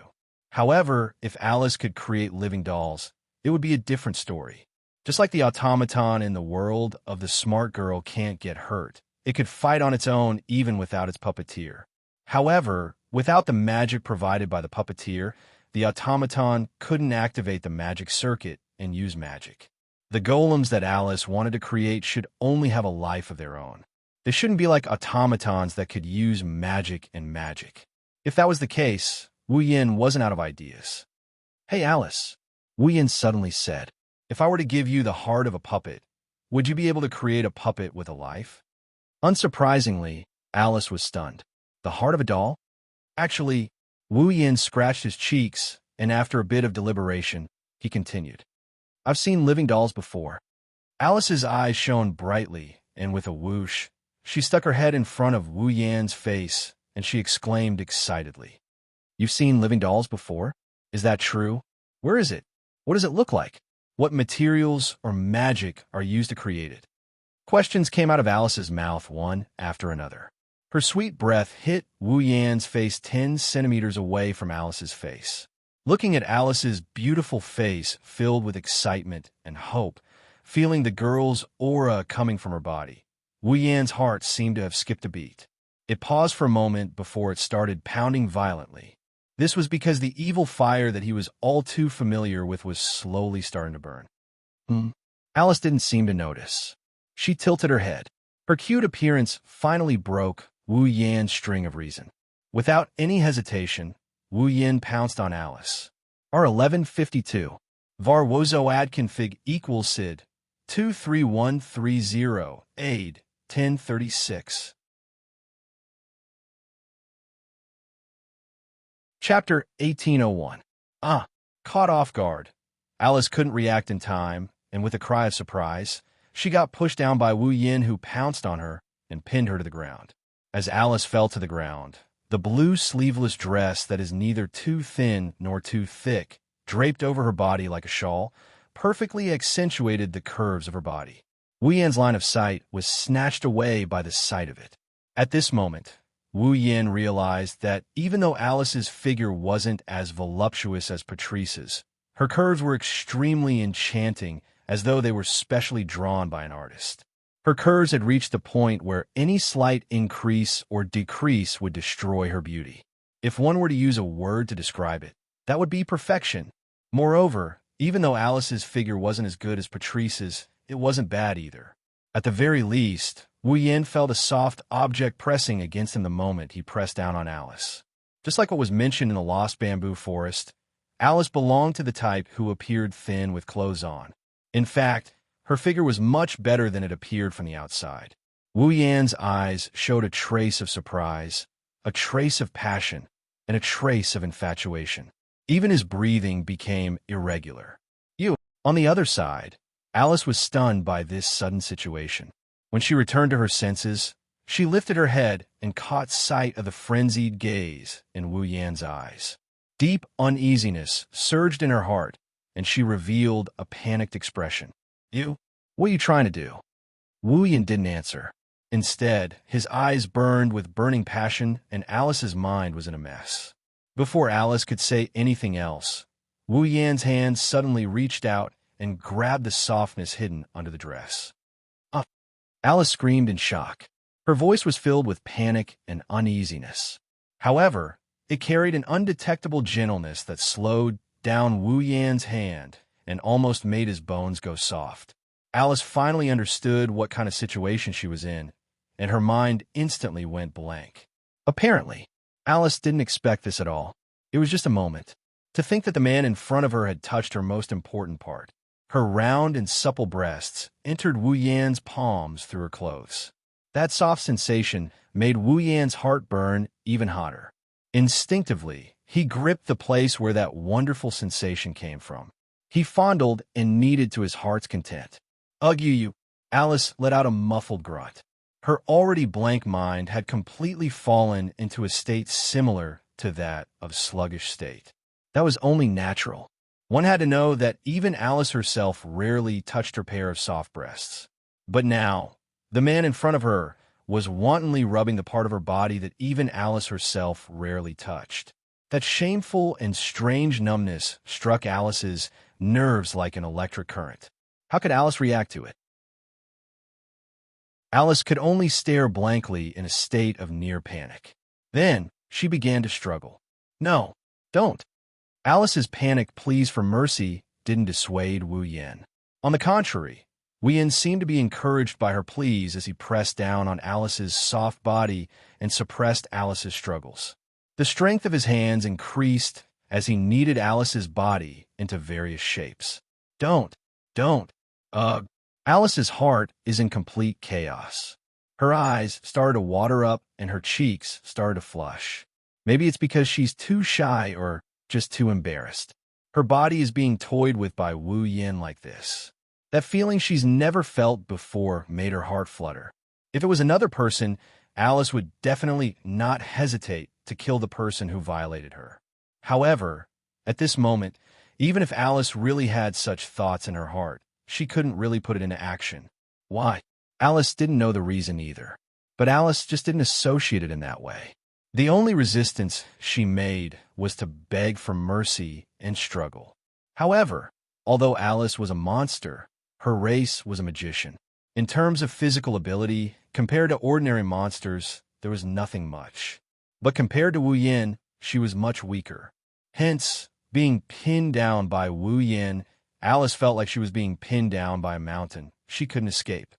However, if Alice could create living dolls, it would be a different story. Just like the automaton in the world of the smart girl can't get hurt, it could fight on its own even without its puppeteer. However, without the magic provided by the puppeteer, the automaton couldn't activate the magic circuit and use magic. The golems that Alice wanted to create should only have a life of their own. They shouldn't be like automatons that could use magic and magic. If that was the case, Wu Yin wasn't out of ideas. "Hey, Alice," Wu Yin suddenly said, "if I were to give you the heart of a puppet, would you be able to create a puppet with a life?" Unsurprisingly, Alice was stunned. The heart of a doll? Actually, Wu Yin scratched his cheeks, and after a bit of deliberation, he continued. I've seen living dolls before. Alice's eyes shone brightly, and with a whoosh, she stuck her head in front of Wu Yan's face, and she exclaimed excitedly. You've seen living dolls before? Is that true? Where is it? What does it look like? What materials or magic are used to create it? Questions came out of Alice's mouth one after another. Her sweet breath hit Wu Yan's face 10 centimeters away from Alice's face. Looking at Alice's beautiful face filled with excitement and hope, feeling the girl's aura coming from her body, Wu Yan's heart seemed to have skipped a beat. It paused for a moment before it started pounding violently. This was because the evil fire that he was all too familiar with was slowly starting to burn. Alice didn't seem to notice. She tilted her head. Her cute appearance finally broke Wu Yan's string of reason. Without any hesitation, Wu Yan pounced on Alice. R1152. Var wozo ad config equals sid 23130 aid 1036. Chapter 1801. Caught off guard. Alice couldn't react in time, and with a cry of surprise, she got pushed down by Wu Yin, who pounced on her and pinned her to the ground. As Alice fell to the ground, the blue sleeveless dress that is neither too thin nor too thick, draped over her body like a shawl, perfectly accentuated the curves of her body. Wu Yan's line of sight was snatched away by the sight of it. At this moment, Wu Yin realized that even though Alice's figure wasn't as voluptuous as Patrice's, her curves were extremely enchanting, as though they were specially drawn by an artist. Her curves had reached the point where any slight increase or decrease would destroy her beauty. If one were to use a word to describe it, that would be perfection. Moreover, even though Alice's figure wasn't as good as Patrice's, it wasn't bad either. At the very least, Wu Yin felt a soft object pressing against him the moment he pressed down on Alice. Just like what was mentioned in the Lost Bamboo Forest, Alice belonged to the type who appeared thin with clothes on. In fact, her figure was much better than it appeared from the outside. Wu Yan's eyes showed a trace of surprise, a trace of passion, and a trace of infatuation. Even his breathing became irregular. On the other side, Alice was stunned by this sudden situation. When she returned to her senses, she lifted her head and caught sight of the frenzied gaze in Wu Yan's eyes. Deep uneasiness surged in her heart, and she revealed a panicked expression. What are you trying to do? Wu Yan didn't answer. Instead, his eyes burned with burning passion, and Alice's mind was in a mess. Before Alice could say anything else, Wu Yan's hand suddenly reached out and grabbed the softness hidden under the dress. Alice screamed in shock. Her voice was filled with panic and uneasiness. However, it carried an undetectable gentleness that slowed down Wu Yan's hand and almost made his bones go soft. Alice finally understood what kind of situation she was in, and her mind instantly went blank. Apparently, Alice didn't expect this at all. It was just a moment. To think that the man in front of her had touched her most important part. Her round and supple breasts entered Wu Yan's palms through her clothes. That soft sensation made Wu Yan's heart burn even hotter. Instinctively, he gripped the place where that wonderful sensation came from. He fondled and kneaded to his heart's content. Ugh, you. Alice let out a muffled grunt. Her already blank mind had completely fallen into a state similar to that of sluggish state. That was only natural. One had to know that even Alice herself rarely touched her pair of soft breasts. But now, the man in front of her was wantonly rubbing the part of her body that even Alice herself rarely touched. That shameful and strange numbness struck Alice's nerves like an electric current. How could Alice react to it? Alice could only stare blankly in a state of near panic. Then she began to struggle. No, don't. Alice's panicked pleas for mercy didn't dissuade Wu Yan. On the contrary, Wu Yan seemed to be encouraged by her pleas as he pressed down on Alice's soft body and suppressed Alice's struggles. The strength of his hands increased as he kneaded Alice's body into various shapes. Don't. Alice's heart is in complete chaos. Her eyes started to water up and her cheeks started to flush. Maybe it's because she's too shy or just too embarrassed. Her body is being toyed with by Wu Yin like this. That feeling she's never felt before made her heart flutter. If it was another person, Alice would definitely not hesitate to kill the person who violated her. However, at this moment, even if Alice really had such thoughts in her heart, she couldn't really put it into action. Why? Alice didn't know the reason either. But Alice just didn't associate it in that way. The only resistance she made was to beg for mercy and struggle. However, although Alice was a monster, her race was a magician. In terms of physical ability, compared to ordinary monsters, there was nothing much. But compared to Wu Yin, she was much weaker. Hence, being pinned down by Wu Yin, Alice felt like she was being pinned down by a mountain she couldn't escape.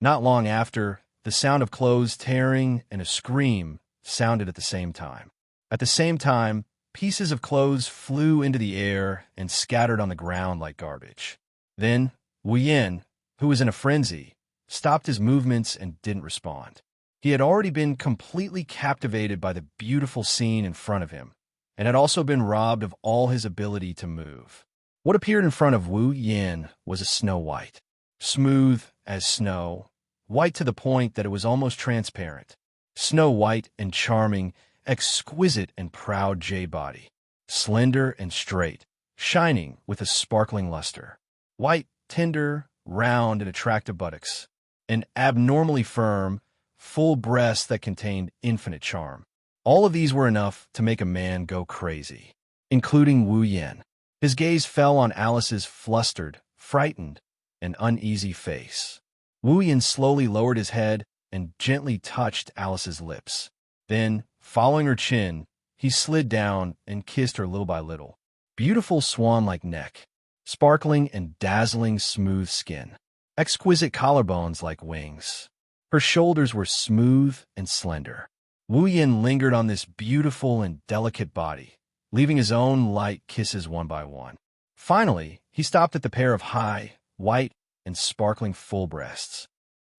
Not long after, the sound of clothes tearing and a scream sounded at the same time. At the same time, pieces of clothes flew into the air and scattered on the ground like garbage. Then, Wu Yin, who was in a frenzy, stopped his movements and didn't respond. He had already been completely captivated by the beautiful scene in front of him, and had also been robbed of all his ability to move. What appeared in front of Wu Yin was a Snow White, smooth as snow, white to the point that it was almost transparent. Snow White and charming, exquisite and proud jade body, slender and straight, shining with a sparkling luster. White, tender, round and attractive buttocks, an abnormally firm, full breast that contained infinite charm. All of these were enough to make a man go crazy, including Wu Yin. His gaze fell on Alice's flustered, frightened, and uneasy face. Wu Yin slowly lowered his head and gently touched Alice's lips. Then, following her chin, he slid down and kissed her little by little. Beautiful swan-like neck, sparkling and dazzling smooth skin, exquisite collarbones like wings. Her shoulders were smooth and slender. Wu Yin lingered on this beautiful and delicate body, leaving his own light kisses one by one. Finally, he stopped at the pair of high, white, and sparkling full breasts.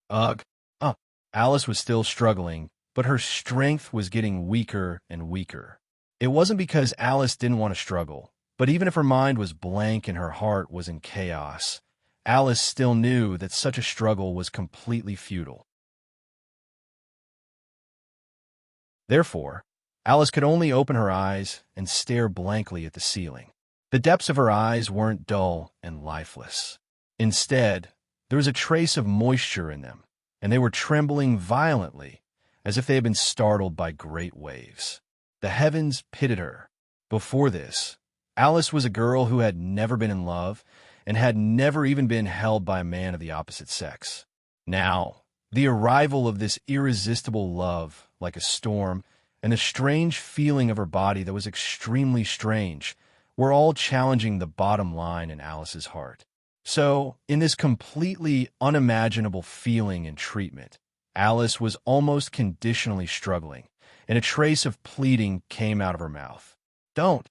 Ugh. Alice was still struggling, but her strength was getting weaker and weaker. It wasn't because Alice didn't want to struggle, but even if her mind was blank and her heart was in chaos, Alice still knew that such a struggle was completely futile. Therefore, Alice could only open her eyes and stare blankly at the ceiling. The depths of her eyes weren't dull and lifeless. Instead, there was a trace of moisture in them, and they were trembling violently, as if they had been startled by great waves. The heavens pitied her. Before this, Alice was a girl who had never been in love and had never even been held by a man of the opposite sex. Now, the arrival of this irresistible love, like a storm, and the strange feeling of her body that was extremely strange, were all challenging the bottom line in Alice's heart. So, in this completely unimaginable feeling and treatment, Alice was almost conditionally struggling, and a trace of pleading came out of her mouth. Don't.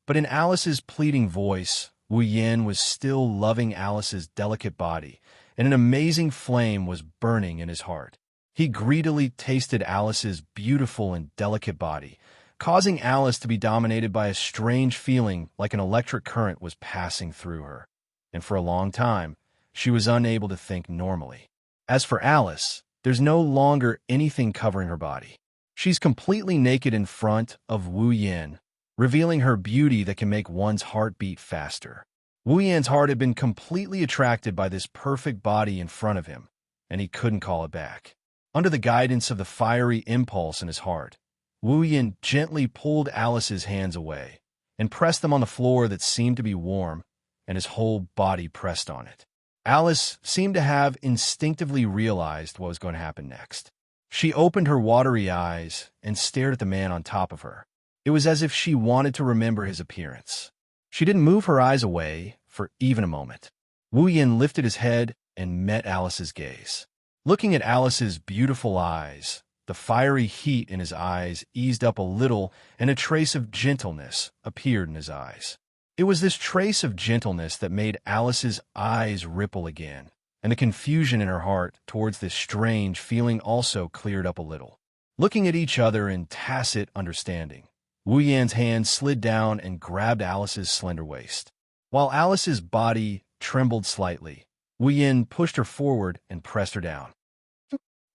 But in Alice's pleading voice, Wu Yin was still loving Alice's delicate body, and an amazing flame was burning in his heart. He greedily tasted Alice's beautiful and delicate body, causing Alice to be dominated by a strange feeling like an electric current was passing through her. And for a long time, she was unable to think normally. As for Alice, there's no longer anything covering her body. She's completely naked in front of Wu Yin, revealing her beauty that can make one's heart beat faster. Wu Yin's heart had been completely attracted by this perfect body in front of him, and he couldn't call it back. Under the guidance of the fiery impulse in his heart, Wu Yin gently pulled Alice's hands away and pressed them on the floor that seemed to be warm, and his whole body pressed on it. Alice seemed to have instinctively realized what was going to happen next. She opened her watery eyes and stared at the man on top of her. It was as if she wanted to remember his appearance. She didn't move her eyes away for even a moment. Wu Yin lifted his head and met Alice's gaze. Looking at Alice's beautiful eyes, the fiery heat in his eyes eased up a little, and a trace of gentleness appeared in his eyes. It was this trace of gentleness that made Alice's eyes ripple again, and the confusion in her heart towards this strange feeling also cleared up a little. Looking at each other in tacit understanding, Wu Yan's hand slid down and grabbed Alice's slender waist. While Alice's body trembled slightly, Wu Yan pushed her forward and pressed her down.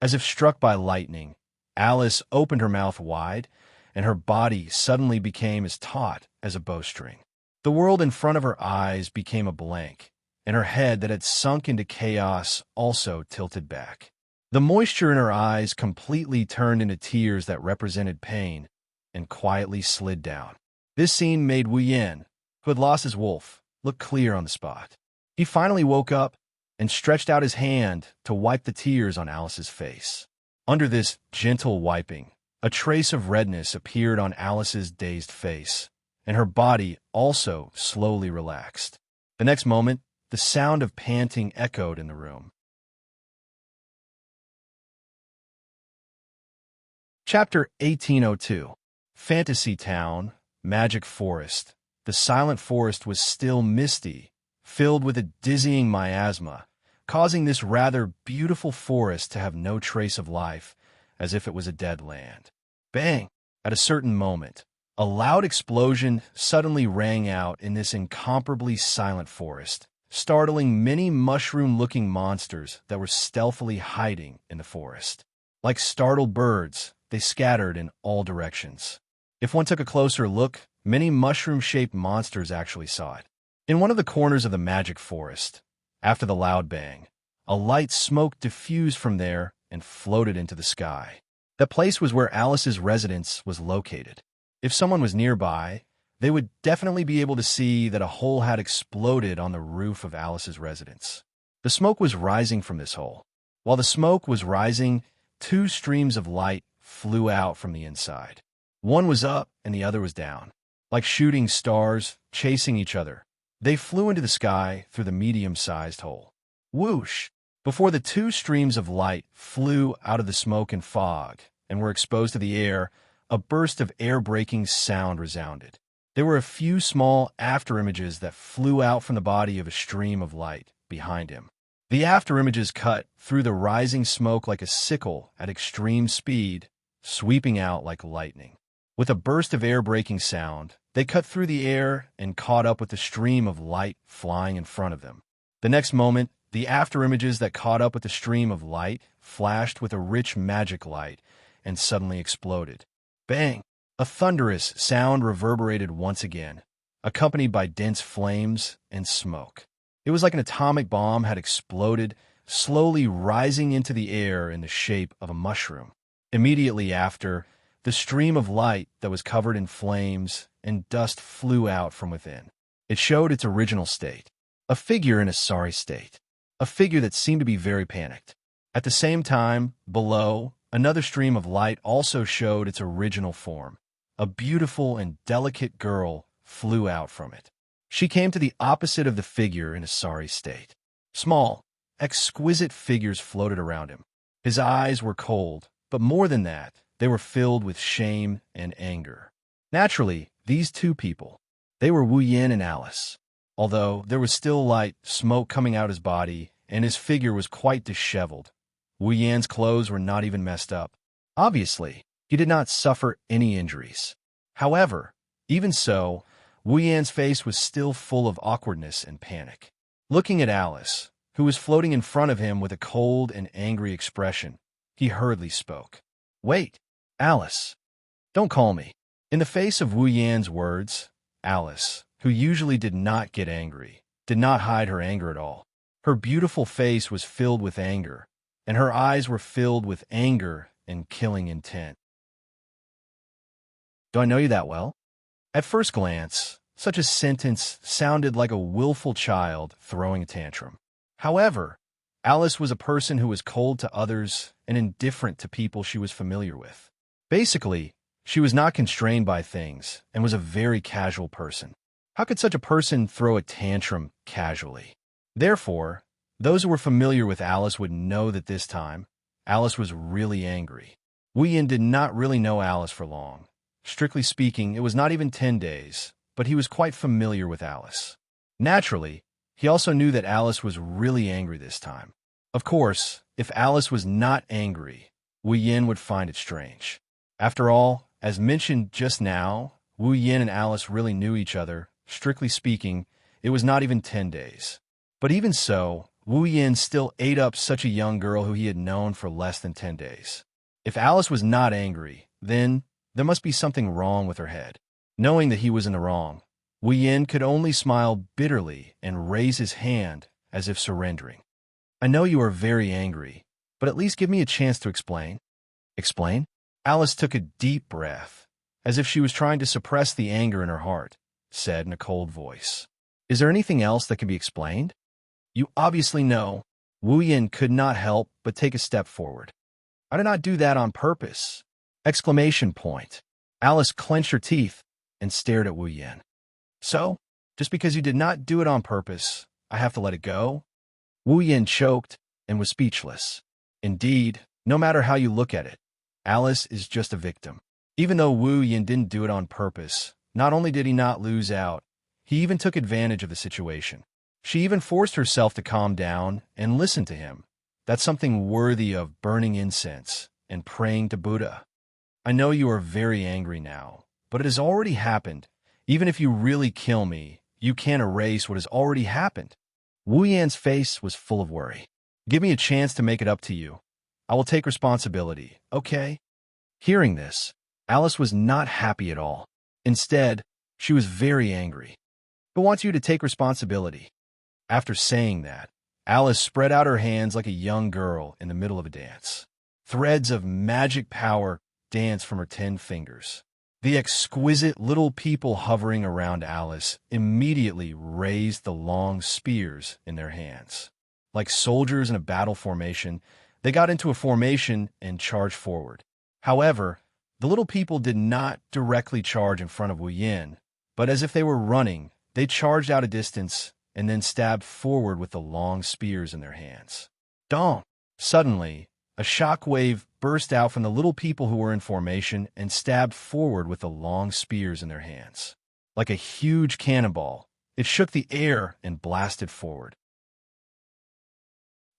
As if struck by lightning, Alice opened her mouth wide, and her body suddenly became as taut as a bowstring. The world in front of her eyes became a blank, and her head that had sunk into chaos also tilted back. The moisture in her eyes completely turned into tears that represented pain and quietly slid down. This scene made Wu Yan, who had lost his wolf, look clear on the spot. He finally woke up and stretched out his hand to wipe the tears on Alice's face. Under this gentle wiping, a trace of redness appeared on Alice's dazed face, and her body also slowly relaxed. The next moment, the sound of panting echoed in the room. Chapter 1802. Fantasy Town, Magic Forest. The silent forest was still misty, filled with a dizzying miasma, causing this rather beautiful forest to have no trace of life, as if it was a dead land. Bang! At a certain moment, a loud explosion suddenly rang out in this incomparably silent forest, startling many mushroom-looking monsters that were stealthily hiding in the forest. Like startled birds, they scattered in all directions. If one took a closer look, many mushroom-shaped monsters actually saw it. In one of the corners of the magic forest, after the loud bang, a light smoke diffused from there and floated into the sky. That place was where Alice's residence was located. If someone was nearby, they would definitely be able to see that a hole had exploded on the roof of Alice's residence. The smoke was rising from this hole. While the smoke was rising, two streams of light flew out from the inside. One was up and the other was down. Like shooting stars chasing each other, they flew into the sky through the medium-sized hole. Whoosh! Before the two streams of light flew out of the smoke and fog and were exposed to the air, a burst of air-breaking sound resounded. There were a few small afterimages that flew out from the body of a stream of light behind him. The afterimages cut through the rising smoke like a sickle at extreme speed, sweeping out like lightning. With a burst of air-breaking sound, they cut through the air and caught up with the stream of light flying in front of them. The next moment, the afterimages that caught up with the stream of light flashed with a rich magic light and suddenly exploded. Bang! A thunderous sound reverberated once again, accompanied by dense flames and smoke. It was like an atomic bomb had exploded, slowly rising into the air in the shape of a mushroom. Immediately after, the stream of light that was covered in flames and dust flew out from within. It showed its original state, a figure in a sorry state, a figure that seemed to be very panicked. At the same time, below, another stream of light also showed its original form. A beautiful and delicate girl flew out from it. She came to the opposite of the figure in a sorry state. Small, exquisite figures floated around him. His eyes were cold, but more than that, they were filled with shame and anger. Naturally, these two people, they were Wu Yan and Alice. Although there was still light smoke coming out his body, and his figure was quite disheveled, Wu Yan's clothes were not even messed up. Obviously, he did not suffer any injuries. However, even so, Wu Yan's face was still full of awkwardness and panic. Looking at Alice, who was floating in front of him with a cold and angry expression, he hurriedly spoke. "Wait, Alice. Don't call me." In the face of Wu Yan's words, Alice, who usually did not get angry, did not hide her anger at all. Her beautiful face was filled with anger, and her eyes were filled with anger and killing intent. "Do I know you that well?" At first glance, such a sentence sounded like a willful child throwing a tantrum. However, Alice was a person who was cold to others and indifferent to people she was familiar with. Basically, she was not constrained by things and was a very casual person. How could such a person throw a tantrum casually? Therefore, those who were familiar with Alice would know that this time, Alice was really angry. Wu Yan did not really know Alice for long. Strictly speaking, it was not even 10 days, but he was quite familiar with Alice. Naturally, he also knew that Alice was really angry this time. Of course, if Alice was not angry, Wu Yin would find it strange. After all, as mentioned just now, Wu Yin and Alice really knew each other. Strictly speaking, it was not even 10 days. But even so, Wu Yin still ate up such a young girl who he had known for less than 10 days. If Alice was not angry, then there must be something wrong with her head. Knowing that he was in the wrong, Wu Yin could only smile bitterly and raise his hand as if surrendering. I know you are very angry, but at least give me a chance to explain. Explain? Alice took a deep breath, as if she was trying to suppress the anger in her heart, said in a cold voice. Is there anything else that can be explained? You obviously know. Wu Yin could not help but take a step forward. I did not do that on purpose. Exclamation point. Alice clenched her teeth and stared at Wu Yin. So, just because you did not do it on purpose, I have to let it go? Wu Yin choked and was speechless. Indeed, no matter how you look at it, Alice is just a victim. Even though Wu Yin didn't do it on purpose, not only did he not lose out, he even took advantage of the situation. She even forced herself to calm down and listen to him. That's something worthy of burning incense and praying to Buddha. I know you are very angry now, but it has already happened. Even if you really kill me, you can't erase what has already happened. Wu Yan's face was full of worry. Give me a chance to make it up to you. I will take responsibility, okay? Hearing this, Alice was not happy at all. Instead, she was very angry. I want you to take responsibility. After saying that, Alice spread out her hands like a young girl in the middle of a dance. Threads of magic power danced from her 10 fingers. The exquisite little people hovering around Alice immediately raised the long spears in their hands. Like soldiers in a battle formation, they got into a formation and charged forward. However, the little people did not directly charge in front of Wu Yin, but as if they were running, they charged out a distance and then stabbed forward with the long spears in their hands. Dong! Suddenly, a shock wave burst out from the little people who were in formation and stabbed forward with the long spears in their hands. Like a huge cannonball, it shook the air and blasted forward.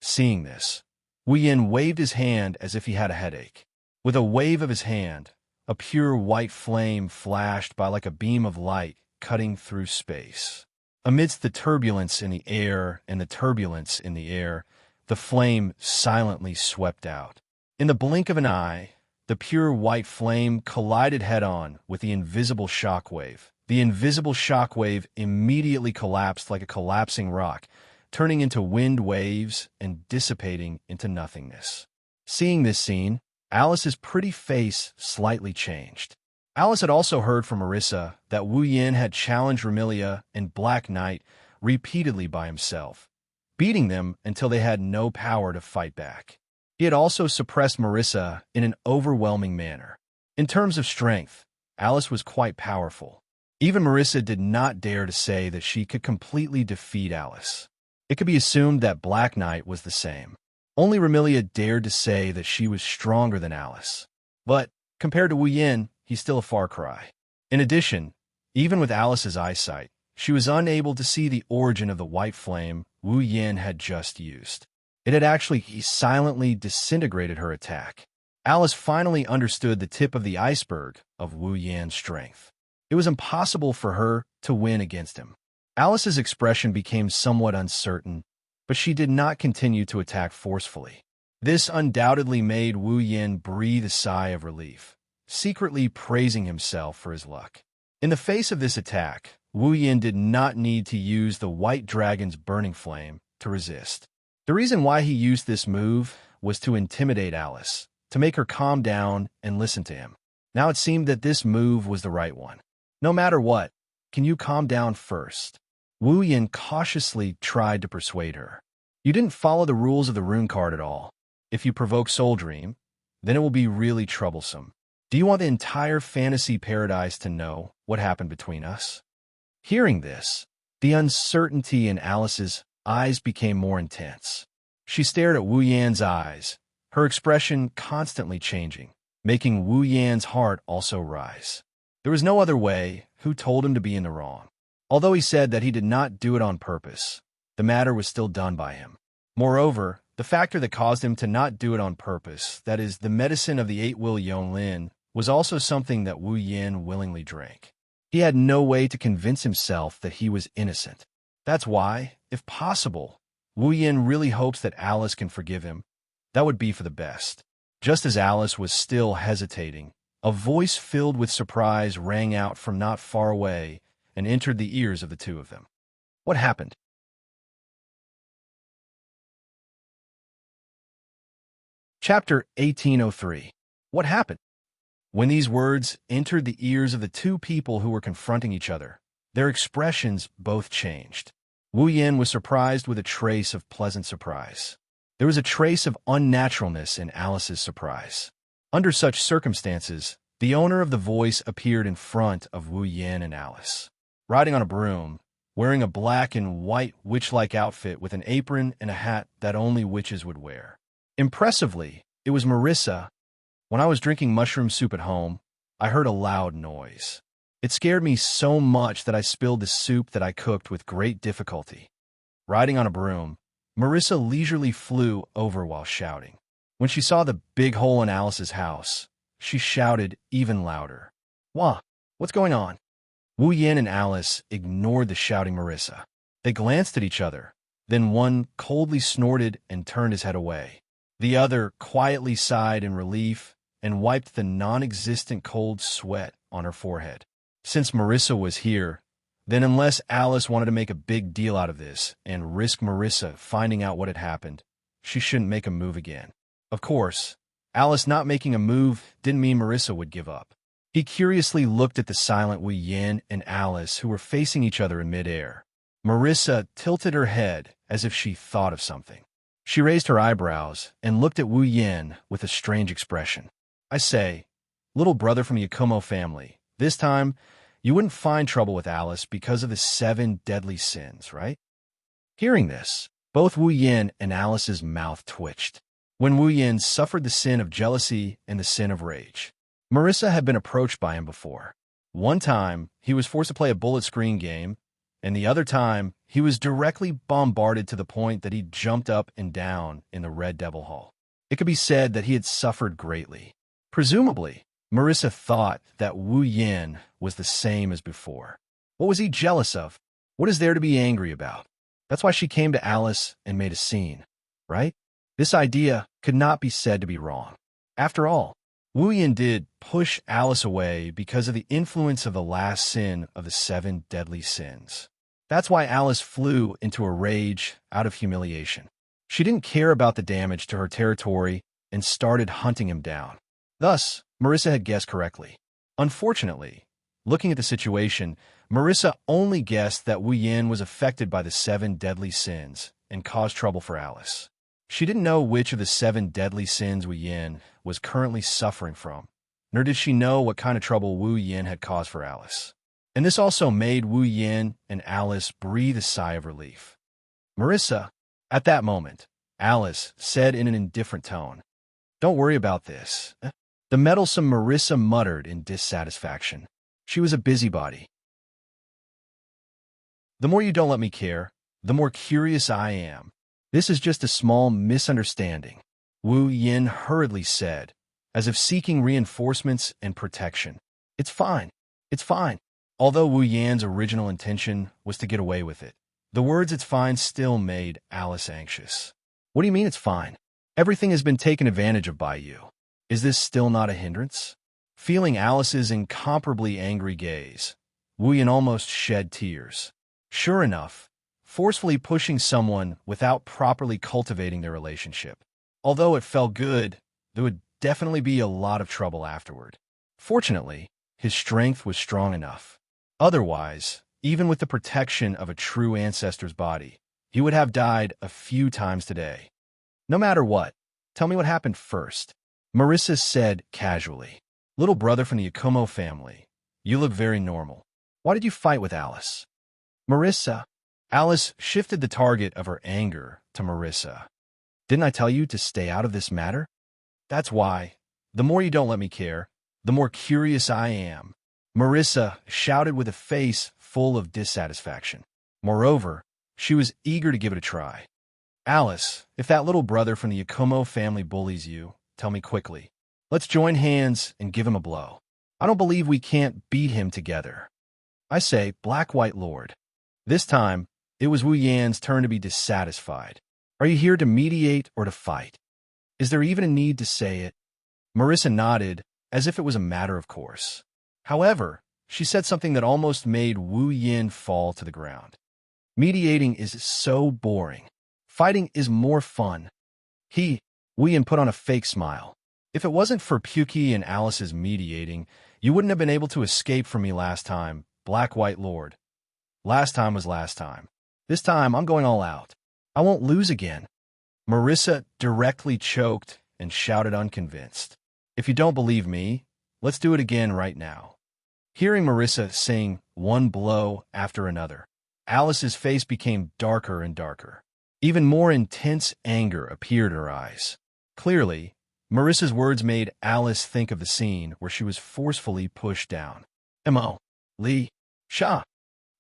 Seeing this, Wu Yin waved his hand as if he had a headache. With a wave of his hand, a pure white flame flashed by like a beam of light cutting through space. Amidst the turbulence in the air and the turbulence in the air, the flame silently swept out. In the blink of an eye, the pure white flame collided head-on with the invisible shockwave. The invisible shockwave immediately collapsed like a collapsing rock, turning into wind waves and dissipating into nothingness. Seeing this scene, Alice's pretty face slightly changed. Alice had also heard from Marissa that Wu Yin had challenged Remilia and Black Knight repeatedly by himself, beating them until they had no power to fight back. He had also suppressed Marissa in an overwhelming manner. In terms of strength, Alice was quite powerful. Even Marissa did not dare to say that she could completely defeat Alice. It could be assumed that Black Knight was the same. Only Remilia dared to say that she was stronger than Alice. But, compared to Wu Yin, he's still a far cry. In addition, even with Alice's eyesight, she was unable to see the origin of the white flame Wu Yin had just used. It had actually silently disintegrated her attack. Alice finally understood the tip of the iceberg of Wu Yan's strength. It was impossible for her to win against him. Alice's expression became somewhat uncertain, but she did not continue to attack forcefully. This undoubtedly made Wu Yin breathe a sigh of relief, secretly praising himself for his luck. In the face of this attack, Wu Yin did not need to use the white dragon's burning flame to resist. The reason why he used this move was to intimidate Alice, to make her calm down and listen to him. Now it seemed that this move was the right one. No matter what, can you calm down first? Wu Yin cautiously tried to persuade her. You didn't follow the rules of the rune card at all. If you provoke Soul Dream, then it will be really troublesome. Do you want the entire fantasy paradise to know what happened between us? Hearing this, the uncertainty in Alice's eyes became more intense. She stared at Wu Yan's eyes, her expression constantly changing, making Wu Yan's heart also rise. There was no other way who told him to be in the wrong. Although he said that he did not do it on purpose, the matter was still done by him. Moreover, The factor that caused him to not do it on purpose, that is, the medicine of the 8-will Yonlin, was also something that Wu Yin willingly drank. He had no way to convince himself that he was innocent. That's why, if possible, Wu Yin really hopes that Alice can forgive him. That would be for the best. Just as Alice was still hesitating, a voice filled with surprise rang out from not far away and entered the ears of the two of them. What happened? Chapter 1803. What happened? When these words entered the ears of the two people who were confronting each other, their expressions both changed. Wu Yin was surprised with a trace of pleasant surprise. There was a trace of unnaturalness in Alice's surprise. Under such circumstances, the owner of the voice appeared in front of Wu Yin and Alice, riding on a broom, wearing a black and white witch-like outfit with an apron and a hat that only witches would wear. Impressively, it was Marissa. When I was drinking mushroom soup at home, I heard a loud noise. It scared me so much that I spilled the soup that I cooked with great difficulty. Riding on a broom, Marissa leisurely flew over while shouting. When she saw the big hole in Alice's house, she shouted even louder. Wah, what's going on? Wu Yin and Alice ignored the shouting Marissa. They glanced at each other. Then one coldly snorted and turned his head away. The other quietly sighed in relief and wiped the non-existent cold sweat on her forehead. Since Marissa was here, then unless Alice wanted to make a big deal out of this and risk Marissa finding out what had happened, she shouldn't make a move again. Of course, Alice not making a move didn't mean Marissa would give up. He curiously looked at the silent Wu Yin and Alice who were facing each other in midair. Marissa tilted her head as if she thought of something. She raised her eyebrows and looked at Wu Yin with a strange expression. I say, little brother from Yakumo family, this time you wouldn't find trouble with Alice because of the 7 deadly sins, right? Hearing this, both Wu Yin and Alice's mouth twitched. When Wu Yin suffered the sin of jealousy and the sin of rage, Marissa had been approached by him before. One time, he was forced to play a bullet screen game, and the other time, he was directly bombarded to the point that he jumped up and down in the Red Devil Hall. It could be said that he had suffered greatly. Presumably, Marissa thought that Wu Yin was the same as before. What was he jealous of? What is there to be angry about? That's why she came to Alice and made a scene, right? This idea could not be said to be wrong. After all, Wu Yin did push Alice away because of the influence of the last sin of the 7 deadly sins. That's why Alice flew into a rage out of humiliation. She didn't care about the damage to her territory and started hunting him down. Thus, Marissa had guessed correctly. Unfortunately, looking at the situation, Marissa only guessed that Wu Yin was affected by the 7 deadly sins and caused trouble for Alice. She didn't know which of the 7 deadly sins Wu Yin was currently suffering from, nor did she know what kind of trouble Wu Yin had caused for Alice. And this also made Wu Yin and Alice breathe a sigh of relief. Marissa, at that moment, Alice said in an indifferent tone, "Don't worry about this." The meddlesome Marissa muttered in dissatisfaction. She was a busybody. The more you don't let me care, the more curious I am. This is just a small misunderstanding, Wu Yin hurriedly said, as if seeking reinforcements and protection. It's fine. It's fine. Although Wu Yan's original intention was to get away with it, the words "it's fine" still made Alice anxious. What do you mean it's fine? Everything has been taken advantage of by you. Is this still not a hindrance? Feeling Alice's incomparably angry gaze, Wu Yan almost shed tears. Sure enough, forcefully pushing someone without properly cultivating their relationship. Although it felt good, there would definitely be a lot of trouble afterward. Fortunately, his strength was strong enough. Otherwise, even with the protection of a true ancestor's body, he would have died a few times today. No matter what, tell me what happened first, Marissa said casually. Little brother from the Yakumo family, you look very normal. Why did you fight with Alice? Marissa. Alice shifted the target of her anger to Marissa. Didn't I tell you to stay out of this matter? That's why. The more you don't let me care, the more curious I am, Marissa shouted with a face full of dissatisfaction. Moreover, she was eager to give it a try. Alice, if that little brother from the Yakumo family bullies you, tell me quickly. Let's join hands and give him a blow. I don't believe we can't beat him together. I say, Black White Lord. This time, it was Wu Yan's turn to be dissatisfied. Are you here to mediate or to fight? Is there even a need to say it? Marissa nodded, as if it was a matter of course. However, she said something that almost made Wu Yan fall to the ground. Mediating is so boring. Fighting is more fun. Wu Yan put on a fake smile. If it wasn't for Pukey and Alice's mediating, you wouldn't have been able to escape from me last time, Black White Lord. Last time was last time. This time, I'm going all out. I won't lose again. Marissa directly choked and shouted unconvinced. If you don't believe me, let's do it again right now. Hearing Marissa sing one blow after another, Alice's face became darker and darker. Even more intense anger appeared in her eyes. Clearly, Marissa's words made Alice think of the scene where she was forcefully pushed down. M.O. Lee. Sha.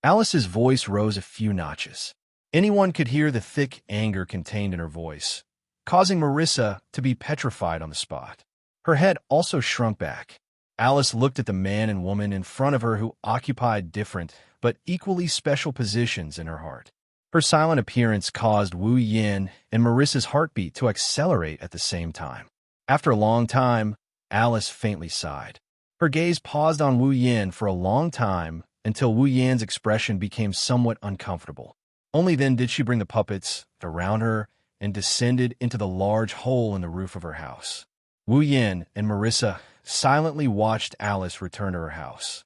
Alice's voice rose a few notches. Anyone could hear the thick anger contained in her voice, causing Marissa to be petrified on the spot. Her head also shrunk back. Alice looked at the man and woman in front of her who occupied different but equally special positions in her heart. Her silent appearance caused Wu Yan and Marissa's heartbeat to accelerate at the same time. After a long time, Alice faintly sighed. Her gaze paused on Wu Yan for a long time until Wu Yan's expression became somewhat uncomfortable. Only then did she bring the puppets around her and descended into the large hole in the roof of her house. Wu Yan and Marissa silently watched Alice return to her house.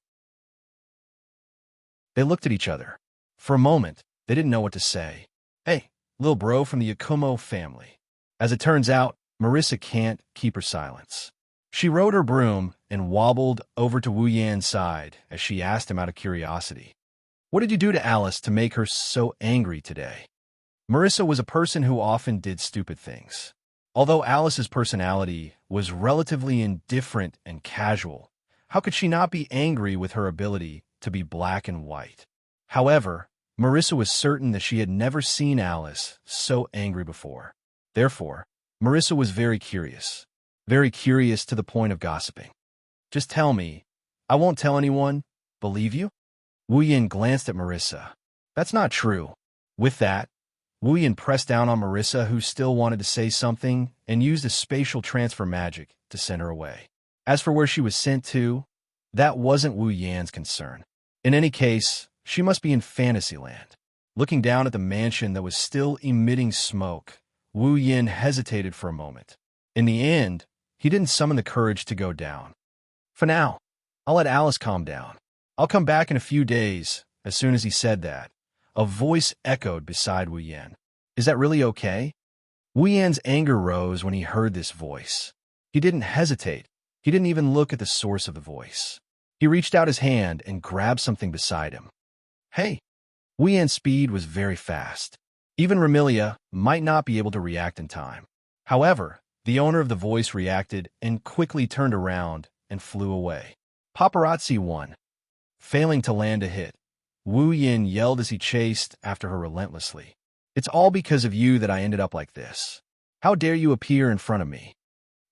They looked at each other. For a moment, they didn't know what to say. Hey, little bro from the Yakumo family. As it turns out, Marissa can't keep her silence. She rode her broom and wobbled over to Wu Yan's side as she asked him out of curiosity. What did you do to Alice to make her so angry today? Marissa was a person who often did stupid things. Although Alice's personality was relatively indifferent and casual, how could she not be angry with her ability to be black and white? However, Marissa was certain that she had never seen Alice so angry before. Therefore, Marissa was very curious to the point of gossiping. Just tell me. I won't tell anyone. Believe you? Wu Yan glanced at Marissa. That's not true. With that, Wu Yan pressed down on Marissa, who still wanted to say something, and used a spatial transfer magic to send her away. As for where she was sent to, that wasn't Wu Yan's concern. In any case, she must be in Fantasyland. Looking down at the mansion that was still emitting smoke, Wu Yan hesitated for a moment. In the end, he didn't summon the courage to go down. For now, I'll let Alice calm down. I'll come back in a few days. As soon as he said that, a voice echoed beside Wu Yan. Is that really okay? Wu Yan's anger rose when he heard this voice. He didn't hesitate. He didn't even look at the source of the voice. He reached out his hand and grabbed something beside him. Hey! Wu Yan's speed was very fast. Even Remilia might not be able to react in time. However, the owner of the voice reacted and quickly turned around and flew away. Paparazzi 1. Failing to land a hit, Wu Yan yelled as he chased after her relentlessly. It's all because of you that I ended up like this. How dare you appear in front of me?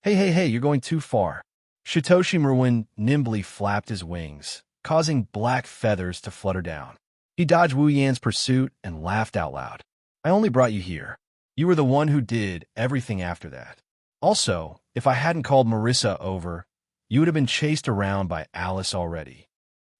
Hey, you're going too far. Shitoshi Merwin nimbly flapped his wings, causing black feathers to flutter down. He dodged Wu Yan's pursuit and laughed out loud. I only brought you here. You were the one who did everything after that. Also, if I hadn't called Marissa over, you would have been chased around by Alice already.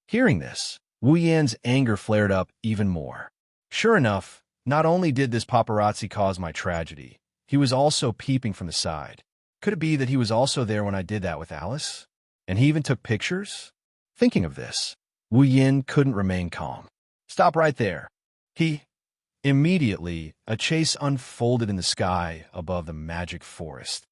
Hearing this, Wu Yan's anger flared up even more. Sure enough, not only did this paparazzi cause my tragedy, he was also peeping from the side. Could it be that he was also there when I did that with Alice? And he even took pictures? Thinking of this, Wu Yan couldn't remain calm. Stop right there. Immediately, a chase unfolded in the sky above the magic forest.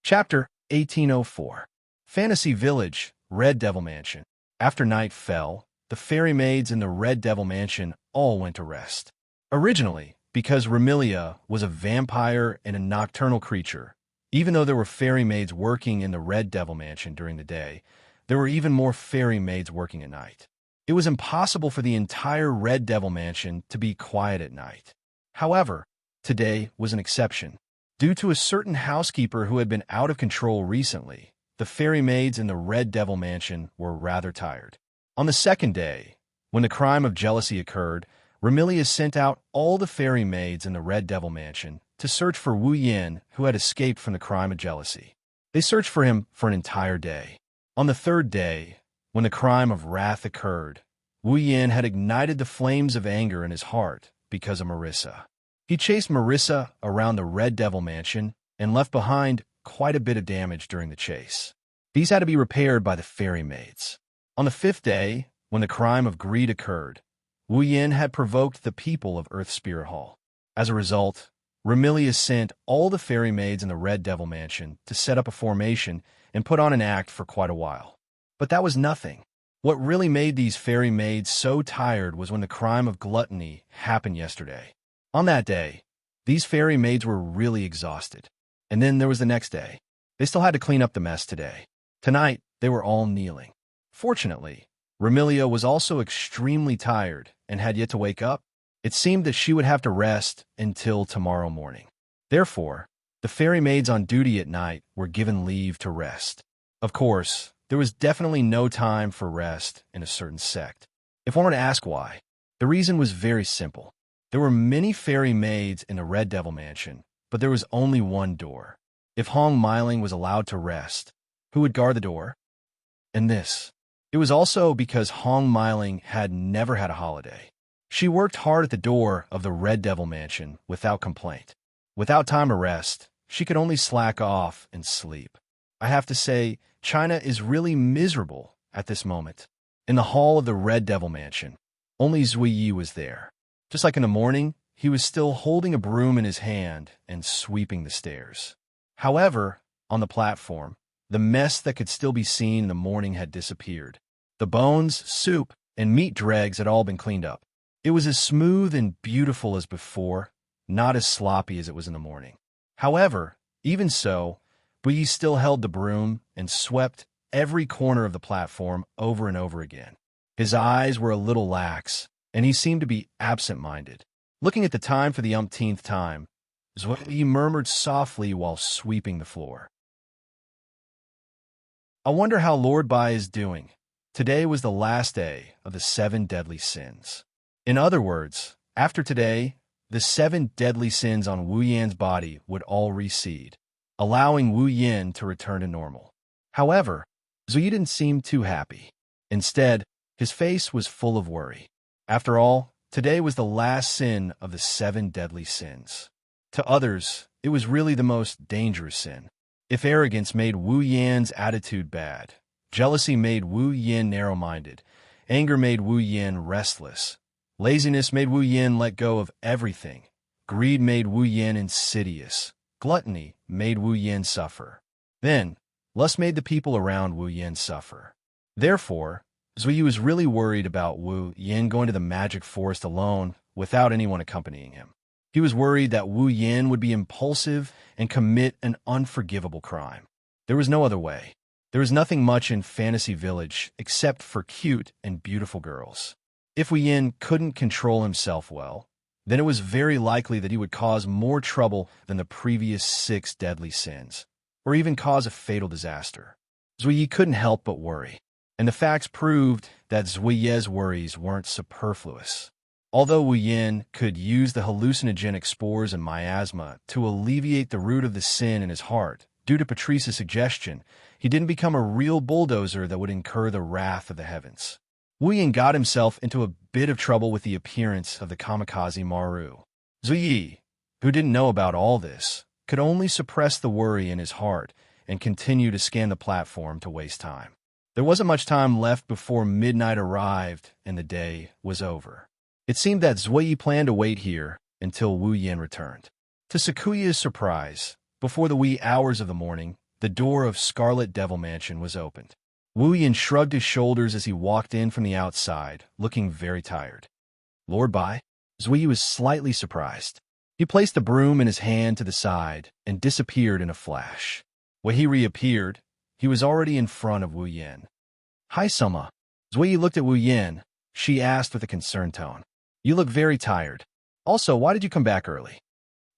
Chapter 1804. Fantasy Village, Red Devil Mansion. After night fell, the fairy maids in the Red Devil Mansion all went to rest. Originally, because Remilia was a vampire and a nocturnal creature, even though there were fairy maids working in the Red Devil Mansion during the day, there were even more fairy maids working at night. It was impossible for the entire Red Devil Mansion to be quiet at night. However, today was an exception. Due to a certain housekeeper who had been out of control recently, the fairy maids in the Red Devil Mansion were rather tired. On the second day, when the crime of jealousy occurred, Remilius sent out all the fairy maids in the Red Devil Mansion to search for Wu Yin, who had escaped from the crime of jealousy. They searched for him for an entire day. On the third day, when the crime of wrath occurred, Wu Yin had ignited the flames of anger in his heart because of Marissa. He chased Marissa around the Red Devil Mansion and left behind quite a bit of damage during the chase. These had to be repaired by the fairy maids. On the fifth day, when the crime of greed occurred, Wu Yin had provoked the people of Earth Spirit Hall. As a result, Remilius sent all the fairy maids in the Red Devil Mansion to set up a formation and put on an act for quite a while. But that was nothing. What really made these fairy maids so tired was when the crime of gluttony happened yesterday. On that day, these fairy maids were really exhausted. And then there was the next day. They still had to clean up the mess today. Tonight, they were all kneeling. Fortunately, Remilia was also extremely tired and had yet to wake up. It seemed that she would have to rest until tomorrow morning. Therefore, the fairy maids on duty at night were given leave to rest. Of course, there was definitely no time for rest in a certain sect. If one were to ask why, the reason was very simple. There were many fairy maids in the Red Devil Mansion, but there was only one door. If Hong Miling was allowed to rest, who would guard the door? And this. It was also because Hong Miling had never had a holiday. She worked hard at the door of the Red Devil Mansion without complaint. Without time to rest, she could only slack off and sleep. I have to say, China is really miserable at this moment. In the hall of the Red Devil Mansion, only Zui Yi was there. Just like in the morning, he was still holding a broom in his hand and sweeping the stairs. However, on the platform, the mess that could still be seen in the morning had disappeared. The bones, soup, and meat dregs had all been cleaned up. It was as smooth and beautiful as before, not as sloppy as it was in the morning. However, even so, Bui still held the broom and swept every corner of the platform over and over again. His eyes were a little lax, and he seemed to be absent-minded. Looking at the time for the umpteenth time, Zui murmured softly while sweeping the floor. I wonder how Lord Bai is doing. Today was the last day of the 7 deadly sins. In other words, after today, the 7 deadly sins on Wu Yan's body would all recede, allowing Wu Yan to return to normal. However, Zui didn't seem too happy. Instead, his face was full of worry. After all, today was the last sin of the 7 deadly sins. To others, it was really the most dangerous sin. If arrogance made Wu Yan's attitude bad, jealousy made Wu Yan narrow-minded, anger made Wu Yan restless, laziness made Wu Yan let go of everything, greed made Wu Yan insidious, gluttony made Wu Yan suffer. Then, lust made the people around Wu Yan suffer. Therefore, Zui was really worried about Wu Yan going to the magic forest alone without anyone accompanying him. He was worried that Wu Yan would be impulsive and commit an unforgivable crime. There was no other way. There was nothing much in Fantasy Village except for cute and beautiful girls. If Wu Yan couldn't control himself well, then it was very likely that he would cause more trouble than the previous 6 deadly sins, or even cause a fatal disaster. Zui Yi couldn't help but worry, and the facts proved that Zui Ye's worries weren't superfluous. Although Wu Yan could use the hallucinogenic spores and miasma to alleviate the root of the sin in his heart, due to Patrice's suggestion, he didn't become a real bulldozer that would incur the wrath of the heavens. Wu Yan got himself into a bit of trouble with the appearance of the kamikaze Maru. Zui Yi, who didn't know about all this, could only suppress the worry in his heart and continue to scan the platform to waste time. There wasn't much time left before midnight arrived and the day was over. It seemed that Zui Yi planned to wait here until Wu Yan returned. To Sakuya's surprise, before the wee hours of the morning, the door of Scarlet Devil Mansion was opened. Wu Yan shrugged his shoulders as he walked in from the outside, looking very tired. Lord Bai? Zui Yi was slightly surprised. He placed the broom in his hand to the side and disappeared in a flash. When he reappeared, he was already in front of Wu Yan. Hi, Soma. Zui Yi looked at Wu Yan, She asked with a concerned tone. You look very tired. Also, why did you come back early?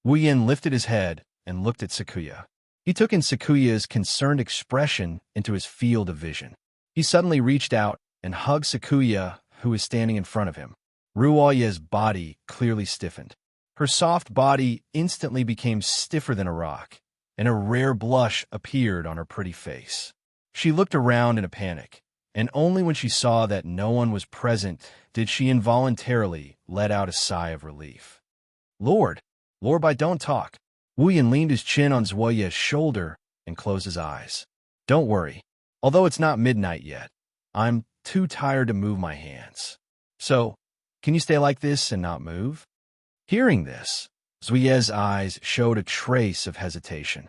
Wu Yin lifted his head and looked at Sakuya. He took in Sakuya's concerned expression into his field of vision. He suddenly reached out and hugged Sakuya, who was standing in front of him. Ruoye's body clearly stiffened. Her soft body instantly became stiffer than a rock, and a rare blush appeared on her pretty face. She looked around in a panic, and only when she saw that no one was present did she involuntarily let out a sigh of relief. Lord, don't talk. Wu Yin leaned his chin on Zuoye's shoulder and closed his eyes. Don't worry. Although it's not midnight yet, I'm too tired to move my hands. So, can you stay like this and not move? Hearing this, Zuoye's eyes showed a trace of hesitation.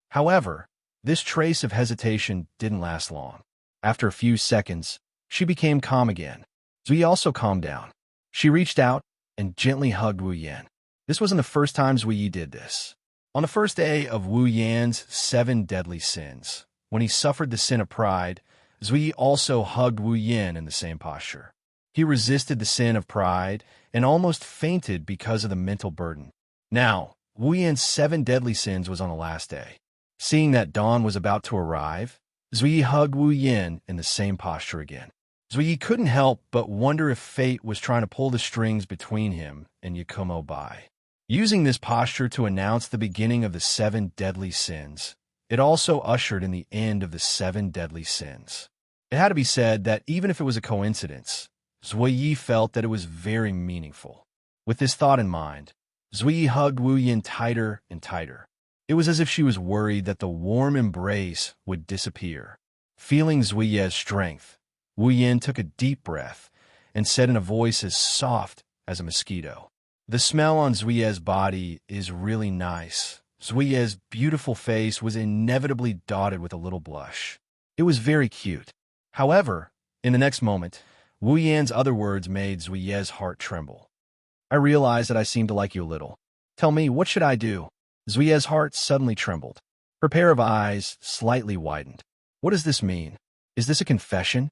However, this trace of hesitation didn't last long. After a few seconds, she became calm again. Zuoye also calmed down. She reached out and gently hugged Wu Yan. This wasn't the first time Zuoye did this. On the first day of Wu Yan's 7 deadly sins, when he suffered the sin of pride, Zuoye also hugged Wu Yan in the same posture. He resisted the sin of pride and almost fainted because of the mental burden. Now, Wu Yan's 7 deadly sins was on the last day. Seeing that dawn was about to arrive, Zuoye hugged Wu Yan in the same posture again. Zuoye couldn't help but wonder if fate was trying to pull the strings between him and Yakumo Bai. Using this posture to announce the beginning of the 7 deadly sins, it also ushered in the end of the 7 deadly sins. It had to be said that even if it was a coincidence, Zuoye felt that it was very meaningful. With this thought in mind, Zuoye hugged Wu Yan tighter and tighter. It was as if she was worried that the warm embrace would disappear. Feeling Zuoye's strength, Wu Yan took a deep breath and said in a voice as soft as a mosquito, The smell on Zuoye's body is really nice. Zuoye's beautiful face was inevitably dotted with a little blush. It was very cute. However, in the next moment, Wu Yan's other words made Zuoye's heart tremble. I realize that I seem to like you a little. Tell me, what should I do? Zuoye's heart suddenly trembled. Her pair of eyes slightly widened. What does this mean? Is this a confession?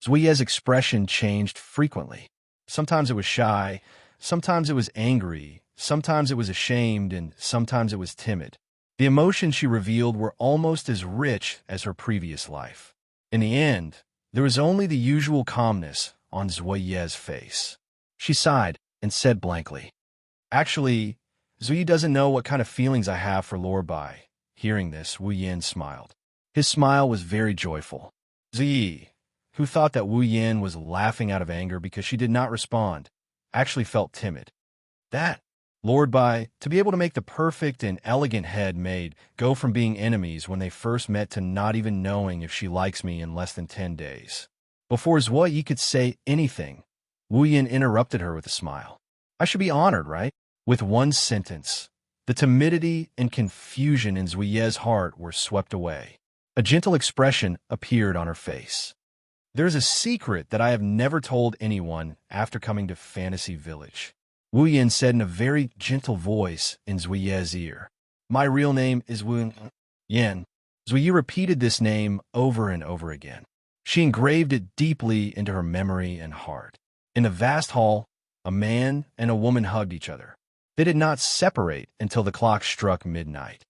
Zuoye's expression changed frequently. Sometimes it was shy, sometimes it was angry, sometimes it was ashamed, and sometimes it was timid. The emotions she revealed were almost as rich as her previous life. In the end, there was only the usual calmness on Zuoye's face. She sighed and said blankly, Actually, Zuoye doesn't know what kind of feelings I have for Lord Bai. Hearing this, Wu Yan smiled. His smile was very joyful. Zuoye, who thought that Wu Yan was laughing out of anger because she did not respond, actually felt timid. That, Lord Bai, to be able to make the perfect and elegant head maid go from being enemies when they first met to not even knowing if she likes me in less than 10 days. Before Zuoye could say anything, Wu Yan interrupted her with a smile. I should be honored, right? With one sentence, the timidity and confusion in Zuoye's heart were swept away. A gentle expression appeared on her face. There's a secret that I have never told anyone after coming to Fantasy Village, Wu Yan said in a very gentle voice in Zuoye's ear. My real name is Wu Yan. Zuoye repeated this name over and over again. She engraved it deeply into her memory and heart. In the vast hall, a man and a woman hugged each other. They did not separate until the clock struck midnight.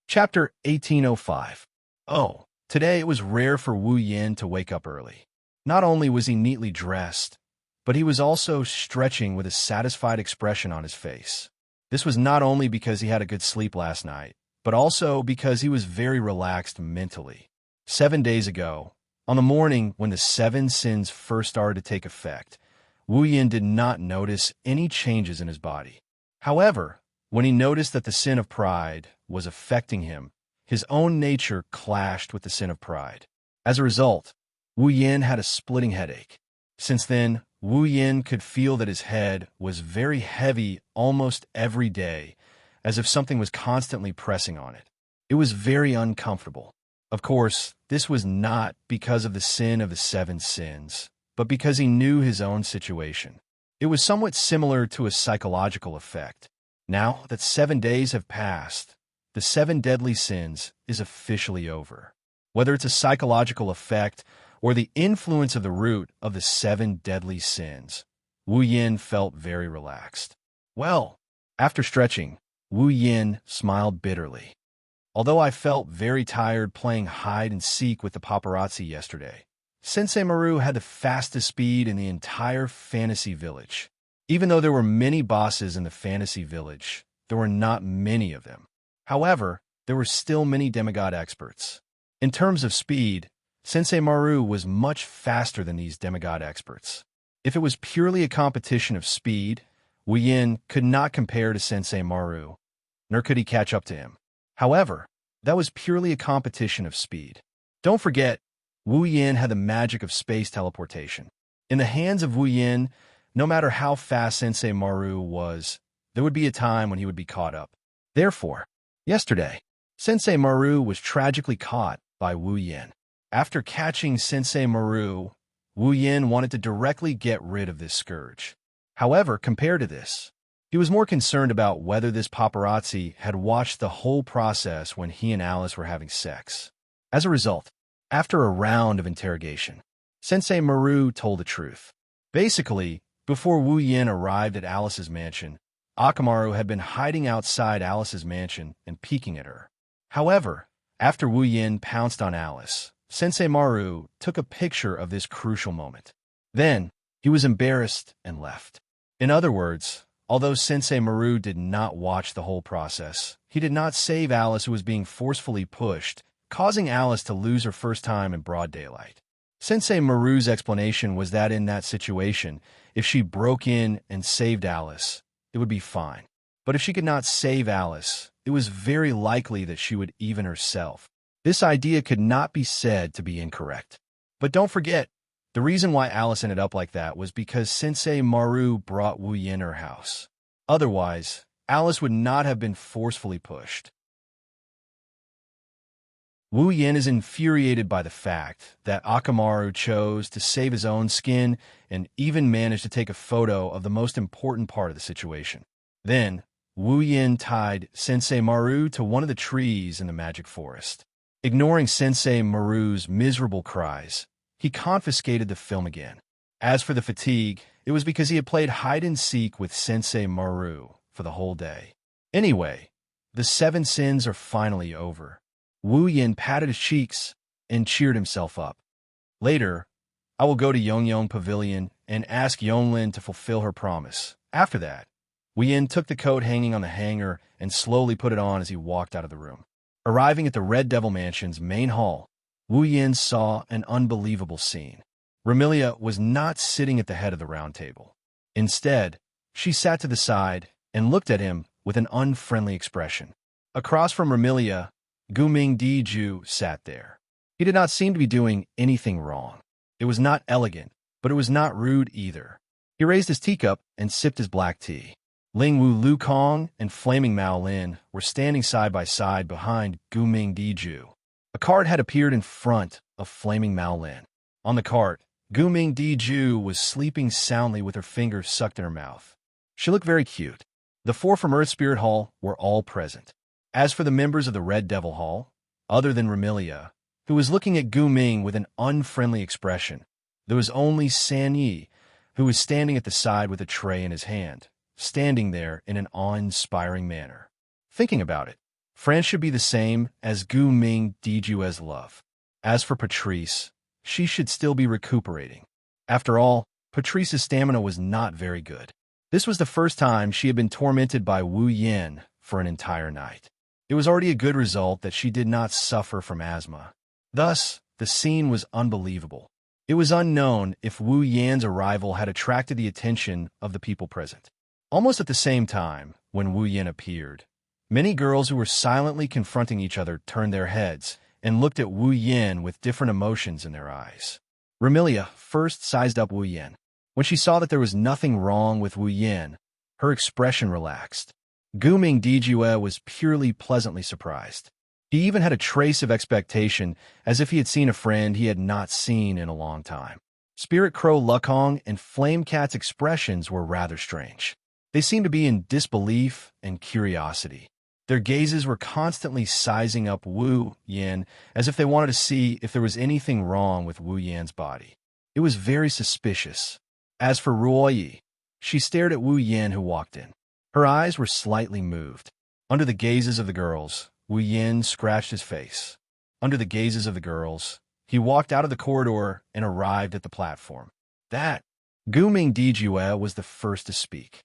Chapter 1805. Oh, today it was rare for Wu Yan to wake up early. Not only was he neatly dressed, but he was also stretching with a satisfied expression on his face. This was not only because he had a good sleep last night, but also because he was very relaxed mentally. 7 days ago, on the morning when the 7 sins first started to take effect, Wu Yan did not notice any changes in his body. However, when he noticed that the sin of pride was affecting him, his own nature clashed with the sin of pride. As a result, Wu Yan had a splitting headache. Since then, Wu Yan could feel that his head was very heavy almost every day, as if something was constantly pressing on it. It was very uncomfortable. Of course, this was not because of the sin of the 7 sins, but because he knew his own situation. It was somewhat similar to a psychological effect. Now that 7 days have passed, the 7 deadly sins is officially over. Whether it's a psychological effect or the influence of the root of the 7 deadly sins, Wu Yin felt very relaxed. Well, after stretching, Wu Yin smiled bitterly. Although I felt very tired playing hide-and-seek with the paparazzi yesterday, Sensei Maru had the fastest speed in the entire fantasy village. Even though there were many bosses in the fantasy village, there were not many of them. However, there were still many demigod experts. In terms of speed, Sensei Maru was much faster than these demigod experts. If it was purely a competition of speed, Wu Yin could not compare to Sensei Maru, nor could he catch up to him. However, that was purely a competition of speed. Don't forget, Wu Yin had the magic of space teleportation. In the hands of Wu Yin, no matter how fast Sensei Maru was, there would be a time when he would be caught up. Therefore, yesterday, Sensei Maru was tragically caught by Wu Yin. After catching Sensei Maru, Wu Yin wanted to directly get rid of this scourge. However, compared to this, he was more concerned about whether this paparazzi had watched the whole process when he and Alice were having sex. As a result, after a round of interrogation, Sensei Maru told the truth. Basically, before Wu Yin arrived at Alice's mansion, Akamaru had been hiding outside Alice's mansion and peeking at her. However, after Wu Yin pounced on Alice, Sensei Maru took a picture of this crucial moment. Then, he was embarrassed and left. In other words, although Sensei Maru did not watch the whole process, he did not save Alice, who was being forcefully pushed, causing Alice to lose her first time in broad daylight. Sensei Maru's explanation was that in that situation, if she broke in and saved Alice, it would be fine. But if she could not save Alice, it was very likely that she would even herself. This idea could not be said to be incorrect. But don't forget, the reason why Alice ended up like that was because Sensei Maru brought Wu Yin her house. Otherwise, Alice would not have been forcefully pushed. Wu Yin is infuriated by the fact that Akamaru chose to save his own skin and even managed to take a photo of the most important part of the situation. Then, Wu Yin tied Sensei Maru to one of the trees in the magic forest. Ignoring Sensei Maru's miserable cries, he confiscated the film again. As for the fatigue, it was because he had played hide-and-seek with Sensei Maru for the whole day. Anyway, the 7 sins are finally over. Wu Yin patted his cheeks and cheered himself up. Later, I will go to Yongyong Pavilion and ask Yonglin to fulfill her promise. After that, Wu Yin took the coat hanging on the hanger and slowly put it on as he walked out of the room. Arriving at the Red Devil Mansion's main hall, Wu Yin saw an unbelievable scene. Ramilia was not sitting at the head of the round table. Instead, she sat to the side and looked at him with an unfriendly expression. Across from Ramilia, Guming Diju sat there. He did not seem to be doing anything wrong. It was not elegant, but it was not rude either. He raised his teacup and sipped his black tea. Ling Wu Lu Kong and Flaming Mao Lin were standing side by side behind Guming Diju. A cart had appeared in front of Flaming Mao Lin. On the cart, Guming Diju was sleeping soundly with her fingers sucked in her mouth. She looked very cute. The 4 from Earth Spirit Hall were all present. As for the members of the Red Devil Hall, other than Ramilia, who was looking at Gu Ming with an unfriendly expression, there was only San Yi, who was standing at the side with a tray in his hand, standing there in an awe-inspiring manner. Thinking about it, France should be the same as Gu Ming Diju's love. As for Patrice, she should still be recuperating. After all, Patrice's stamina was not very good. This was the first time she had been tormented by Wu Yin for an entire night. It was already a good result that she did not suffer from asthma. Thus, the scene was unbelievable. It was unknown if Wu Yan's arrival had attracted the attention of the people present. Almost at the same time, when Wu Yin appeared, many girls who were silently confronting each other turned their heads and looked at Wu Yin with different emotions in their eyes. Ramilia first sized up Wu Yin. When she saw that there was nothing wrong with Wu Yin, her expression relaxed. Guming Dijue was purely pleasantly surprised. He even had a trace of expectation, as if he had seen a friend he had not seen in a long time. Spirit Crow Lukong and Flame Cat's expressions were rather strange. They seemed to be in disbelief and curiosity. Their gazes were constantly sizing up Wu Yin as if they wanted to see if there was anything wrong with Wu Yan's body. It was very suspicious. As for Ruoyi, she stared at Wu Yin, who walked in. Her eyes were slightly moved. Under the gazes of the girls, Wu Yin scratched his face. Under the gazes of the girls, he walked out of the corridor and arrived at the platform. That Guming Dijue was the first to speak.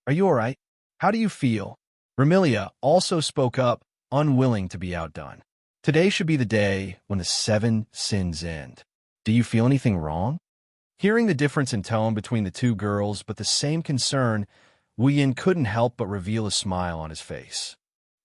Are you all right? How do you feel? Ramilia also spoke up, unwilling to be outdone. Today should be the day when the 7 sins end. Do you feel anything wrong? Hearing the difference in tone between the two girls, but the same concern, Wu Yin couldn't help but reveal a smile on his face.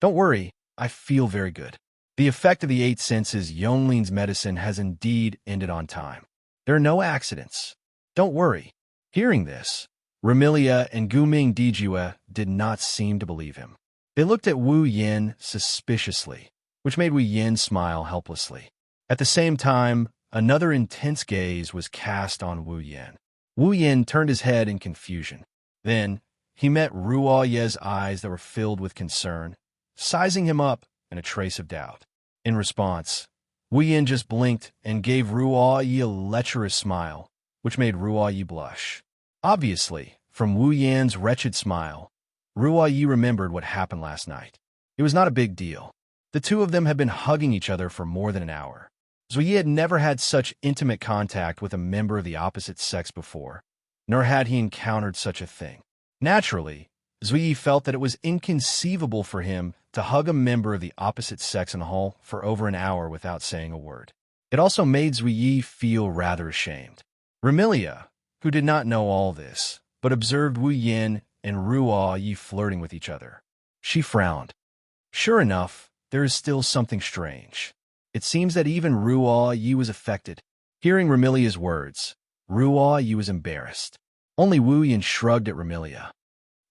Don't worry, I feel very good. The effect of the 8 senses Yongling's medicine has indeed ended on time. There are no accidents. Don't worry. Hearing this, Ramilia and Guming Dijue did not seem to believe him. They looked at Wu Yin suspiciously, which made Wu Yin smile helplessly. At the same time, another intense gaze was cast on Wu Yin. Wu Yin turned his head in confusion. Then, he met Ruo Ye's eyes that were filled with concern, sizing him up and a trace of doubt. In response, Wu Yin just blinked and gave Ruo Ye a lecherous smile, which made Ruo Ye blush. Obviously, from Wu Yan's wretched smile, Ruo Ye remembered what happened last night. It was not a big deal. The two of them had been hugging each other for more than an hour. Zui Yi had never had such intimate contact with a member of the opposite sex before, nor had he encountered such a thing. Naturally, Zui Yi felt that it was inconceivable for him to hug a member of the opposite sex in a hall for over an hour without saying a word. It also made Zui Yi feel rather ashamed. Ramilia, who did not know all this, but observed Wu Yin and Ruo Yi flirting with each other. She frowned. Sure enough, there is still something strange. It seems that even Ruo Yi was affected. Hearing Ramilia's words, Ruo Yi was embarrassed. Only Wu Yin shrugged at Ramilia.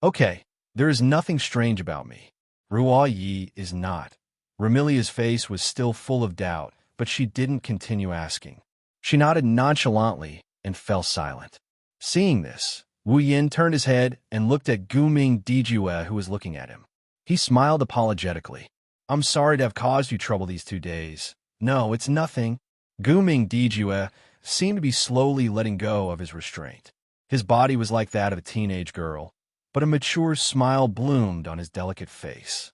Okay, there is nothing strange about me. Ruo Yi is not. Ramilia's face was still full of doubt, but she didn't continue asking. She nodded nonchalantly and fell silent. Seeing this, Wu Yin turned his head and looked at Guming Dijue, who was looking at him. He smiled apologetically. I'm sorry to have caused you trouble these 2 days. No, it's nothing. Guming Dijue seemed to be slowly letting go of his restraint. His body was like that of a teenage girl, but a mature smile bloomed on his delicate face.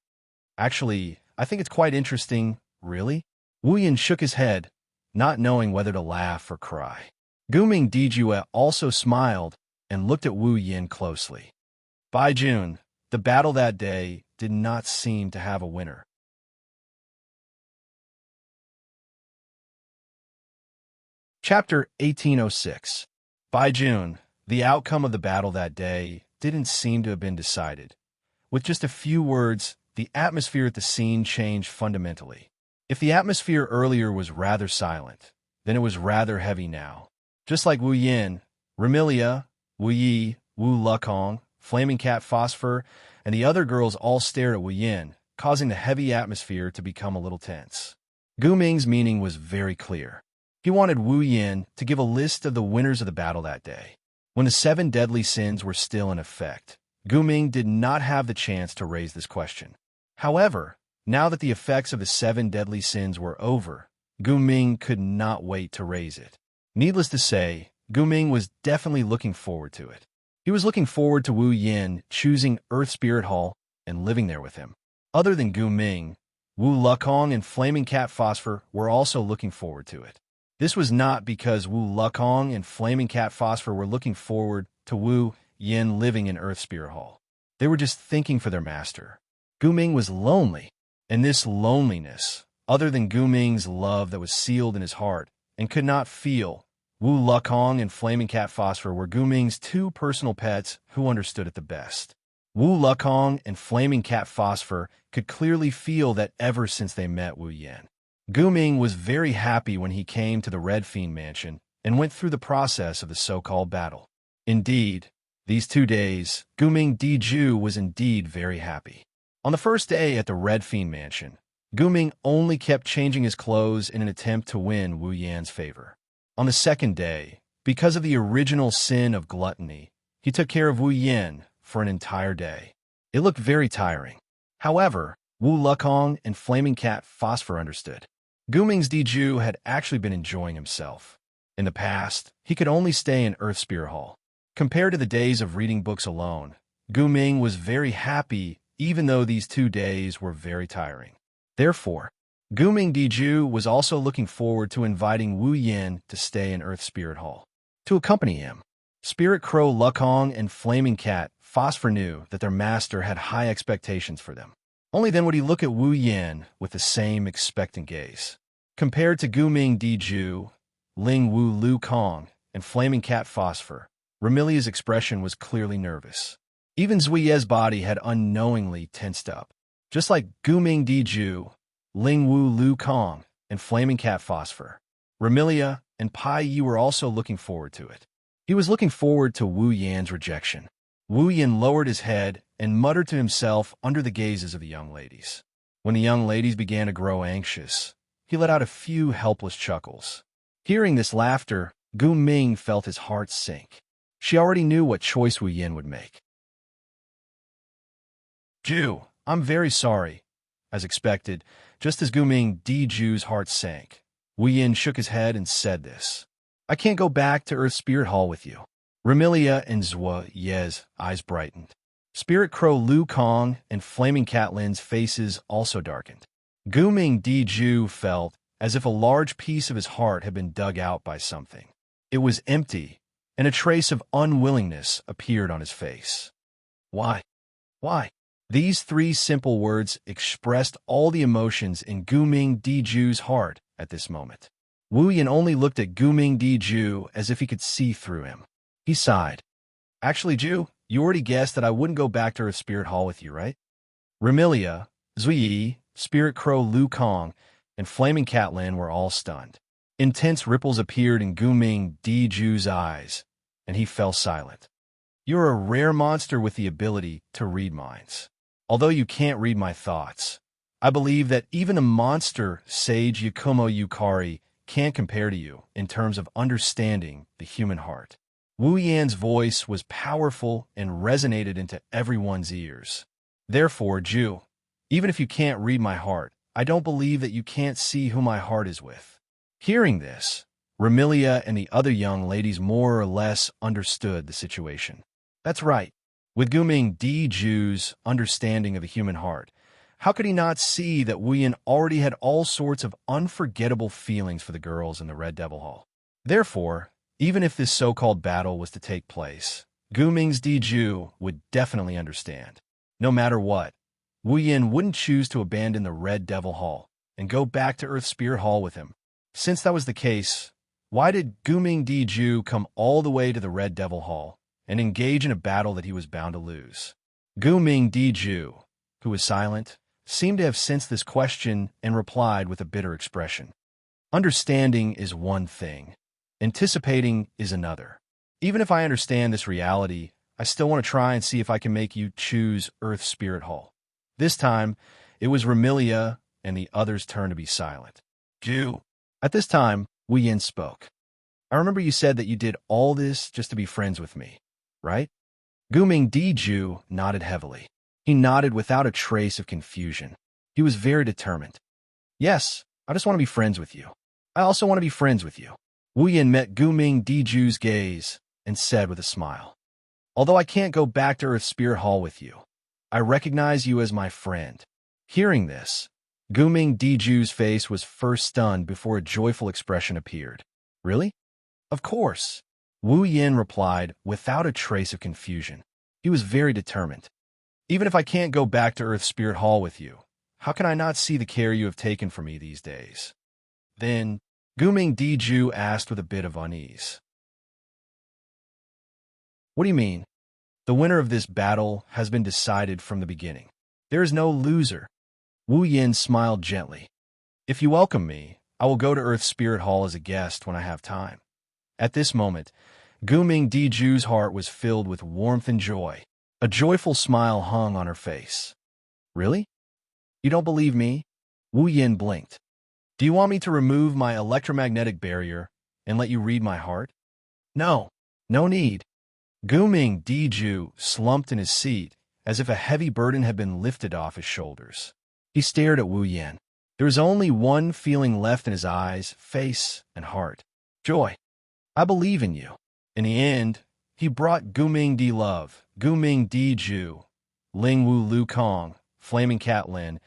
Actually, I think it's quite interesting, really. Wu Yin shook his head, not knowing whether to laugh or cry. Guming Dijue also smiled and looked at Wu Yin closely. By June, the battle that day did not seem to have a winner. Chapter 1806. By June, the outcome of the battle that day didn't seem to have been decided. With just a few words, the atmosphere at the scene changed fundamentally. If the atmosphere earlier was rather silent, then it was rather heavy now. Just like Wu Yin, Ramilia, Wu Yi, Wu Lekong, Flaming Cat Phosphor, and the other girls all stared at Wu Yin, causing the heavy atmosphere to become a little tense. Gu Ming's meaning was very clear. He wanted Wu Yin to give a list of the winners of the battle that day. When the 7 deadly sins were still in effect, Gu Ming did not have the chance to raise this question. However, now that the effects of the 7 deadly sins were over, Gu Ming could not wait to raise it. Needless to say, Gu Ming was definitely looking forward to it. He was looking forward to Wu Yin choosing Earth Spirit Hall and living there with him. Other than Gu Ming, Wu Lekong and Flaming Cat Phosphor were also looking forward to it. This was not because Wu Lekong and Flaming Cat Phosphor were looking forward to Wu Yin living in Earth Spirit Hall. They were just thinking for their master. Gu Ming was lonely, and this loneliness, other than Gu Ming's love that was sealed in his heart and could not feel, Wu Lekong and Flaming Cat Phosphor were Gu Ming's 2 personal pets who understood it the best. Wu Lekong and Flaming Cat Phosphor could clearly feel that ever since they met Wu Yin. Gu Ming was very happy when he came to the Red Fiend Mansion and went through the process of the so-called battle. Indeed, these 2 days, Guming Diju was indeed very happy. On the first day at the Red Fiend Mansion, Guming only kept changing his clothes in an attempt to win Wu Yan's favor. On the second day, because of the original sin of gluttony, he took care of Wu Yan for an entire day. It looked very tiring. However, Wu Lukong and Flaming Cat Phosphor understood. Guming's Diju had actually been enjoying himself. In the past, he could only stay in Earth Spirit Hall. Compared to the days of reading books alone, Guming was very happy even though these 2 days were very tiring. Therefore, Guming Diju was also looking forward to inviting Wu Yin to stay in Earth Spirit Hall. To accompany him, Spirit Crow Lukong and Flaming Cat Phosphor knew that their master had high expectations for them. Only then would he look at Wu Yin with the same expectant gaze. Compared to Guming Diju, Ling Wu Lu Kong, and Flaming Cat Phosphor, Remilia's expression was clearly nervous. Even Zuiye's body had unknowingly tensed up. Just like Guming Diju, Ling Wu Lu Kong, and Flaming Cat Phosphor, Remilia and Pai Yi were also looking forward to it. He was looking forward to Wu Yan's rejection. Wu Yan lowered his head and muttered to himself under the gazes of the young ladies. When the young ladies began to grow anxious, he let out a few helpless chuckles. Hearing this laughter, Gu Ming felt his heart sink. She already knew what choice Wu Yan would make. Ju, I'm very sorry. As expected, just as Gu Ming Diju's heart sank, Wu Yan shook his head and said this. I can't go back to Earth Spirit Hall with you. Remilia and Zuiye's eyes brightened. Spirit Crow Lu Kong and Flaming Cat Lin's faces also darkened. Gu Ming Diju felt as if a large piece of his heart had been dug out by something. It was empty, and a trace of unwillingness appeared on his face. Why? Why? These 3 simple words expressed all the emotions in Gu Ming Diju's heart at this moment. Wu Yan only looked at Gu Ming Diju as if he could see through him. He sighed. Actually, Ju, you already guessed that I wouldn't go back to Earth Spirit Hall with you, right? Remilia, Zuiye, Spirit Crow Lu Kong, and Flaming Cat Lin were all stunned. Intense ripples appeared in Gu Ming Diju's eyes, and he fell silent. You're a rare monster with the ability to read minds. Although you can't read my thoughts, I believe that even a monster, Sage Yakumo Yukari, can't compare to you in terms of understanding the human heart. Wu Yan's voice was powerful and resonated into everyone's ears. Therefore, Ju, even if you can't read my heart, I don't believe that you can't see who my heart is with. Hearing this, Remilia and the other young ladies more or less understood the situation. That's right. With Gu Ming Diju's understanding of the human heart, how could he not see that Wu Yan already had all sorts of unforgettable feelings for the girls in the Red Devil Hall? Therefore, even if this so-called battle was to take place, Gu Ming's Diju would definitely understand. No matter what, Wu Yan wouldn't choose to abandon the Red Devil Hall and go back to Earth Spirit Hall with him. Since that was the case, why did Gu Ming Diju come all the way to the Red Devil Hall and engage in a battle that he was bound to lose? Gu Ming Diju, who was silent, seemed to have sensed this question and replied with a bitter expression. Understanding is one thing. Anticipating is another. Even if I understand this reality, I still want to try and see if I can make you choose Earth Spirit Hall. This time, it was Remilia and the others' turn to be silent. Ju. At this time, Wu Yan spoke. I remember you said that you did all this just to be friends with me, right? Gu Ming Diju nodded heavily. He nodded without a trace of confusion. He was very determined. Yes, I just want to be friends with you. I also want to be friends with you. Wu Yan met Gu Ming Diju's gaze and said with a smile, although I can't go back to Earth Spirit Hall with you, I recognize you as my friend. Hearing this, Gu Ming Diju's face was first stunned before a joyful expression appeared. Really? Of course. Wu Yan replied without a trace of confusion. He was very determined. Even if I can't go back to Earth Spirit Hall with you, how can I not see the care you have taken for me these days? Then, Gu Ming Diju asked with a bit of unease. What do you mean? The winner of this battle has been decided from the beginning. There is no loser. Wu Yan smiled gently. If you welcome me, I will go to Earth Spirit Hall as a guest when I have time. At this moment, Gu Ming Diju's heart was filled with warmth and joy. A joyful smile hung on her face. Really? You don't believe me? Wu Yan blinked. Do you want me to remove my electromagnetic barrier and let you read my heart? No, no need. Gu Ming Diju slumped in his seat as if a heavy burden had been lifted off his shoulders. He stared at Wu Yan. There was only one feeling left in his eyes, face, and heart. Joy. I believe in you. In the end, he brought Guming Di Love, Guming Di Ju, Ling Wu Lu Kong, Flaming Cat Lin,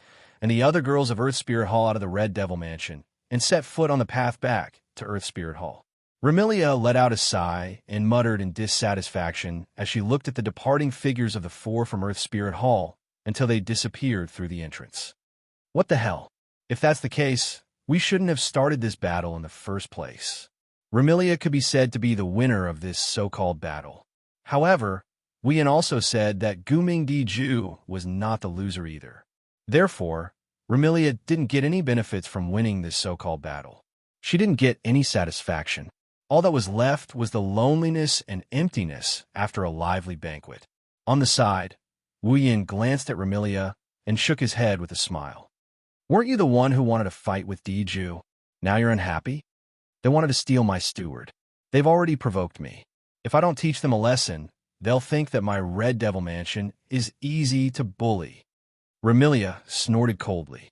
and the other girls of Earth Spirit Hall out of the Red Devil Mansion, and set foot on the path back to Earth Spirit Hall. Remilia let out a sigh and muttered in dissatisfaction as she looked at the departing figures of the four from Earth Spirit Hall until they disappeared through the entrance. What the hell? If that's the case, we shouldn't have started this battle in the first place. Remilia could be said to be the winner of this so-called battle. However, Wian also said that Guming Di Ju was not the loser either. Therefore, Remilia didn't get any benefits from winning this so-called battle. She didn't get any satisfaction. All that was left was the loneliness and emptiness after a lively banquet. On the side, Wu Yin glanced at Remilia and shook his head with a smile. Weren't you the one who wanted to fight with Di Ju? Now you're unhappy? They wanted to steal my steward. They've already provoked me. If I don't teach them a lesson, they'll think that my Red Devil Mansion is easy to bully. Remilia snorted coldly.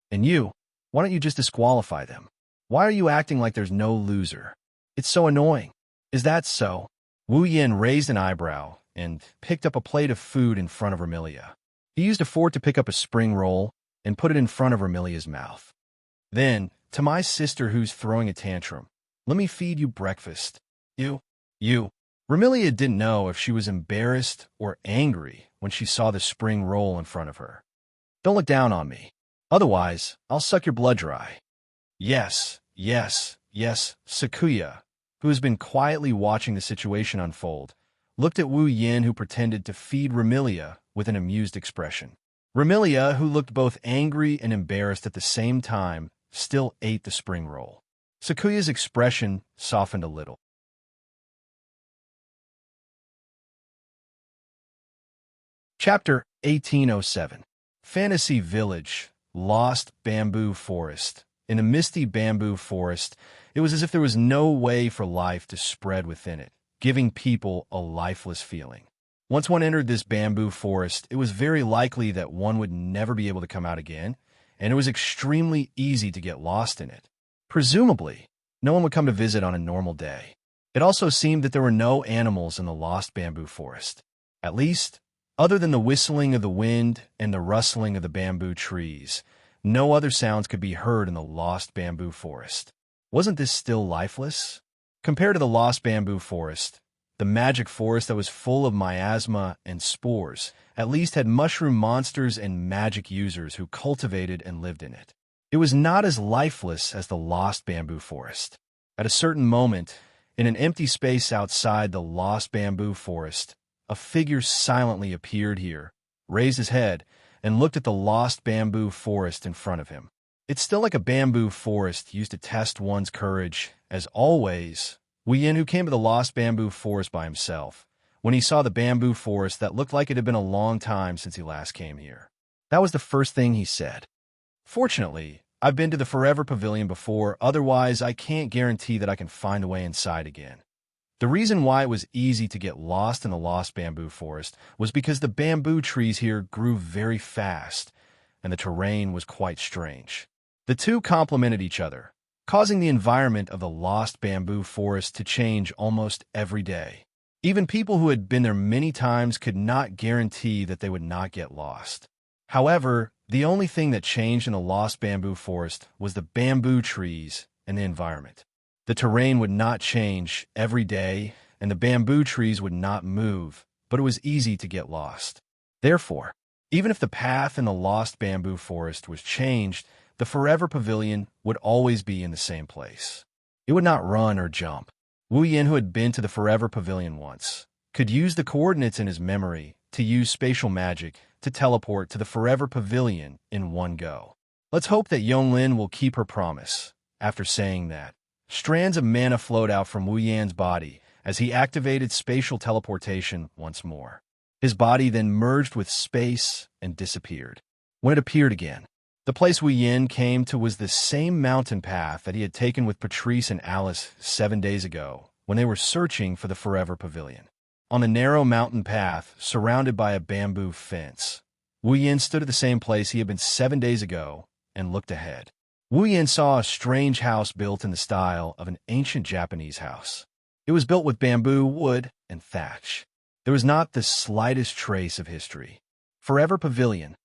And you, why don't you just disqualify them? Why are you acting like there's no loser? It's so annoying. Is that so? Wu Yin raised an eyebrow and picked up a plate of food in front of Remilia. He used a fork to pick up a spring roll and put it in front of Remilia's mouth. Then, to my sister who's throwing a tantrum, let me feed you breakfast. You. Remilia didn't know if she was embarrassed or angry when she saw the spring roll in front of her. Don't look down on me. Otherwise, I'll suck your blood dry. Yes, Sakuya, who has been quietly watching the situation unfold, looked at Wu Yin, who pretended to feed Remilia with an amused expression. Remilia, who looked both angry and embarrassed at the same time, still ate the spring roll. Sakuya's expression softened a little. Chapter 1807. Fantasy Village, Lost Bamboo Forest. In a misty bamboo forest, it was as if there was no way for life to spread within it, giving people a lifeless feeling. Once one entered this bamboo forest, it was very likely that one would never be able to come out again, and it was extremely easy to get lost in it. Presumably, no one would come to visit on a normal day. It also seemed that there were no animals in the lost bamboo forest. At least, other than the whistling of the wind and the rustling of the bamboo trees, no other sounds could be heard in the lost bamboo forest. Wasn't this still lifeless? Compared to the lost bamboo forest, the magic forest that was full of miasma and spores at least had mushroom monsters and magic users who cultivated and lived in it. It was not as lifeless as the lost bamboo forest. At a certain moment, in an empty space outside the lost bamboo forest, a figure silently appeared here, raised his head, and looked at the lost bamboo forest in front of him. It's still like a bamboo forest used to test one's courage, as always. Wu Yin, who came to the lost bamboo forest by himself, when he saw the bamboo forest that looked like it had been a long time since he last came here. That was the first thing he said. Fortunately, I've been to the Forever Pavilion before, otherwise I can't guarantee that I can find a way inside again. The reason why it was easy to get lost in the lost bamboo forest was because the bamboo trees here grew very fast, and the terrain was quite strange. The two complemented each other, causing the environment of the lost bamboo forest to change almost every day. Even people who had been there many times could not guarantee that they would not get lost. However, the only thing that changed in the lost bamboo forest was the bamboo trees and the environment. The terrain would not change every day, and the bamboo trees would not move, but it was easy to get lost. Therefore, even if the path in the lost bamboo forest was changed, the Forever Pavilion would always be in the same place. It would not run or jump. Wu Yin, who had been to the Forever Pavilion once, could use the coordinates in his memory to use spatial magic to teleport to the Forever Pavilion in one go. Let's hope that Yonglin will keep her promise. After saying that, strands of mana flowed out from Wu Yan's body as he activated spatial teleportation once more. His body then merged with space and disappeared. When it appeared again, the place Wu Yin came to was the same mountain path that he had taken with Patrice and Alice 7 days ago when they were searching for the Forever Pavilion. On the narrow mountain path, surrounded by a bamboo fence, Wu Yin stood at the same place he had been 7 days ago and looked ahead. Wu Yin saw a strange house built in the style of an ancient Japanese house. It was built with bamboo, wood, and thatch. There was not the slightest trace of history. Forever Pavilion.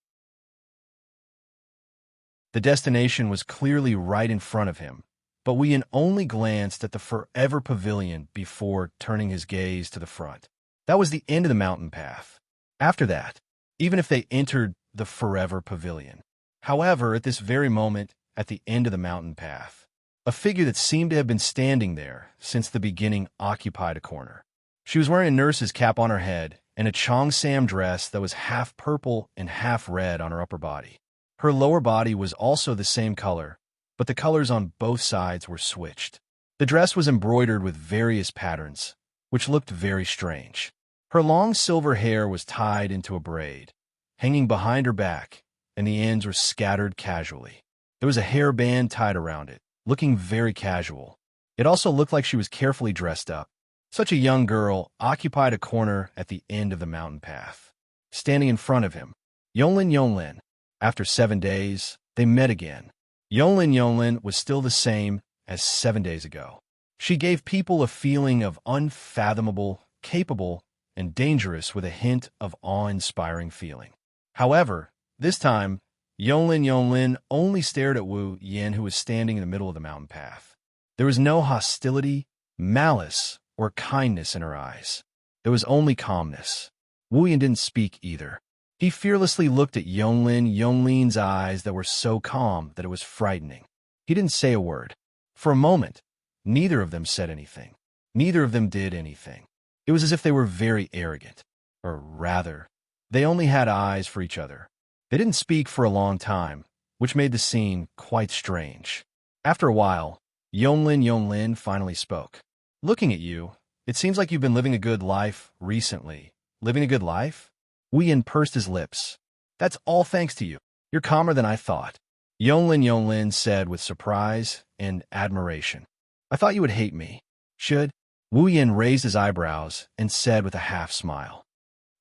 The destination was clearly right in front of him, but Wu Yin only glanced at the Forever Pavilion before turning his gaze to the front. That was the end of the mountain path. After that, even if they entered the Forever Pavilion. However, at this very moment, at the end of the mountain path, a figure that seemed to have been standing there since the beginning occupied a corner. She was wearing a nurse's cap on her head and a cheongsam dress that was half purple and half red on her upper body. Her lower body was also the same color, but the colors on both sides were switched. The dress was embroidered with various patterns, which looked very strange. Her long silver hair was tied into a braid, hanging behind her back, and the ends were scattered casually. There was a hairband tied around it, looking very casual. It also looked like she was carefully dressed up. Such a young girl occupied a corner at the end of the mountain path. Standing in front of him, Yonglin. After 7 days, they met again. Yonglin was still the same as 7 days ago. She gave people a feeling of unfathomable, capable, and dangerous with a hint of awe-inspiring feeling. However, this time, Yonglin only stared at Wu Yin, who was standing in the middle of the mountain path. There was no hostility, malice, or kindness in her eyes. There was only calmness. Wu Yin didn't speak either. He fearlessly looked at Yonglin's eyes that were so calm that it was frightening. He didn't say a word. For a moment, neither of them said anything. Neither of them did anything. It was as if they were very arrogant. Or rather, they only had eyes for each other. They didn't speak for a long time, which made the scene quite strange. After a while, Yonglin finally spoke. Looking at you, it seems like you've been living a good life recently. Living a good life? Wu Yin pursed his lips. That's all thanks to you. You're calmer than I thought. Yonglin said with surprise and admiration. I thought you would hate me. Should? Wu Yin raised his eyebrows and said with a half smile.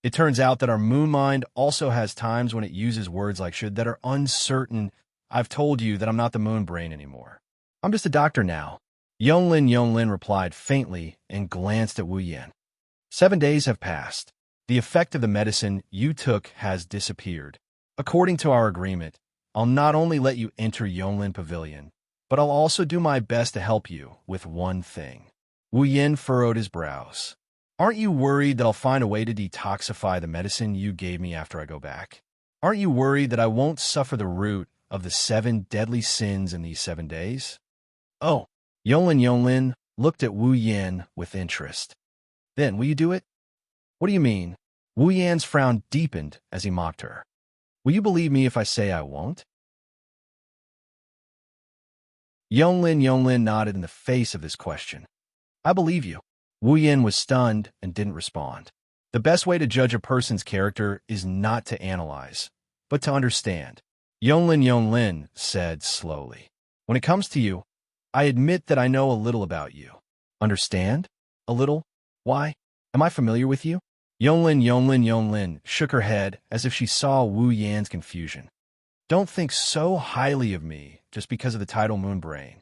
It turns out that our moon mind also has times when it uses words like should that are uncertain. I've told you that I'm not the moon brain anymore. I'm just a doctor now. Yonglin replied faintly and glanced at Wu Yin. 7 days have passed. The effect of the medicine you took has disappeared. According to our agreement, I'll not only let you enter Yonglin Pavilion, but I'll also do my best to help you with one thing. Wu Yin furrowed his brows. Aren't you worried that I'll find a way to detoxify the medicine you gave me after I go back? Aren't you worried that I won't suffer the root of the 7 deadly sins in these 7 days? Oh, Yonglin looked at Wu Yin with interest. Then, will you do it? What do you mean? Wu Yin's frown deepened as he mocked her. Will you believe me if I say I won't? Yonglin nodded in the face of this question. I believe you. Wu Yin was stunned and didn't respond. The best way to judge a person's character is not to analyze, but to understand. Yonglin said slowly. When it comes to you, I admit that I know a little about you. Understand? A little? Why? Am I familiar with you? Yonglin shook her head as if she saw Wu Yin's confusion. Don't think so highly of me just because of the title Moon Brain.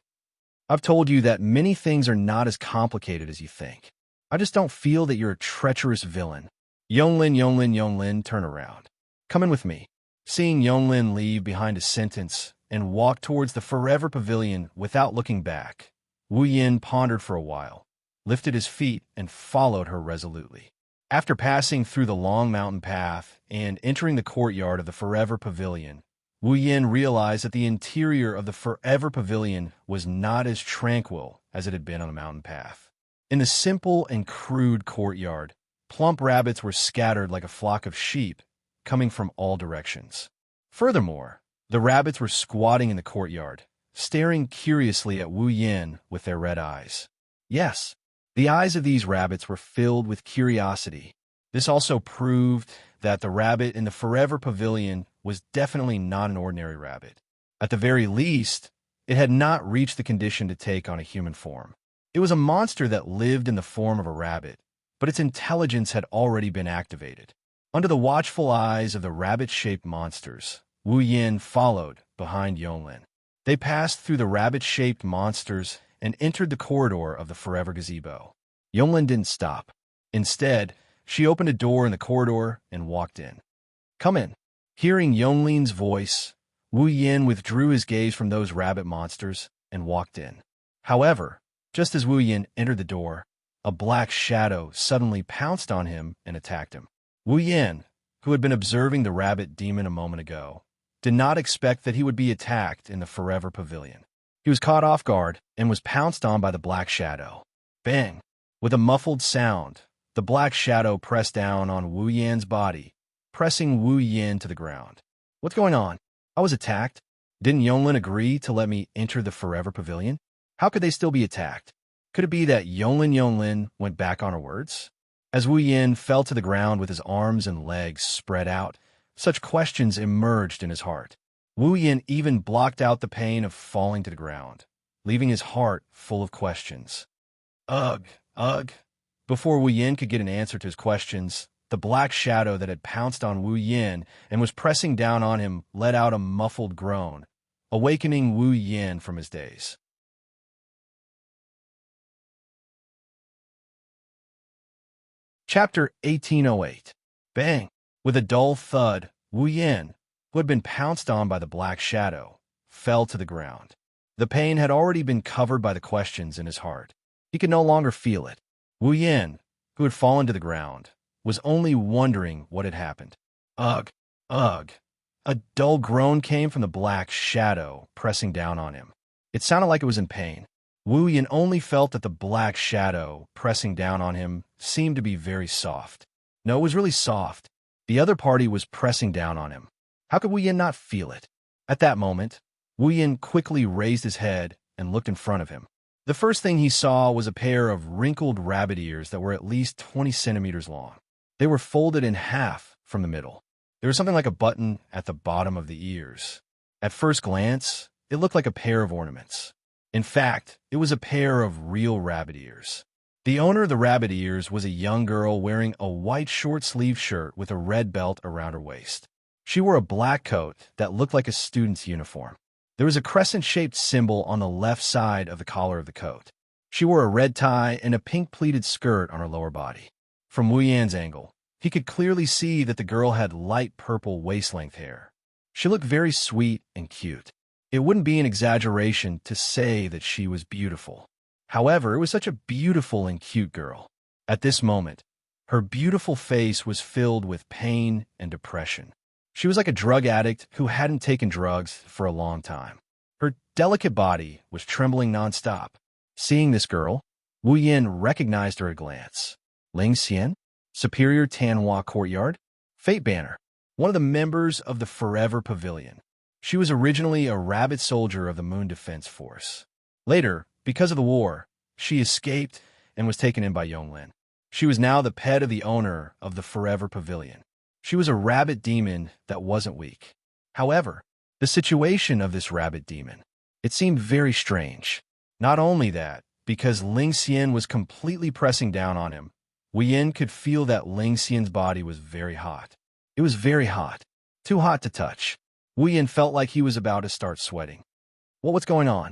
I've told you that many things are not as complicated as you think. I just don't feel that you're a treacherous villain. Yonglin turned around. Come in with me. Seeing Yonglin leave behind a sentence and walk towards the Forever Pavilion without looking back, Wu Yin pondered for a while, lifted his feet, and followed her resolutely. After passing through the long mountain path and entering the courtyard of the Forever Pavilion, Wu Yin realized that the interior of the Forever Pavilion was not as tranquil as it had been on the mountain path. In the simple and crude courtyard, plump rabbits were scattered like a flock of sheep, coming from all directions. Furthermore, the rabbits were squatting in the courtyard, staring curiously at Wu Yin with their red eyes. Yes, the eyes of these rabbits were filled with curiosity. This also proved that the rabbit in the Forever Pavilion was definitely not an ordinary rabbit. At the very least, it had not reached the condition to take on a human form. It was a monster that lived in the form of a rabbit, but but its intelligence had already been activated. Under the watchful eyes of the rabbit-shaped monsters, Wu Yin followed behind Yonglin. They passed through the rabbit-shaped monsters and entered the corridor of the forever gazebo. Yonglin didn't stop. Instead, she opened a door in the corridor and walked in. "Come in." Hearing Yonglin's voice, Wu Yin withdrew his gaze from those rabbit monsters and walked in. However, just as Wu Yin entered the door, a black shadow suddenly pounced on him and attacked him. Wu Yin, who had been observing the rabbit demon a moment ago, did not expect that he would be attacked in the Forever Pavilion. He was caught off guard and was pounced on by the black shadow. Bang! With a muffled sound, the black shadow pressed down on Wu Yin's body, pressing Wu Yin to the ground. "What's going on? I was attacked. Didn't Yonglin agree to let me enter the Forever Pavilion? How could they still be attacked? Could it be that Yonglin went back on her words?" As Wu Yin fell to the ground with his arms and legs spread out, such questions emerged in his heart. Wu Yin even blocked out the pain of falling to the ground, leaving his heart full of questions. Ugh, ugh. Before Wu Yin could get an answer to his questions, the black shadow that had pounced on Wu Yin and was pressing down on him let out a muffled groan, awakening Wu Yin from his daze. Chapter 1808. Bang! With a dull thud, Wu Yin, who had been pounced on by the black shadow, fell to the ground. The pain had already been covered by the questions in his heart. He could no longer feel it. Wu Yin, who had fallen to the ground, was only wondering what had happened. Ugh, ugh. A dull groan came from the black shadow, pressing down on him. It sounded like it was in pain. Wu Yin only felt that the black shadow, pressing down on him, seemed to be very soft. No, it was really soft. The other party was pressing down on him. How could Wu Yin not feel it? At that moment, Wu Yin quickly raised his head and looked in front of him. The first thing he saw was a pair of wrinkled rabbit ears that were at least 20 centimeters long. They were folded in half from the middle. There was something like a button at the bottom of the ears. At first glance, it looked like a pair of ornaments. In fact, it was a pair of real rabbit ears. The owner of the rabbit ears was a young girl wearing a white short-sleeved shirt with a red belt around her waist. She wore a black coat that looked like a student's uniform. There was a crescent-shaped symbol on the left side of the collar of the coat. She wore a red tie and a pink pleated skirt on her lower body. From Wu Yan's angle, he could clearly see that the girl had light purple waist-length hair. She looked very sweet and cute. It wouldn't be an exaggeration to say that she was beautiful. However, it was such a beautiful and cute girl. At this moment, her beautiful face was filled with pain and depression. She was like a drug addict who hadn't taken drugs for a long time. Her delicate body was trembling nonstop. Seeing this girl, Wu Yin recognized her at a glance. Ling Xian, Superior Tanhua Courtyard, Fate Banner, one of the members of the Forever Pavilion. She was originally a rabbit soldier of the Moon Defense Force. Later, because of the war, she escaped and was taken in by Yonglin. She was now the pet of the owner of the Forever Pavilion. She was a rabbit demon that wasn't weak. However, the situation of this rabbit demon, it seemed very strange. Not only that, because Ling Xian was completely pressing down on him, Wu Yin could feel that Ling Xian's body was very hot. It was very hot, too hot to touch. Wu Yin felt like he was about to start sweating. What's going on?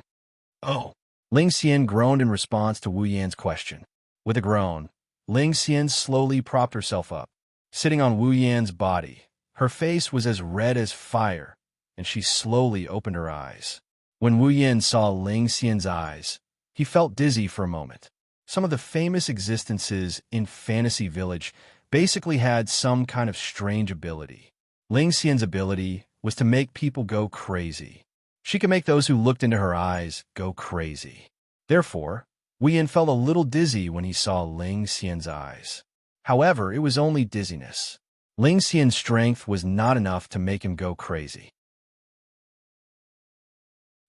Oh. Ling Xian groaned in response to Wu Yan's question. With a groan, Ling Xian slowly propped herself up, sitting on Wu Yan's body. Her face was as red as fire, and she slowly opened her eyes. When Wu Yin saw Ling Xian's eyes, he felt dizzy for a moment. Some of the famous existences in Fantasy Village basically had some kind of strange ability. Ling Xian's ability was to make people go crazy. She could make those who looked into her eyes go crazy. Therefore, Wu Yin felt a little dizzy when he saw Ling Xian's eyes. However, it was only dizziness. Ling Xian's strength was not enough to make him go crazy.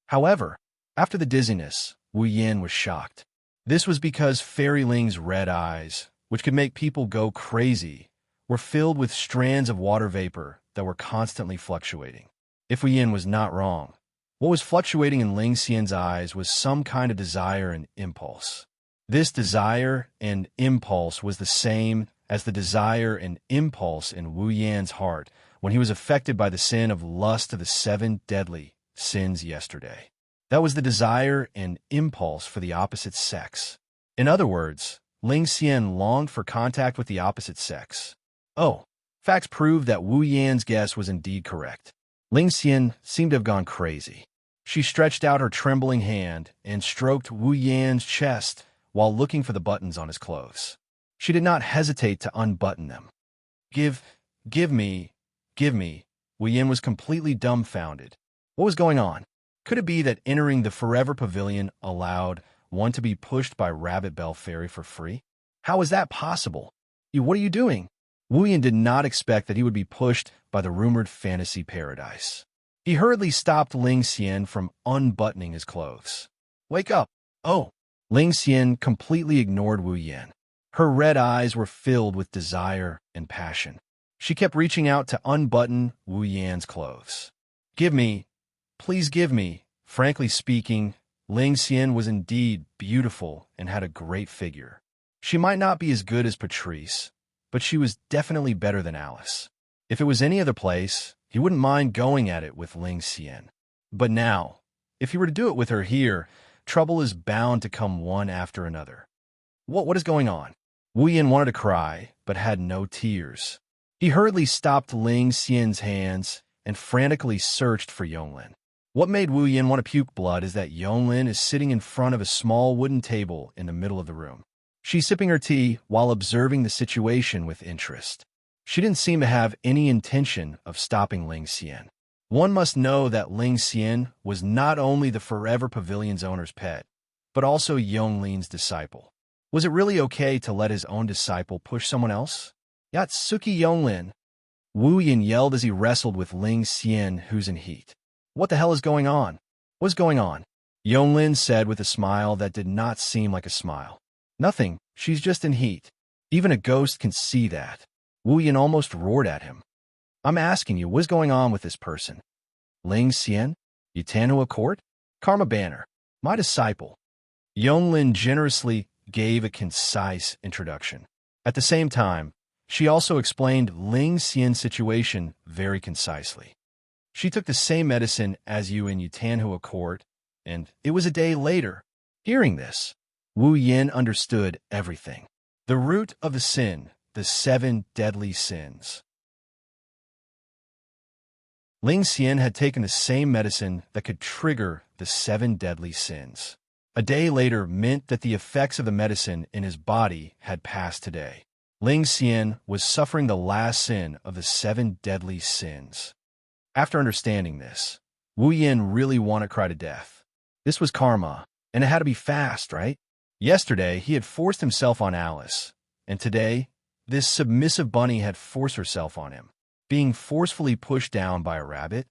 However, after the dizziness, Wu Yin was shocked. This was because Fairy Ling's red eyes, which could make people go crazy, were filled with strands of water vapor that were constantly fluctuating. If Wu Yin was not wrong, what was fluctuating in Ling Xian's eyes was some kind of desire and impulse. This desire and impulse was the same as the desire and impulse in Wu Yan's heart when he was affected by the sin of lust of the 7 deadly sins yesterday. That was the desire and impulse for the opposite sex. In other words, Ling Xian longed for contact with the opposite sex. Oh, facts proved that Wu Yan's guess was indeed correct. Ling Xian seemed to have gone crazy. She stretched out her trembling hand and stroked Wu Yan's chest while looking for the buttons on his clothes. She did not hesitate to unbutton them. Give me. Wu Yan was completely dumbfounded. What was going on? Could it be that entering the Forever Pavilion allowed one to be pushed by Rabbit Bell Fairy for free? How is that possible? What are you doing? Wu Yan did not expect that he would be pushed by the rumored fantasy paradise. He hurriedly stopped Ling Xian from unbuttoning his clothes. Wake up! Oh! Ling Xian completely ignored Wu Yan. Her red eyes were filled with desire and passion. She kept reaching out to unbutton Wu Yan's clothes. Give me, please give me. Frankly speaking, Ling Xian was indeed beautiful and had a great figure. She might not be as good as Patrice, but she was definitely better than Alice. If it was any other place, he wouldn't mind going at it with Ling Xian. But now, if he were to do it with her here, trouble is bound to come one after another. What is going on? Wu Yan wanted to cry, but had no tears. He hurriedly stopped Ling Xian's hands and frantically searched for Yonglin. What made Wu Yan want to puke blood is that Yonglin is sitting in front of a small wooden table in the middle of the room. She's sipping her tea while observing the situation with interest. She didn't seem to have any intention of stopping Ling Xian. One must know that Ling Xian was not only the Forever Pavilion's owner's pet, but also Yonglin's disciple. Was it really okay to let his own disciple push someone else? Yatsuki Yonglin! Wu Yan yelled as he wrestled with Ling Xian, who's in heat. What the hell is going on? What's going on? Yonglin said with a smile that did not seem like a smile. Nothing, she's just in heat. Even a ghost can see that. Wu Yan almost roared at him. I'm asking you, what's going on with this person? Ling Xian? Yutanhua Court? Karma Banner. My disciple. Yonglin generously gave a concise introduction. At the same time, she also explained Ling Xian's situation very concisely. She took the same medicine as you in Yutanhua Court, and it was a day later. Hearing this, Wu Yan understood everything. The root of the sin, the 7 deadly sins. Ling Xian had taken the same medicine that could trigger the 7 deadly sins. A day later meant that the effects of the medicine in his body had passed today. Ling Xian was suffering the last sin of the 7 deadly sins. After understanding this, Wu Yan really wanted to cry to death. This was karma, and it had to be fast, right? Yesterday, he had forced himself on Alice, and today, this submissive bunny had forced herself on him, being forcefully pushed down by a rabbit.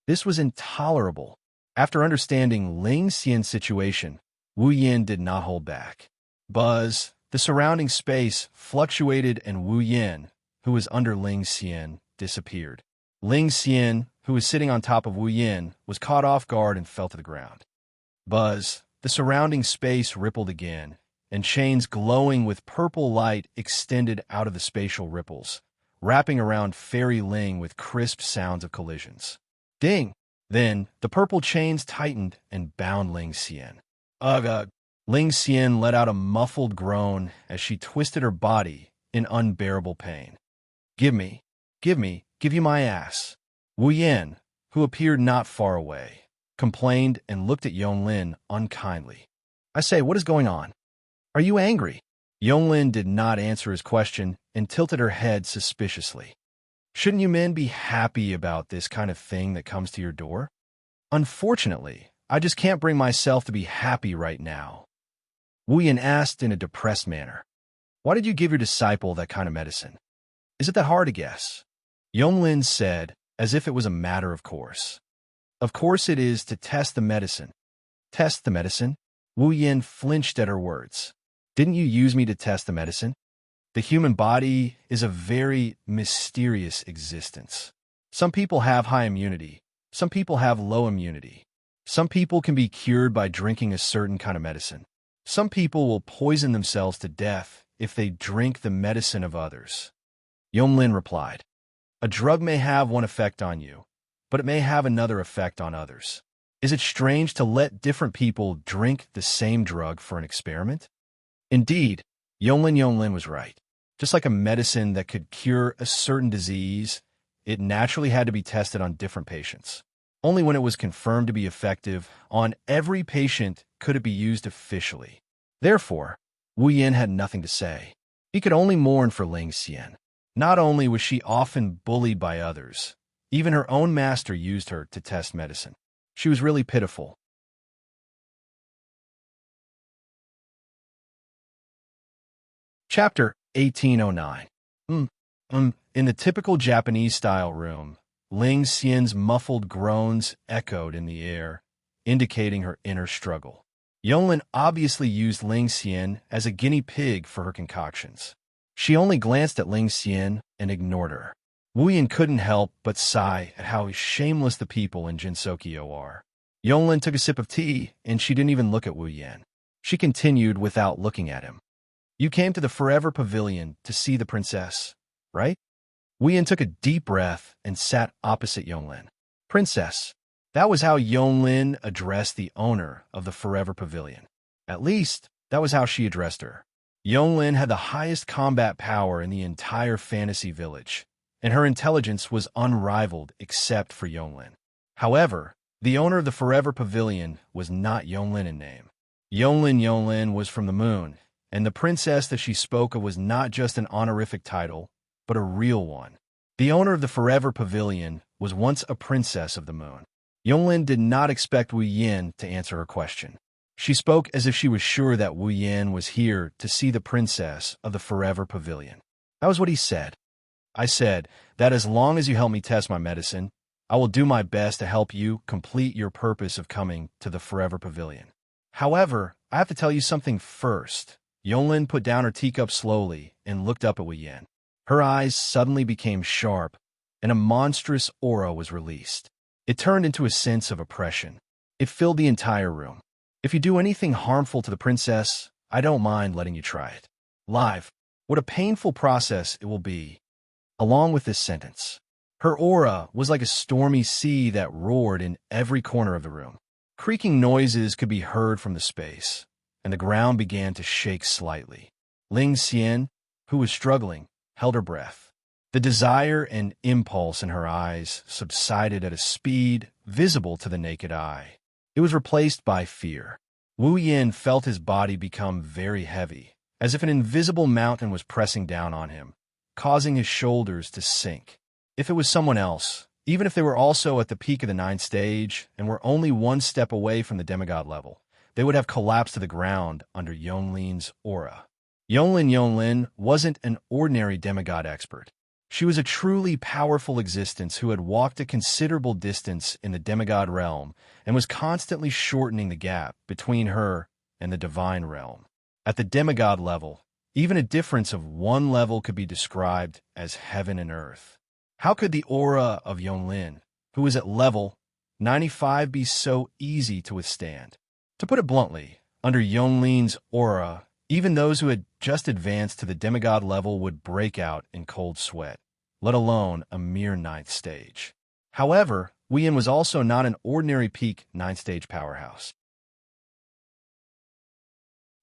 This was intolerable. After understanding Ling Xian's situation, Wu Yan did not hold back. Buzz, the surrounding space, fluctuated and Wu Yan, who was under Ling Xian, disappeared. Ling Xian, who was sitting on top of Wu Yan, was caught off guard and fell to the ground. Buzz, the surrounding space rippled again, and chains glowing with purple light extended out of the spatial ripples, wrapping around Fairy Ling with crisp sounds of collisions. Ding! Then, the purple chains tightened and bound Ling Xian. Ugh! Ling Xian let out a muffled groan as she twisted her body in unbearable pain. Give you my ass. Wu Yan, who appeared not far away, complained and looked at Yonglin unkindly. I say, what is going on? Are you angry? Yonglin did not answer his question and tilted her head suspiciously. Shouldn't you men be happy about this kind of thing that comes to your door? Unfortunately, I just can't bring myself to be happy right now. Wu Yan asked in a depressed manner. Why did you give your disciple that kind of medicine? Is it that hard to guess? Yonglin said, as if it was a matter of course. Of course it is to test the medicine. Test the medicine? Wu Yan flinched at her words. Didn't you use me to test the medicine? The human body is a very mysterious existence. Some people have high immunity. Some people have low immunity. Some people can be cured by drinking a certain kind of medicine. Some people will poison themselves to death if they drink the medicine of others. Yonglin replied, a drug may have one effect on you, but it may have another effect on others. Is it strange to let different people drink the same drug for an experiment? Indeed, Yonglin was right. Just like a medicine that could cure a certain disease, it naturally had to be tested on different patients. Only when it was confirmed to be effective on every patient could it be used officially. Therefore, Wu Yin had nothing to say. He could only mourn for Ling Xian. Not only was she often bullied by others, even her own master used her to test medicine. She was really pitiful. Chapter 1809. In the typical Japanese-style room, Ling Xian's muffled groans echoed in the air, indicating her inner struggle. Yonglin obviously used Ling Xian as a guinea pig for her concoctions. She only glanced at Ling Xian and ignored her. Wu Yin couldn't help but sigh at how shameless the people in Jinsokyo are. Yonglin took a sip of tea, and she didn't even look at Wu Yin. She continued without looking at him. You came to the Forever Pavilion to see the princess, right? Wu Yin took a deep breath and sat opposite Yonglin. Princess. That was how Yonglin addressed the owner of the Forever Pavilion. At least, that was how she addressed her. Yonglin had the highest combat power in the entire fantasy village, and her intelligence was unrivaled except for Yonglin. However, the owner of the Forever Pavilion was not Yonglin in name. Yonglin was from the moon, and the princess that she spoke of was not just an honorific title, but a real one. The owner of the Forever Pavilion was once a princess of the moon. Yonglin did not expect Wu Yin to answer her question. She spoke as if she was sure that Wu Yin was here to see the princess of the Forever Pavilion. That was what he said. I said that as long as you help me test my medicine, I will do my best to help you complete your purpose of coming to the Forever Pavilion. However, I have to tell you something first. Yonglin put down her teacup slowly and looked up at Wu Yin. Her eyes suddenly became sharp, and a monstrous aura was released. It turned into a sense of oppression. It filled the entire room. If you do anything harmful to the princess, I don't mind letting you try it. Live. What a painful process it will be. Along with this sentence. Her aura was like a stormy sea that roared in every corner of the room. Creaking noises could be heard from the space, and the ground began to shake slightly. Ling Xian, who was struggling, held her breath. The desire and impulse in her eyes subsided at a speed visible to the naked eye. It was replaced by fear. Wu Yin felt his body become very heavy, as if an invisible mountain was pressing down on him, causing his shoulders to sink. If it was someone else, even if they were also at the peak of the 9th stage and were only one step away from the demigod level, they would have collapsed to the ground under Yonglin's aura. Yonglin wasn't an ordinary demigod expert. She was a truly powerful existence who had walked a considerable distance in the demigod realm and was constantly shortening the gap between her and the divine realm. At the demigod level, even a difference of one level could be described as heaven and earth. How could the aura of Yonglin, who was at level 95, be so easy to withstand? To put it bluntly, under Yonglin's aura, even those who had just advanced to the demigod level would break out in cold sweat, let alone a mere 9th stage. However, Wu Yin was also not an ordinary peak 9th stage powerhouse.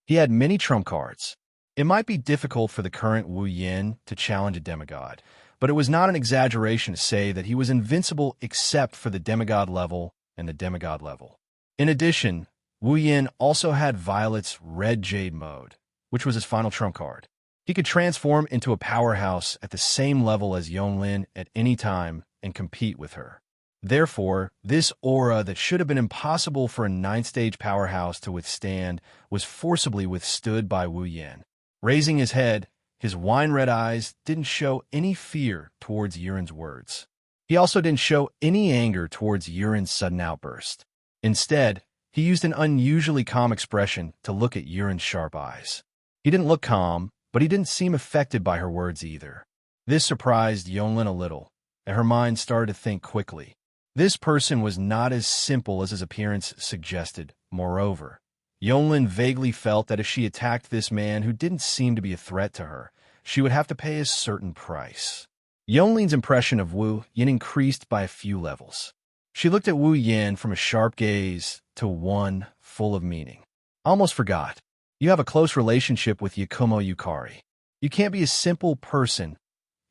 He had many trump cards. It might be difficult for the current Wu Yin to challenge a demigod, but it was not an exaggeration to say that he was invincible except for the demigod level and the demigod level. In addition, Wu Yin also had Violet's Red Jade mode, which was his final trump card. He could transform into a powerhouse at the same level as Yonglin at any time and compete with her. Therefore, this aura that should have been impossible for a 9th stage powerhouse to withstand was forcibly withstood by Wu Yin. Raising his head, his wine-red eyes didn't show any fear towards Yuren's words. He also didn't show any anger towards Yuren's sudden outburst. Instead, he used an unusually calm expression to look at Yuren's sharp eyes. He didn't look calm, but he didn't seem affected by her words either. This surprised Yonglin a little, and her mind started to think quickly. This person was not as simple as his appearance suggested. Moreover, Yonglin vaguely felt that if she attacked this man who didn't seem to be a threat to her, she would have to pay a certain price. Yonglin's impression of Wu Yin increased by a few levels. She looked at Wu Yin from a sharp gaze to one full of meaning. Almost forgot. You have a close relationship with Yakumo Yukari. You can't be a simple person.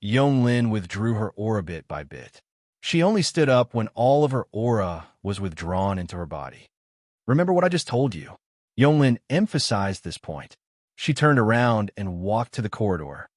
Yonglin withdrew her aura bit by bit. She only stood up when all of her aura was withdrawn into her body. Remember what I just told you? Yonglin emphasized this point. She turned around and walked to the corridor.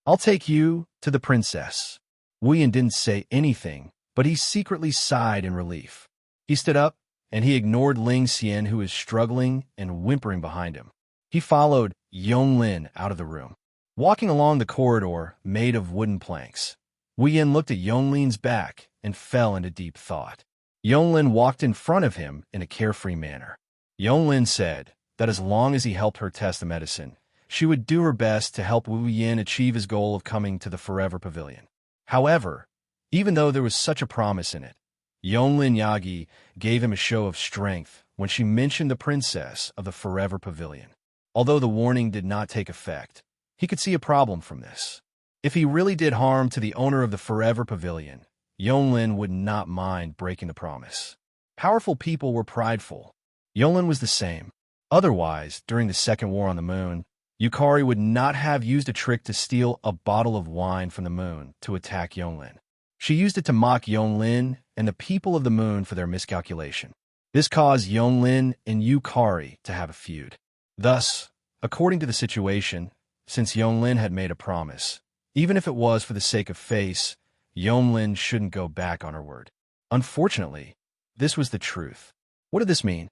I'll take you to the princess. Wu Yin didn't say anything, but he secretly sighed in relief. He stood up, and he ignored Ling Xian, who was struggling and whimpering behind him. He followed Yonglin out of the room. Walking along the corridor made of wooden planks, Wu Yin looked at Yonglin's back and fell into deep thought. Yonglin walked in front of him in a carefree manner. Yonglin said that as long as he helped her test the medicine, she would do her best to help Wu Yin achieve his goal of coming to the Forever Pavilion. However, even though there was such a promise in it, Yonglin Yagi gave him a show of strength when she mentioned the princess of the Forever Pavilion. Although the warning did not take effect, he could see a problem from this. If he really did harm to the owner of the Forever Pavilion, Yonglin would not mind breaking the promise. Powerful people were prideful. Yonglin was the same. Otherwise, during the Second War on the Moon, Yukari would not have used a trick to steal a bottle of wine from the moon to attack Yonglin. She used it to mock Yonglin and the people of the moon for their miscalculation. This caused Yonglin and Yukari to have a feud. Thus, according to the situation, since Yonglin had made a promise, even if it was for the sake of face, Yonglin shouldn't go back on her word. Unfortunately, this was the truth. What did this mean?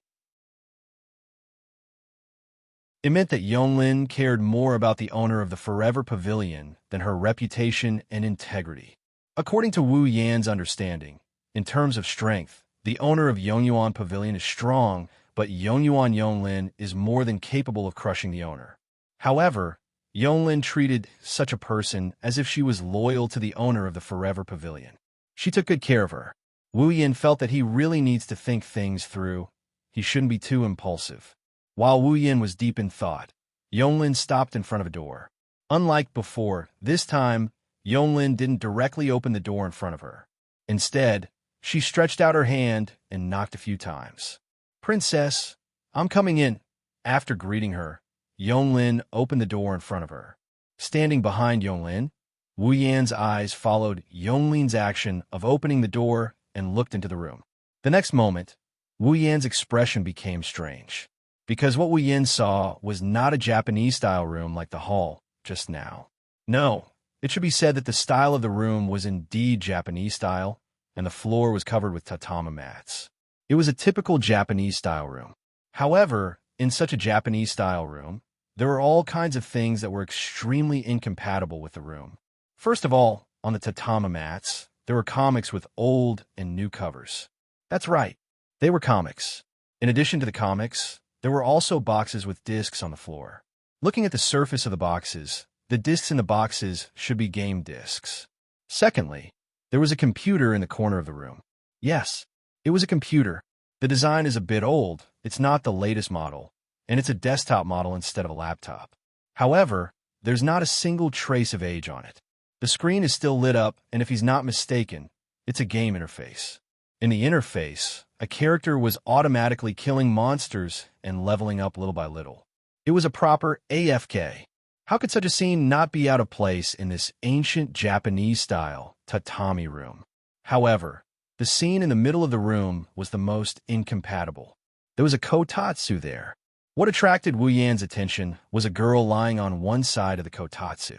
It meant that Yonglin cared more about the owner of the Forever Pavilion than her reputation and integrity. According to Wu Yan's understanding, in terms of strength, the owner of Yongyuan Pavilion is strong, but Yongyuan Yonglin is more than capable of crushing the owner. However, Yonglin treated such a person as if she was loyal to the owner of the Forever Pavilion. She took good care of her. Wu Yan felt that he really needs to think things through. He shouldn't be too impulsive. While Wu Yin was deep in thought, Yonglin stopped in front of a door. Unlike before, this time, Yonglin didn't directly open the door in front of her. Instead, she stretched out her hand and knocked a few times. "Princess, I'm coming in." After greeting her, Yonglin opened the door in front of her. Standing behind Yonglin, Wu Yan's eyes followed Yonglin's action of opening the door and looked into the room. The next moment, Wu Yan's expression became strange, because what Wu Yan saw was not a Japanese-style room like the hall just now. No, it should be said that the style of the room was indeed Japanese style, and the floor was covered with tatami mats. It was a typical Japanese-style room. However, in such a Japanese-style room, there were all kinds of things that were extremely incompatible with the room. First of all, on the tatami mats, there were comics with old and new covers. That's right, they were comics. In addition to the comics, there were also boxes with discs on the floor. Looking at the surface of the boxes, the discs in the boxes should be game discs. Secondly, there was a computer in the corner of the room. Yes, it was a computer. The design is a bit old, it's not the latest model, and it's a desktop model instead of a laptop. However, there's not a single trace of age on it. The screen is still lit up, and if he's not mistaken, it's a game interface. In the interface, a character was automatically killing monsters and leveling up little by little. It was a proper AFK. How could such a scene not be out of place in this ancient Japanese-style tatami room? However, the scene in the middle of the room was the most incompatible. There was a kotatsu there. What attracted Wu Yan's attention was a girl lying on one side of the kotatsu.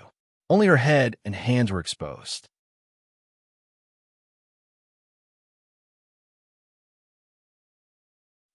Only her head and hands were exposed.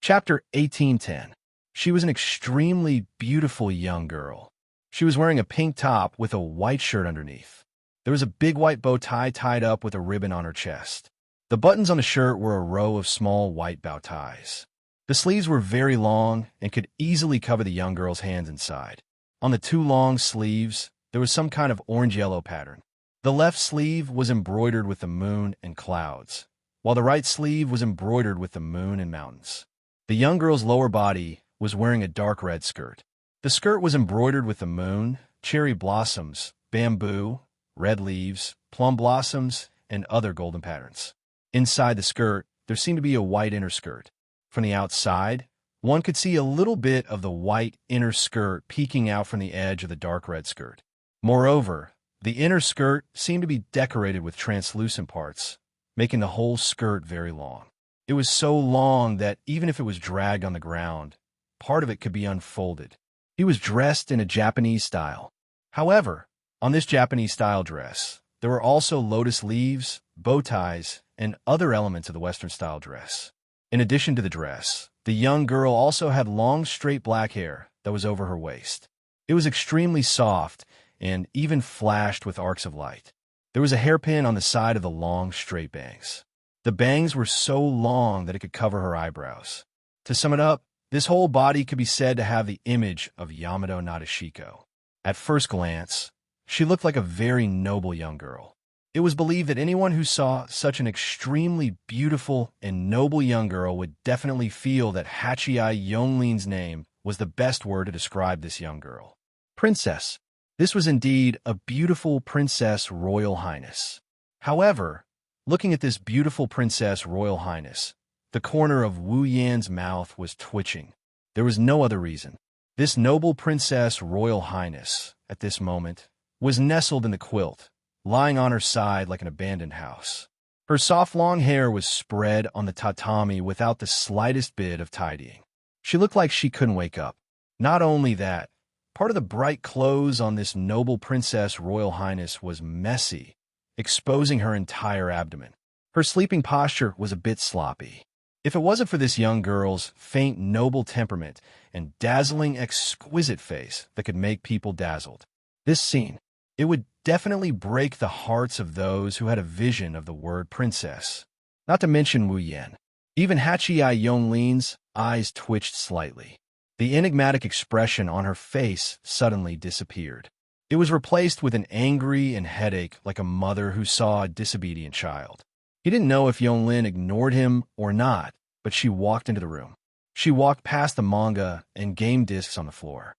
Chapter 1810. She was an extremely beautiful young girl. She was wearing a pink top with a white shirt underneath. There was a big white bow tie tied up with a ribbon on her chest. The buttons on the shirt were a row of small white bow ties. The sleeves were very long and could easily cover the young girl's hands inside. On the two long sleeves, there was some kind of orange-yellow pattern. The left sleeve was embroidered with the moon and clouds, while the right sleeve was embroidered with the moon and mountains. The young girl's lower body was wearing a dark red skirt. The skirt was embroidered with the moon, cherry blossoms, bamboo, red leaves, plum blossoms, and other golden patterns. Inside the skirt, there seemed to be a white inner skirt. From the outside, one could see a little bit of the white inner skirt peeking out from the edge of the dark red skirt. Moreover, the inner skirt seemed to be decorated with translucent parts, making the whole skirt very long. It was so long that even if it was dragged on the ground, part of it could be unfolded. He was dressed in a Japanese style. However, on this Japanese-style dress, there were also lotus leaves, bow ties, and other elements of the Western-style dress. In addition to the dress, the young girl also had long, straight black hair that was over her waist. It was extremely soft and even flashed with arcs of light. There was a hairpin on the side of the long, straight bangs. The bangs were so long that it could cover her eyebrows. To sum it up, this whole body could be said to have the image of Yamato Nadeshiko. At first glance, she looked like a very noble young girl. It was believed that anyone who saw such an extremely beautiful and noble young girl would definitely feel that Hachiai Yonlin's name was the best word to describe this young girl. Princess. This was indeed a beautiful Princess Royal Highness. However, looking at this beautiful Princess Royal Highness, the corner of Wu Yan's mouth was twitching. There was no other reason. This noble Princess Royal Highness, at this moment, was nestled in the quilt, lying on her side like an abandoned house. Her soft long hair was spread on the tatami without the slightest bit of tidying. She looked like she couldn't wake up. Not only that, part of the bright clothes on this noble Princess Royal Highness was messy, exposing her entire abdomen. Her sleeping posture was a bit sloppy. If it wasn't for this young girl's faint noble temperament and dazzling exquisite face that could make people dazzled, this scene, it would definitely break the hearts of those who had a vision of the word princess. Not to mention Wu Yan. Even Hachiai Yonlin's eyes twitched slightly. The enigmatic expression on her face suddenly disappeared. It was replaced with an angry and headache like a mother who saw a disobedient child. He didn't know if Yonlin ignored him or not, but she walked into the room. She walked past the manga and game discs on the floor.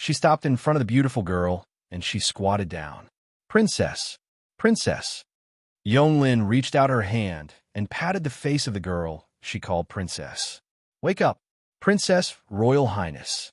She stopped in front of the beautiful girl, and she squatted down. Princess, princess. Yonglin reached out her hand and patted the face of the girl she called princess. Wake up, Princess Royal Highness.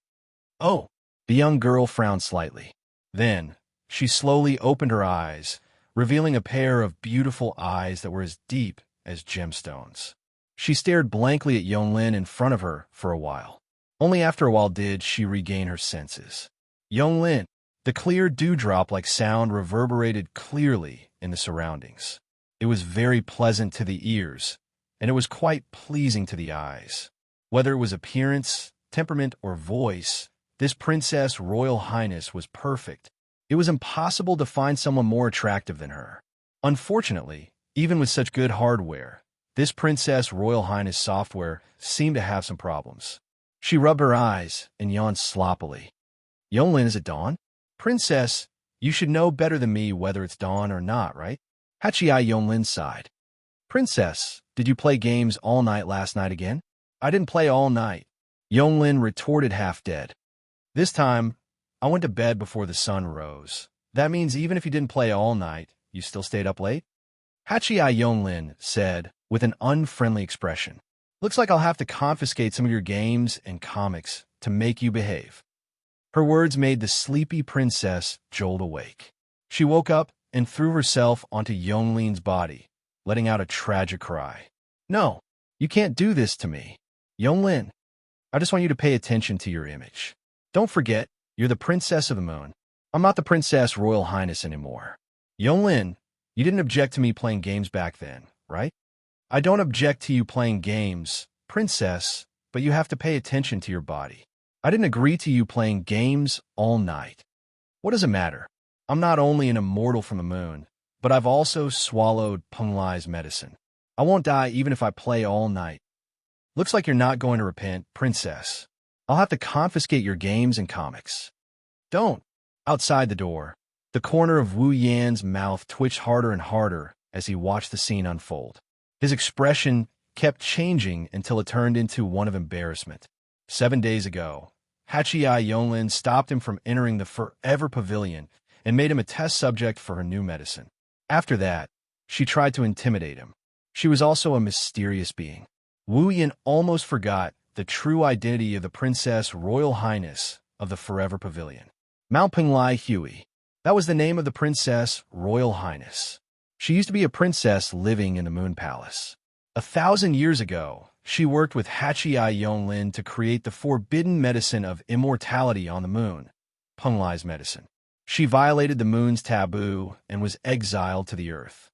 Oh, the young girl frowned slightly. Then, she slowly opened her eyes, revealing a pair of beautiful eyes that were as deep as gemstones. She stared blankly at Yonglin in front of her for a while. Only after a while did she regain her senses. Yonglin, the clear dewdrop-like sound reverberated clearly in the surroundings. It was very pleasant to the ears, and it was quite pleasing to the eyes. Whether it was appearance, temperament, or voice, this Princess Royal Highness was perfect. It was impossible to find someone more attractive than her. Unfortunately, even with such good hardware, this Princess Royal Highness software seemed to have some problems. She rubbed her eyes and yawned sloppily. Yonglin, is it dawn? Princess, you should know better than me whether it's dawn or not, right? Hachiai Yonglin sighed. Princess, did you play games all night last night again? I didn't play all night. Yonglin retorted half dead. This time, I went to bed before the sun rose. That means even if you didn't play all night, you still stayed up late? Hachiai Yonglin said with an unfriendly expression. Looks like I'll have to confiscate some of your games and comics to make you behave. Her words made the sleepy princess jolt awake. She woke up and threw herself onto Yonglin's body, letting out a tragic cry. No, you can't do this to me. Yonglin, I just want you to pay attention to your image. Don't forget, you're the princess of the moon. I'm not the Princess Royal Highness anymore. Yonglin, you didn't object to me playing games back then, right? I don't object to you playing games, princess, but you have to pay attention to your body. I didn't agree to you playing games all night. What does it matter? I'm not only an immortal from the moon, but I've also swallowed Peng Lai's medicine. I won't die even if I play all night. Looks like you're not going to repent, princess. I'll have to confiscate your games and comics. Don't. Outside the door, the corner of Wu Yan's mouth twitched harder and harder as he watched the scene unfold. His expression kept changing until it turned into one of embarrassment. 7 days ago, Hachii Yonglin stopped him from entering the Forever Pavilion and made him a test subject for her new medicine. After that, she tried to intimidate him. She was also a mysterious being. Wu Yin almost forgot the true identity of the Princess Royal Highness of the Forever Pavilion. Mount Penglai Hui. That was the name of the Princess Royal Highness. She used to be a princess living in the Moon Palace. 1,000 years ago, she worked with Hachii Yonglin to create the forbidden medicine of immortality on the moon, Penglai's medicine. She violated the moon's taboo and was exiled to the earth.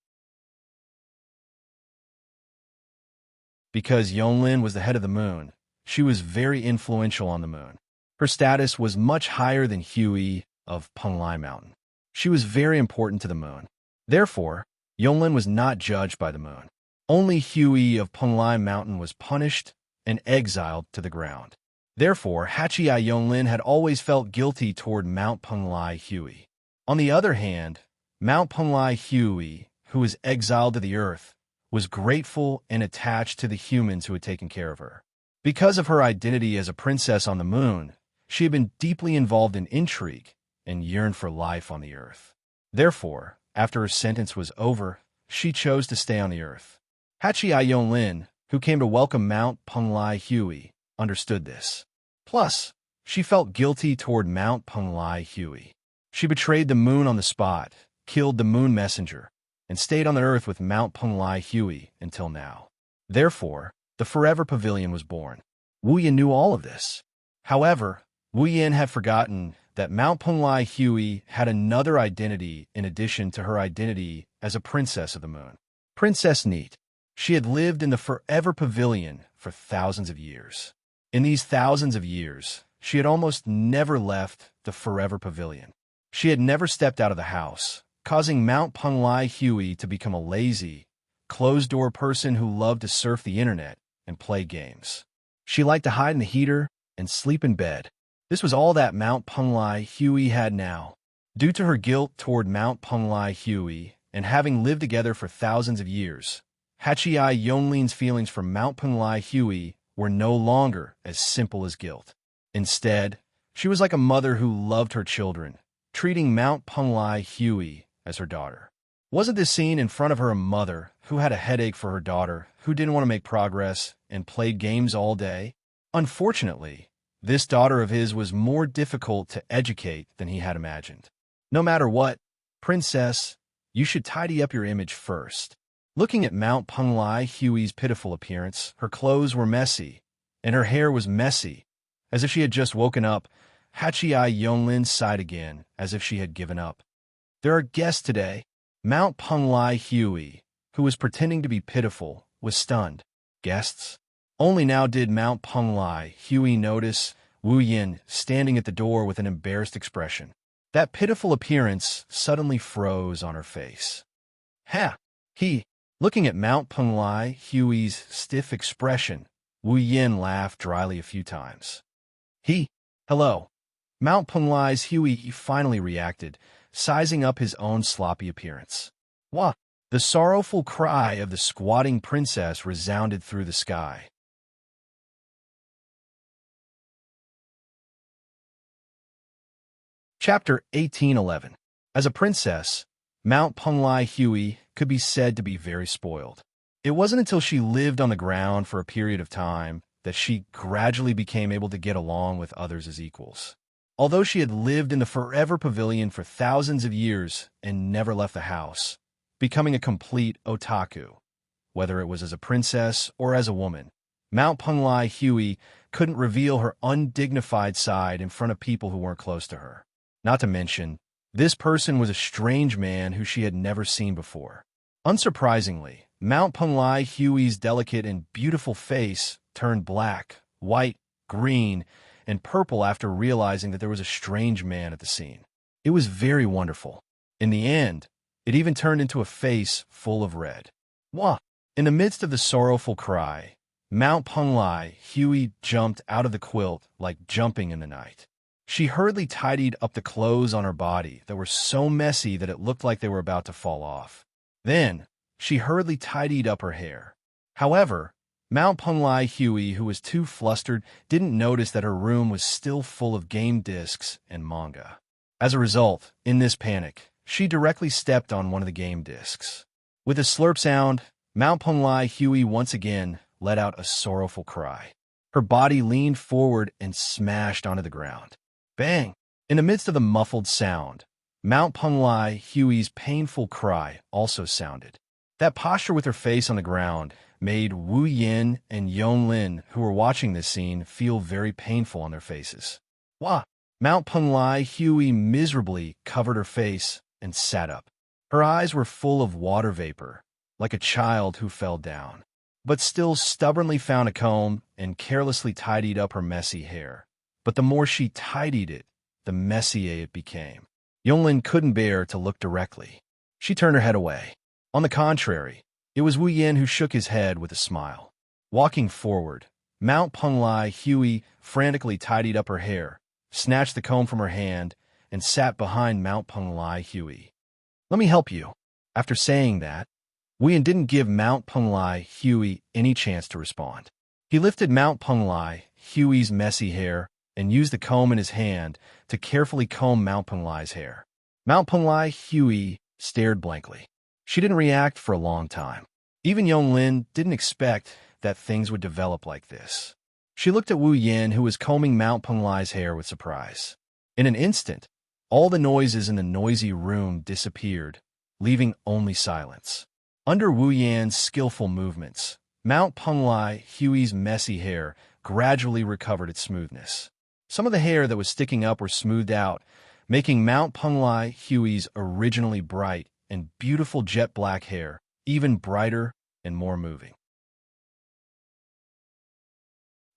Because Yonglin was the head of the moon, she was very influential on the moon. Her status was much higher than Hui of Penglai Mountain. She was very important to the moon. Therefore, Yonglin was not judged by the moon. Only Hui of Penglai Mountain was punished and exiled to the ground. Therefore, Hachii Yonglin had always felt guilty toward Mount Penglai Hui. On the other hand, Mount Penglai Hui, who was exiled to the earth, was grateful and attached to the humans who had taken care of her. Because of her identity as a princess on the moon, she had been deeply involved in intrigue and yearned for life on the earth. Therefore, after her sentence was over, she chose to stay on the earth. Hachii Yonglin, who came to welcome Mount Penglai Hui, understood this. Plus, she felt guilty toward Mount Penglai Hui. She betrayed the moon on the spot, killed the moon messenger, and stayed on the earth with Mount Penglai Hui until now. Therefore, the Forever Pavilion was born. Wu Yin knew all of this. However, Wu Yin had forgotten that Mount Penglai Hui had another identity in addition to her identity as a princess of the moon. Princess Neat. She had lived in the Forever Pavilion for thousands of years. In these thousands of years, she had almost never left the Forever Pavilion. She had never stepped out of the house, causing Mount Penglai Hui to become a lazy, closed-door person who loved to surf the internet and play games. She liked to hide in the heater and sleep in bed. This was all that Mount Penglai Hui had now. Due to her guilt toward Mount Penglai Hui and having lived together for thousands of years, Hachii Yonglin's feelings for Mount Penglai Hui were no longer as simple as guilt. Instead, she was like a mother who loved her children, treating Mount Penglai Hui as her daughter. Wasn't this scene in front of her a mother who had a headache for her daughter, who didn't want to make progress and played games all day? Unfortunately, this daughter of his was more difficult to educate than he had imagined. No matter what, princess, you should tidy up your image first. Looking at Mount Penglai Hui's pitiful appearance, her clothes were messy, and her hair was messy. As if she had just woken up, Hachii Yonglin sighed again, as if she had given up. There are guests today. Mount Penglai Hui, who was pretending to be pitiful, was stunned. Guests? Only now did Mount Penglai Hui notice Wu Yin standing at the door with an embarrassed expression. That pitiful appearance suddenly froze on her face. Ha! Looking at Mount Penglai Hui's stiff expression, Wu Yin laughed dryly a few times. Hello. Mount Penglai's Hui finally reacted, sizing up his own sloppy appearance. Wah! The sorrowful cry of the squatting princess resounded through the sky. Chapter 1811. As a princess, Mount Penglai Hui could be said to be very spoiled. It wasn't until she lived on the ground for a period of time that she gradually became able to get along with others as equals. Although she had lived in the Forever Pavilion for thousands of years and never left the house, becoming a complete otaku, whether it was as a princess or as a woman, Mount Penglai Hui couldn't reveal her undignified side in front of people who weren't close to her. Not to mention, this person was a strange man who she had never seen before. Unsurprisingly, Mount Penglai Hui's delicate and beautiful face turned black, white, green, and purple after realizing that there was a strange man at the scene. It was very wonderful. In the end, it even turned into a face full of red. Wah! In the midst of the sorrowful cry, Mount Penglai Hui jumped out of the quilt like jumping in the night. She hurriedly tidied up the clothes on her body that were so messy that it looked like they were about to fall off. Then, she hurriedly tidied up her hair. However, Mount Punglai Huey, who was too flustered, didn't notice that her room was still full of game discs and manga. As a result, in this panic, she directly stepped on one of the game discs. With a slurp sound, Mount Punglai Huey once again let out a sorrowful cry. Her body leaned forward and smashed onto the ground. Bang! In the midst of the muffled sound, Mount Punglai Huey's painful cry also sounded. That posture with her face on the ground made Wu Yin and Yonglin, who were watching this scene, feel very painful on their faces. Wah! Mount Punglai Huey miserably covered her face and sat up. Her eyes were full of water vapor, like a child who fell down, but still stubbornly found a comb and carelessly tidied up her messy hair. But the more she tidied it, the messier it became. Yonglin couldn't bear to look directly. She turned her head away. On the contrary, it was Wu Yin who shook his head with a smile. Walking forward, Mount Punglai Huey frantically tidied up her hair, snatched the comb from her hand, and sat behind Mount Punglai Huey. "Let me help you." After saying that, Wu Yin didn't give Mount Punglai Huey any chance to respond. He lifted Mount Punglai Huey's messy hair and used the comb in his hand to carefully comb Mount Punglai's hair. Mount Punglai Huey stared blankly. She didn't react for a long time. Even Yonglin didn't expect that things would develop like this. She looked at Wu Yin, who was combing Mount Punglai's hair with surprise. In an instant, all the noises in the noisy room disappeared, leaving only silence. Under Wu Yan's skillful movements, Mount Punglai Huey's messy hair gradually recovered its smoothness. Some of the hair that was sticking up were smoothed out, making Mount Punglai Huey's originally bright and beautiful jet black hair even brighter and more moving.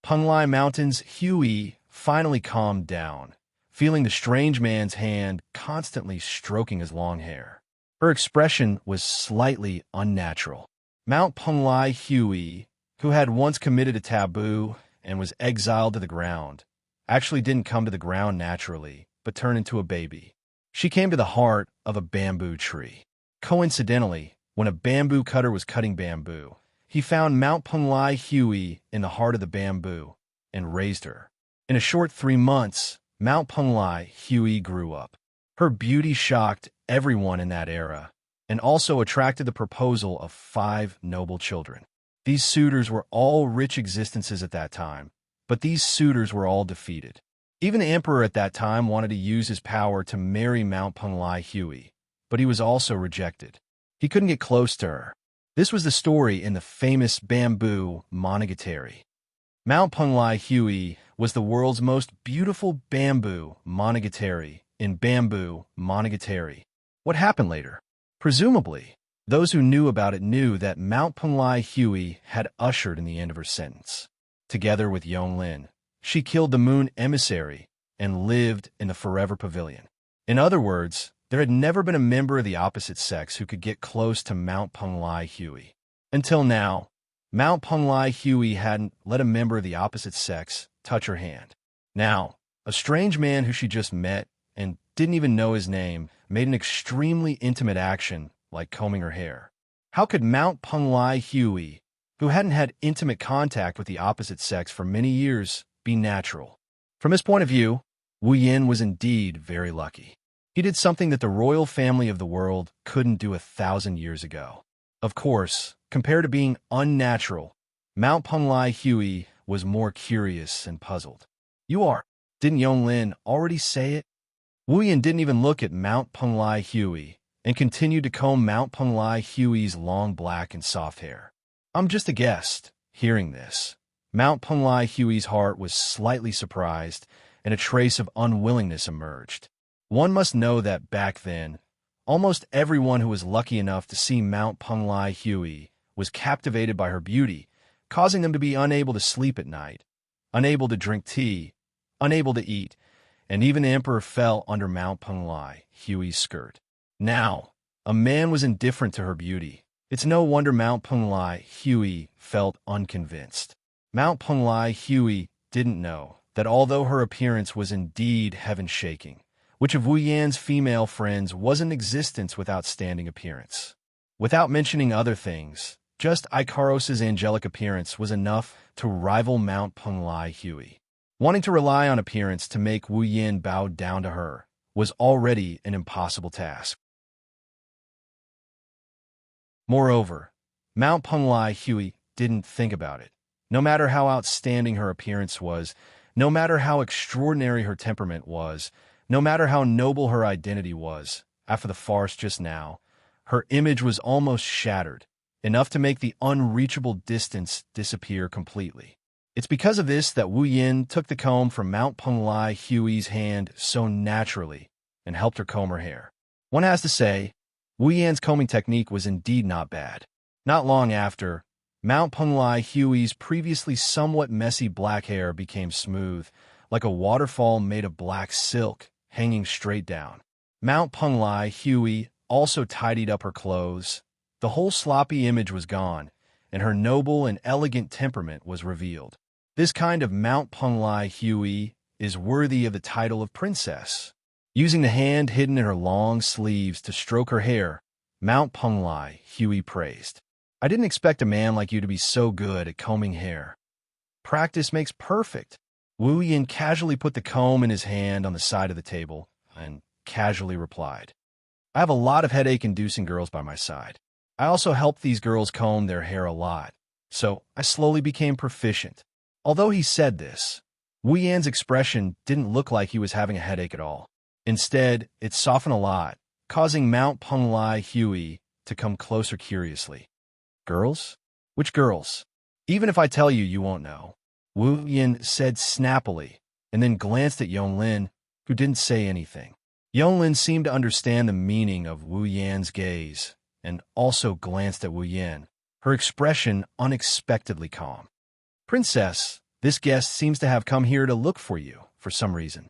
Punglai Mountain's Huey finally calmed down, feeling the strange man's hand constantly stroking his long hair. Her expression was slightly unnatural. Mount Punglai Huey, who had once committed a taboo and was exiled to the ground, actually didn't come to the ground naturally, but turned into a baby. She came to the heart of a bamboo tree. Coincidentally, when a bamboo cutter was cutting bamboo, he found Mount Punglai Huey in the heart of the bamboo and raised her. In a short 3 months, Mount Punglai Huey grew up. Her beauty shocked everyone in that era and also attracted the proposal of 5 noble children. These suitors were all rich existences at that time, but these suitors were all defeated. Even the emperor at that time wanted to use his power to marry Mount Punglai Huey, but he was also rejected. He couldn't get close to her. This was the story in the famous bamboo monogatari. Mount Punglai Huey was the world's most beautiful bamboo monogatari in bamboo monogatari. What happened later? Presumably, those who knew about it knew that Mount Punglai Huey had ushered in the end of her sentence. Together with Yonglin, she killed the moon emissary and lived in the Forever Pavilion. In other words, there had never been a member of the opposite sex who could get close to Mount Punglai Huey. Until now, Mount Punglai Huey hadn't let a member of the opposite sex touch her hand. Now, a strange man who she just met and didn't even know his name made an extremely intimate action like combing her hair. How could Mount Punglai Huey, who hadn't had intimate contact with the opposite sex for many years, be natural? From his point of view, Wu Yin was indeed very lucky. He did something that the royal family of the world couldn't do 1,000 years ago. Of course, compared to being unnatural, Mount Punglai Huey was more curious and puzzled. "You are. Didn't Yonglin already say it?" Wu Yin didn't even look at Mount Punglai Huey and continued to comb Mount Punglai Huey's long black and soft hair. "I'm just a guest." Hearing this, Mount Punglai Huey's heart was slightly surprised, and a trace of unwillingness emerged. One must know that back then, almost everyone who was lucky enough to see Mount Punglai Huey was captivated by her beauty, causing them to be unable to sleep at night, unable to drink tea, unable to eat, and even the emperor fell under Mount Punglai Huey's skirt. Now, a man was indifferent to her beauty. It's no wonder Mount Punglai Huey felt unconvinced. Mount Punglai Huey didn't know that although her appearance was indeed heaven-shaking, which of Wu Yan's female friends was in existence with outstanding appearance. Without mentioning other things, Just Icaros's angelic appearance was enough to rival Mount Penglai Huey. Wanting to rely on appearance to make Wu Yin bow down to her was already an impossible task. Moreover, Mount Penglai Huey didn't think about it. No matter how outstanding her appearance was, no matter how extraordinary her temperament was, no matter how noble her identity was, after the farce just now, her image was almost shattered, enough to make the unreachable distance disappear completely. It's because of this that Wu Yin took the comb from Mount Penglai Huey's hand so naturally and helped her comb her hair. One has to say, Wu Yan's combing technique was indeed not bad. Not long after, Mount Penglai Huey's previously somewhat messy black hair became smooth, like a waterfall made of black silk, hanging straight down. Mount Penglai Huey also tidied up her clothes. The whole sloppy image was gone, and her noble and elegant temperament was revealed. This kind of Mount Penglai Huey is worthy of the title of princess. Using the hand hidden in her long sleeves to stroke her hair, Mount Penglai Huey praised. I didn't expect a man like you to be so good at combing hair. Practice makes perfect. Wu Yin casually put the comb in his hand on the side of the table and casually replied, I have a lot of headache-inducing girls by my side. I also help these girls comb their hair a lot, so I slowly became proficient. Although he said this, Wu Yan's expression didn't look like he was having a headache at all. Instead, it softened a lot, causing Mount Penglai Huey to come closer curiously. Girls? Which girls? Even if I tell you, you won't know, Wu Yin said snappily, and then glanced at Yonglin, who didn't say anything. Yonglin seemed to understand the meaning of Wu Yan's gaze, and also glanced at Wu Yin, her expression unexpectedly calm. Princess, this guest seems to have come here to look for you, for some reason.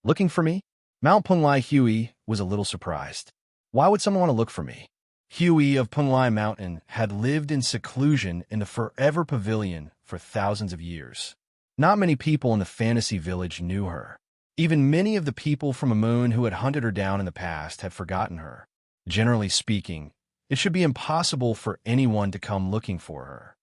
Looking for me? Mount Penglai Huey was a little surprised. Why would someone want to look for me? Huey of Penglai Mountain had lived in seclusion in the Forever Pavilion for thousands of years. Not many people in the fantasy village knew her. Even many of the people from the moon who had hunted her down in the past had forgotten her. Generally speaking, it should be impossible for anyone to come looking for her.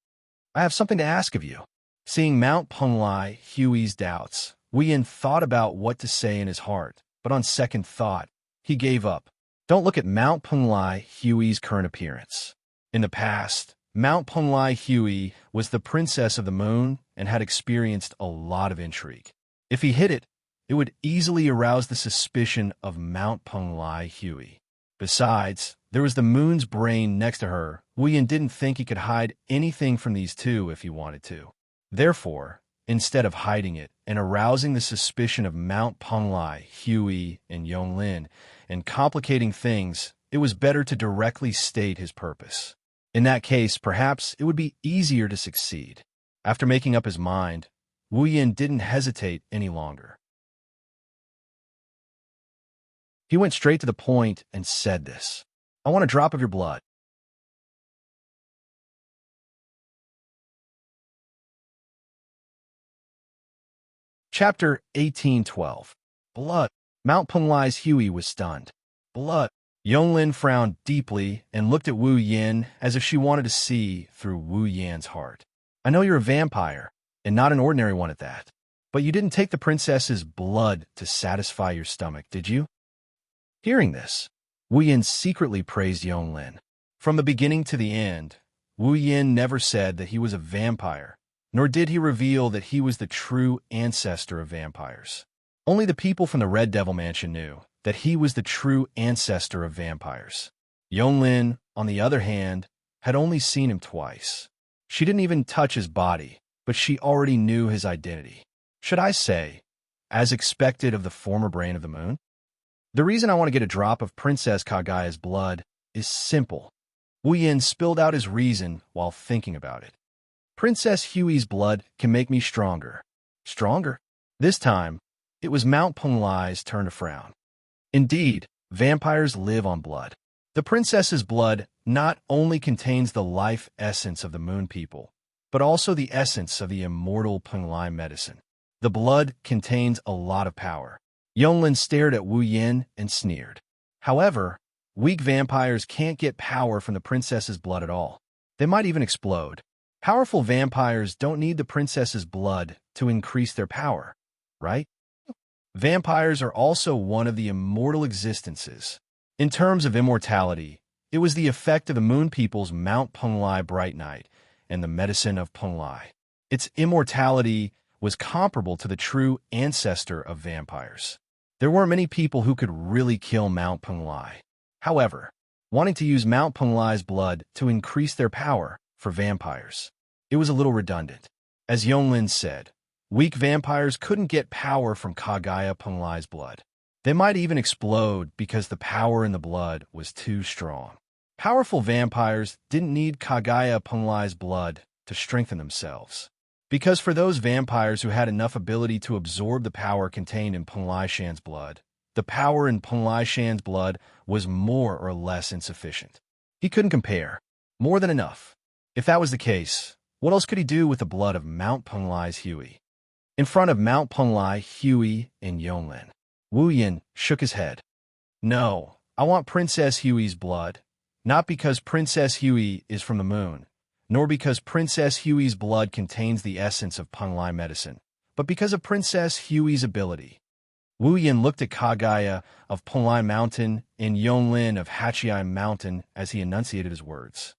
I have something to ask of you. Seeing Mount Penglai Huey's doubts, Wu Yin thought about what to say in his heart, but on second thought, he gave up. Don't look at Mount Penglai Huey's current appearance. In the past, Mount Penglai Huey was the princess of the moon and had experienced a lot of intrigue. If he hid it, it would easily arouse the suspicion of Mount Penglai Huey. Besides, there was the moon's brain next to her. Wu Yin didn't think he could hide anything from these two if he wanted to. Therefore, instead of hiding it and arousing the suspicion of Mount Penglai Huey and Yonglin and complicating things, it was better to directly state his purpose. In that case, perhaps it would be easier to succeed. After making up his mind, Wu Yin didn't hesitate any longer. He went straight to the point and said this. I want a drop of your blood. Chapter 1812. Blood. Mount Penglai's Huey was stunned. Blood. Yonglin frowned deeply and looked at Wu Yin as if she wanted to see through Wu Yan's heart. I know you're a vampire, and not an ordinary one at that. But you didn't take the princess's blood to satisfy your stomach, did you? Hearing this, Wu Yin secretly praised Yonglin. From the beginning to the end, Wu Yin never said that he was a vampire, nor did he reveal that he was the true ancestor of vampires. Only the people from the Red Devil Mansion knew that he was the true ancestor of vampires. Yonglin, on the other hand, had only seen him twice. She didn't even touch his body, but she already knew his identity. Should I say, as expected of the former brain of the moon? The reason I want to get a drop of Princess Kagaya's blood is simple. Wu Yin spilled out his reason while thinking about it. Princess Huey's blood can make me stronger. Stronger? This time, it was Mount Penglai's turn to frown. Indeed, vampires live on blood. The princess's blood not only contains the life essence of the moon people, but also the essence of the immortal Penglai medicine. The blood contains a lot of power. Yonglin stared at Wu Yin and sneered. However, weak vampires can't get power from the princess's blood at all. They might even explode. Powerful vampires don't need the princess's blood to increase their power, right? Vampires are also one of the immortal existences. In terms of immortality, it was the effect of the Moon People's Mount Punglai Bright Night and the medicine of Punglai. Its immortality was comparable to the true ancestor of vampires. There weren't many people who could really kill Mount Punglai. However, wanting to use Mount Punglai's blood to increase their power for vampires, it was a little redundant. As Yonglin said, weak vampires couldn't get power from Kagaya Punglai's blood. They might even explode because the power in the blood was too strong. Powerful vampires didn't need Kagaya Punglai's blood to strengthen themselves. Because for those vampires who had enough ability to absorb the power contained in Punglai Shan's blood, the power in Punglai Shan's blood was more or less insufficient. He couldn't compare. More than enough. If that was the case, what else could he do with the blood of Mount Punglai's Huey? In front of Mount Punglai, Huey and Yonglin, Wu Yin shook his head. No, I want Princess Huey's blood. Not because Princess Huey is from the moon, nor because Princess Huey's blood contains the essence of Punglai medicine, but because of Princess Huey's ability. Wu Yin looked at Kagaya of Punglai Mountain and Yonglin of Hachiai Mountain as he enunciated his words.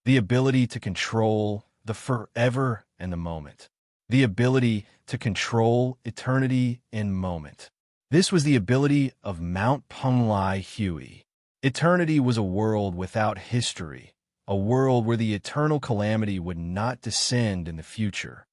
The ability to control the forever and the moment. The ability to control eternity and moment. This was the ability of Mount Punglai Huey. Eternity was a world without history, a world where the eternal calamity would not descend in the future.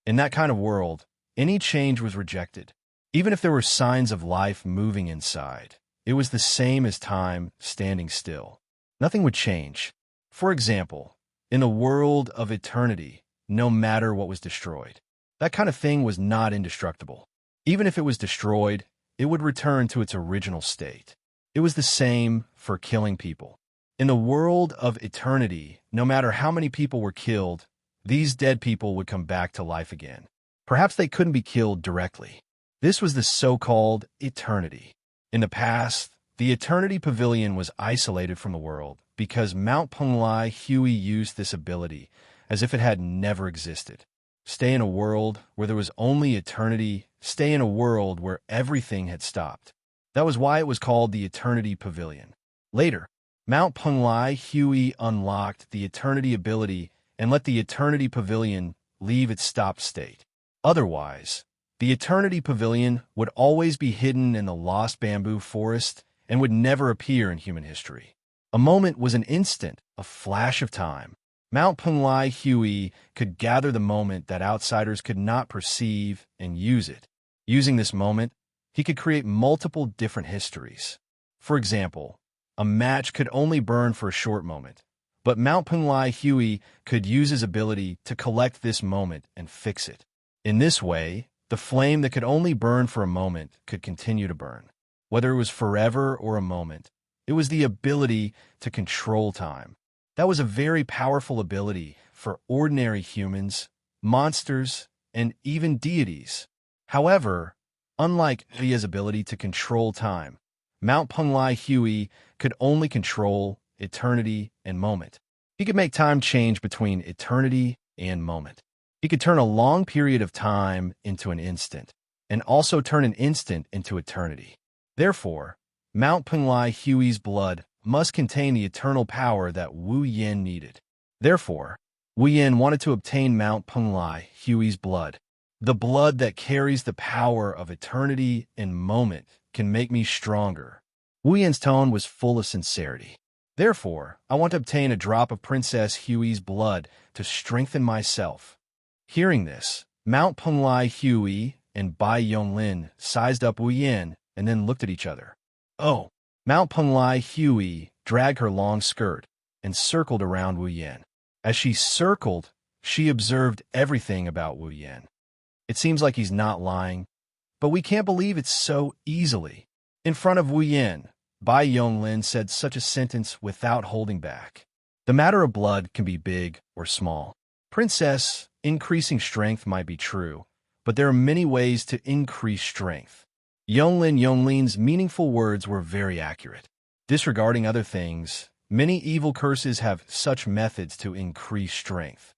In that kind of world, any change was rejected. Even if there were signs of life moving inside, it was the same as time standing still. Nothing would change. For example, in the world of eternity, no matter what was destroyed, that kind of thing was not indestructible. Even if it was destroyed, it would return to its original state. It was the same for killing people. In the world of eternity, no matter how many people were killed, these dead people would come back to life again. Perhaps they couldn't be killed directly. This was the so-called eternity. In the past, the Eternity Pavilion was isolated from the world because Mount Punglai Huey used this ability as if it had never existed. Stay in a world where there was only eternity, stay in a world where everything had stopped. That was why it was called the Eternity Pavilion. Later, Mount Punglai Huey unlocked the Eternity ability and let the Eternity Pavilion leave its stopped state. Otherwise, the Eternity Pavilion would always be hidden in the lost bamboo forest and would never appear in human history. A moment was an instant, a flash of time. Mount Punglai Huey could gather the moment that outsiders could not perceive and use it. Using this moment, he could create multiple different histories. For example, a match could only burn for a short moment, but Mount Punglai Huey could use his ability to collect this moment and fix it. In this way, the flame that could only burn for a moment could continue to burn. Whether it was forever or a moment, it was the ability to control time. That was a very powerful ability for ordinary humans, monsters, and even deities. However, unlike Huey's ability to control time, Mount Punglai Huey could only control eternity and moment. He could make time change between eternity and moment. He could turn a long period of time into an instant, and also turn an instant into eternity. Therefore, Mount Punglai Huey's blood must contain the eternal power that Wu Yin needed. Therefore, Wu Yin wanted to obtain Mount Punglai Huey's blood. The blood that carries the power of eternity and moment can make me stronger. Wu Yin's tone was full of sincerity. Therefore, I want to obtain a drop of Princess Huey's blood to strengthen myself. Hearing this, Mount Punglai Huey and Bai Yonglin sized up Wu Yin and then looked at each other. Oh! Mount Punglai Huey dragged her long skirt and circled around Wu Yin. As she circled, she observed everything about Wu Yin. It seems like he's not lying, but we can't believe it so easily. In front of Wu Yin, Bai Yonglin said such a sentence without holding back. The matter of blood can be big or small. Princess, increasing strength might be true, but there are many ways to increase strength. Yonglin's meaningful words were very accurate. Disregarding other things, many evil curses have such methods to increase strength.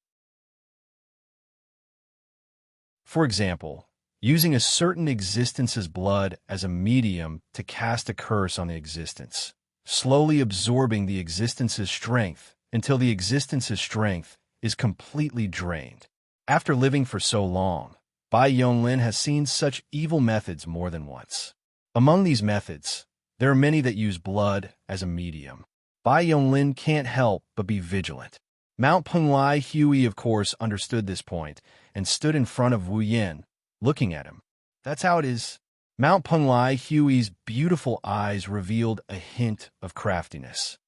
For example, using a certain existence's blood as a medium to cast a curse on the existence, slowly absorbing the existence's strength until the existence's strength is completely drained. After living for so long, Bai Yonglin has seen such evil methods more than once. Among these methods, there are many that use blood as a medium. Bai Yonglin can't help but be vigilant. Mount Penglai Hui, of course, understood this point and stood in front of Wu Yin, looking at him. That's how it is. Mount Penglai Hui's beautiful eyes revealed a hint of craftiness.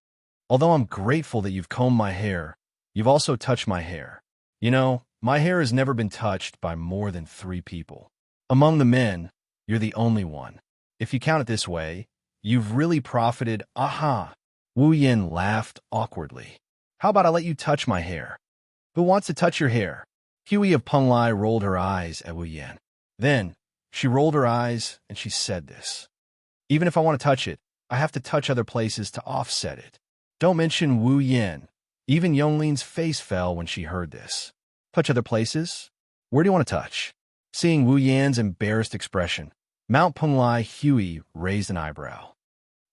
Although I'm grateful that you've combed my hair, you've also touched my hair. You know, my hair has never been touched by more than 3 people. Among the men, you're the only one. If you count it this way, you've really profited. Aha! Wu Yin laughed awkwardly. How about I let you touch my hair? Who wants to touch your hair? Hui of Penglai rolled her eyes at Wu Yin. Then, she rolled her eyes and she said this. Even if I want to touch it, I have to touch other places to offset it. Don't mention Wu Yin. Even Yonglin's face fell when she heard this. Touch other places? Where do you want to touch? Seeing Wu Yan's embarrassed expression, Mount Penglai Hui raised an eyebrow.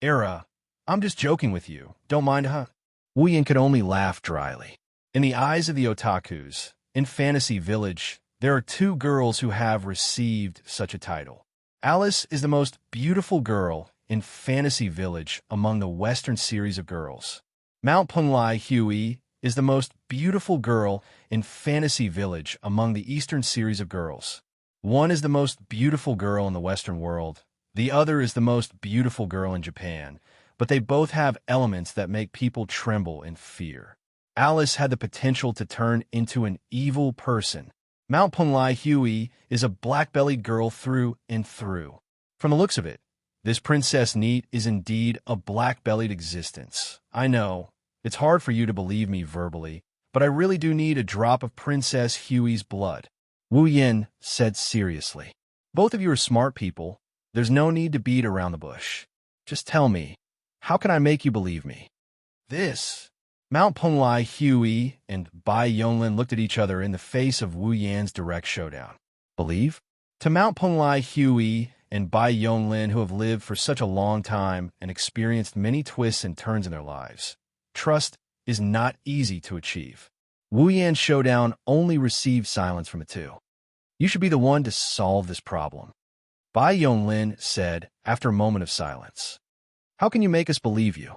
Era, I'm just joking with you. Don't mind, huh? Wu Yin could only laugh dryly. In the eyes of the otakus, in Fantasy Village, there are 2 girls who have received such a title. Alice is the most beautiful girl in Fantasy Village among the Western series of girls. Mount Penglai Hui is the most beautiful girl in Fantasy Village among the Eastern series of girls. One is the most beautiful girl in the Western world. The other is the most beautiful girl in Japan, but they both have elements that make people tremble in fear. Alice had the potential to turn into an evil person. Mount Penglai Hui is a black-bellied girl through and through. From the looks of it, this Princess Neat is indeed a black-bellied existence. I know, it's hard for you to believe me verbally, but I really do need a drop of Princess Hui's blood. Wu Yin said seriously. Both of you are smart people. There's no need to beat around the bush. Just tell me, how can I make you believe me? This. Mount Penglai Hui and Bai Yonglin looked at each other in the face of Wu Yan's direct showdown. Believe? To Mount Penglai Hui and Bai Yonglin, who have lived for such a long time and experienced many twists and turns in their lives, trust is not easy to achieve. Wu Yan's showdown only received silence from the 2. You should be the one to solve this problem. Bai Yonglin said after a moment of silence. How can you make us believe you?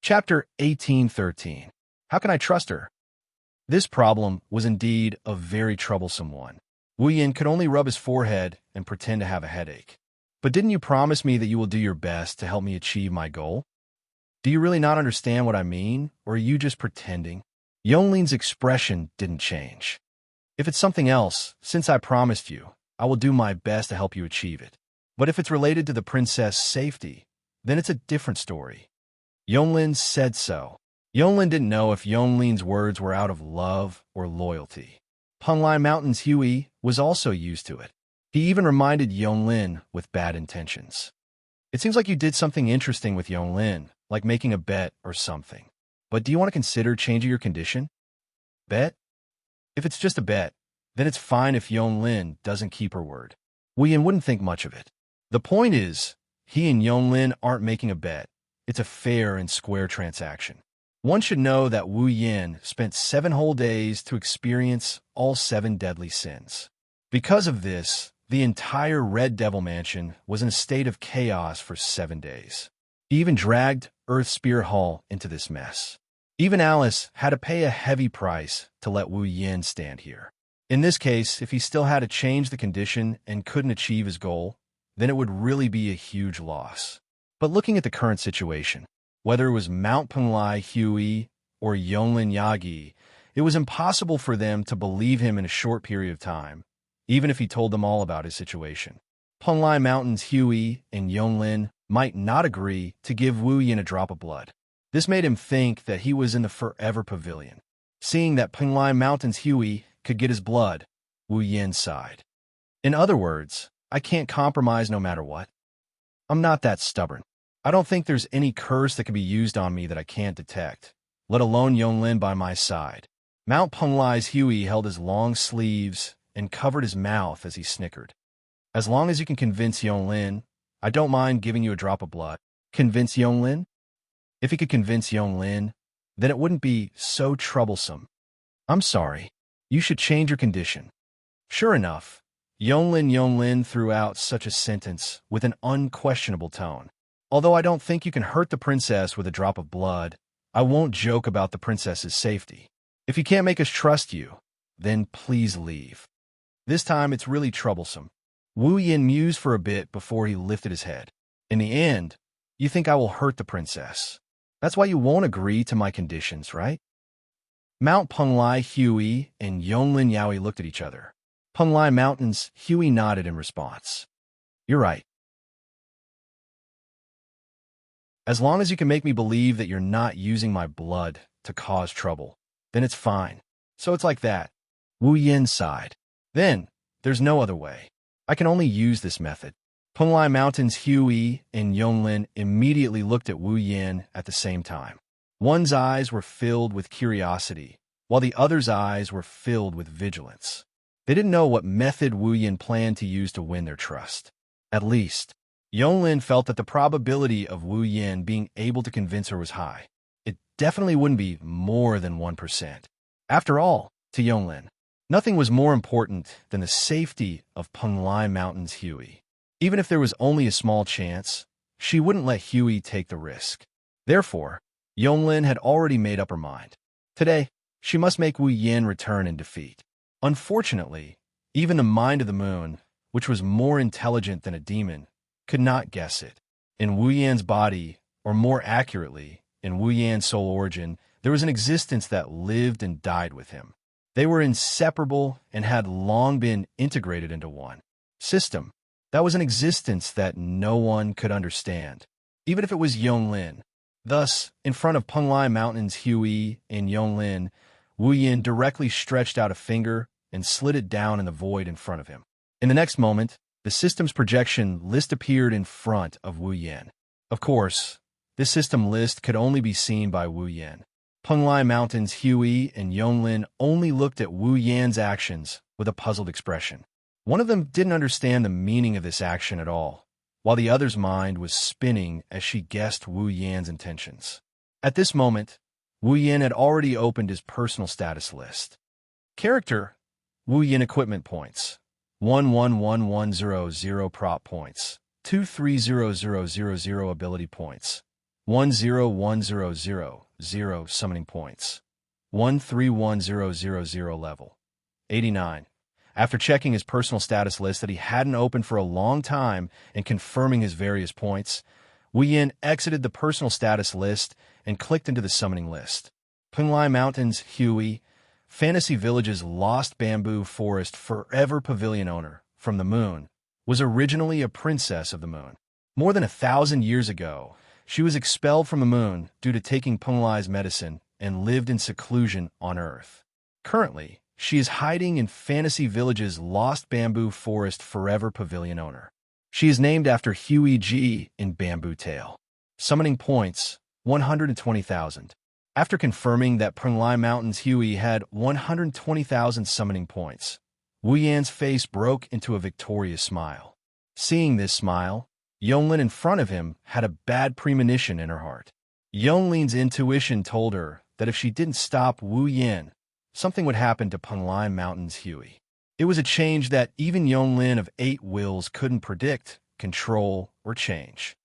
Chapter 1813. How can I trust her? This problem was indeed a very troublesome one. Wu Yin could only rub his forehead and pretend to have a headache. But didn't you promise me that you will do your best to help me achieve my goal? Do you really not understand what I mean, or are you just pretending? Yonglin's expression didn't change. If it's something else, since I promised you, I will do my best to help you achieve it. But if it's related to the princess' safety, then it's a different story. Yonglin said so. Yonglin didn't know if Yonglin's words were out of love or loyalty. Penglai Mountain's Hui was also used to it. He even reminded Yonglin with bad intentions. It seems like you did something interesting with Yonglin, like making a bet or something. But do you want to consider changing your condition? Bet? If it's just a bet, then it's fine if Yonglin doesn't keep her word. Wu Yin wouldn't think much of it. The point is, he and Yonglin aren't making a bet. It's a fair and square transaction. One should know that Wu Yin spent 7 whole days to experience all 7 deadly sins. Because of this, the entire Red Devil Mansion was in a state of chaos for 7 days. He even dragged Earthspear Hall into this mess. Even Alice had to pay a heavy price to let Wu Yin stand here. In this case, if he still had to change the condition and couldn't achieve his goal, then it would really be a huge loss. But looking at the current situation, whether it was Mount Penglai Hui or Yonglin Yagi, it was impossible for them to believe him in a short period of time, even if he told them all about his situation. Penglai Mountain's Hui and Yonglin might not agree to give Wu Yin a drop of blood. This made him think that he was in the Forever Pavilion. Seeing that Penglai Mountain's Hui could get his blood, Wu Yin sighed. In other words, I can't compromise no matter what. I'm not that stubborn. I don't think there's any curse that can be used on me that I can't detect, let alone Yonglin by my side. Mount Penglai's Huey held his long sleeves and covered his mouth as he snickered. As long as you can convince Yonglin, I don't mind giving you a drop of blood. Convince Yonglin? If he could convince Yonglin, then it wouldn't be so troublesome. I'm sorry. You should change your condition. Sure enough, Yonglin threw out such a sentence with an unquestionable tone. Although I don't think you can hurt the princess with a drop of blood, I won't joke about the princess's safety. If you can't make us trust you, then please leave. This time it's really troublesome. Wu Yin mused for a bit before he lifted his head. In the end, you think I will hurt the princess. That's why you won't agree to my conditions, right? Mount Penglai Huey and Yonglin Yaoi looked at each other. Penglai Mountain's Huey nodded in response. You're right. As long as you can make me believe that you're not using my blood to cause trouble, then it's fine. So it's like that. Wu Yin sighed. Then, there's no other way. I can only use this method. Penglai Mountain's Huey and Yonglin immediately looked at Wu Yin at the same time. One's eyes were filled with curiosity, while the other's eyes were filled with vigilance. They didn't know what method Wu Yin planned to use to win their trust. At least, Yonglin felt that the probability of Wu Yin being able to convince her was high. It definitely wouldn't be more than 1%. After all, to Yonglin, nothing was more important than the safety of Penglai Mountain's Huey. Even if there was only a small chance, she wouldn't let Huey take the risk. Therefore, Yonglin had already made up her mind. Today, she must make Wu Yin return in defeat. Unfortunately, even the mind of the moon, which was more intelligent than a demon, could not guess it. In Wu Yan's body, or more accurately, in Wu Yan's soul origin, there was an existence that lived and died with him. They were inseparable and had long been integrated into one system. That was an existence that no one could understand, even if it was Yonglin. Thus, in front of Penglai Mountain's Huey and Yonglin, Wu Yin directly stretched out a finger and slid it down in the void in front of him. In the next moment, the system's projection list appeared in front of Wu Yin. Of course, this system list could only be seen by Wu Yin. Penglai Mountain's Huey and Yonglin only looked at Wu Yan's actions with a puzzled expression. One of them didn't understand the meaning of this action at all, while the other's mind was spinning as she guessed Wu Yan's intentions. At this moment, Wu Yin had already opened his personal status list. Character, Wu Yin equipment points, 11100 prop points, 230000 ability points, 101000 summoning points, 131000 level, 89. After checking his personal status list that he hadn't opened for a long time and confirming his various points, Wu Yin exited the personal status list and clicked into the summoning list. Penglai Mountain's Huey, Fantasy Village's Lost Bamboo Forest Forever Pavilion owner from the moon, was originally a princess of the moon. More than 1,000 years ago, she was expelled from the moon due to taking Penglai's medicine and lived in seclusion on Earth. Currently, she is hiding in Fantasy Village's Lost Bamboo Forest Forever Pavilion owner. She is named after Huey G in Bamboo Tale. Summoning points, 120,000. After confirming that Penglai Mountain's Huey had 120,000 summoning points, Wu Yan's face broke into a victorious smile. Seeing this smile, Yonglin in front of him had a bad premonition in her heart. Yonglin's intuition told her that if she didn't stop Wu Yin, something would happen to Penglai Mountain's Huey. It was a change that even Yonglin of 8 wills couldn't predict, control, or change.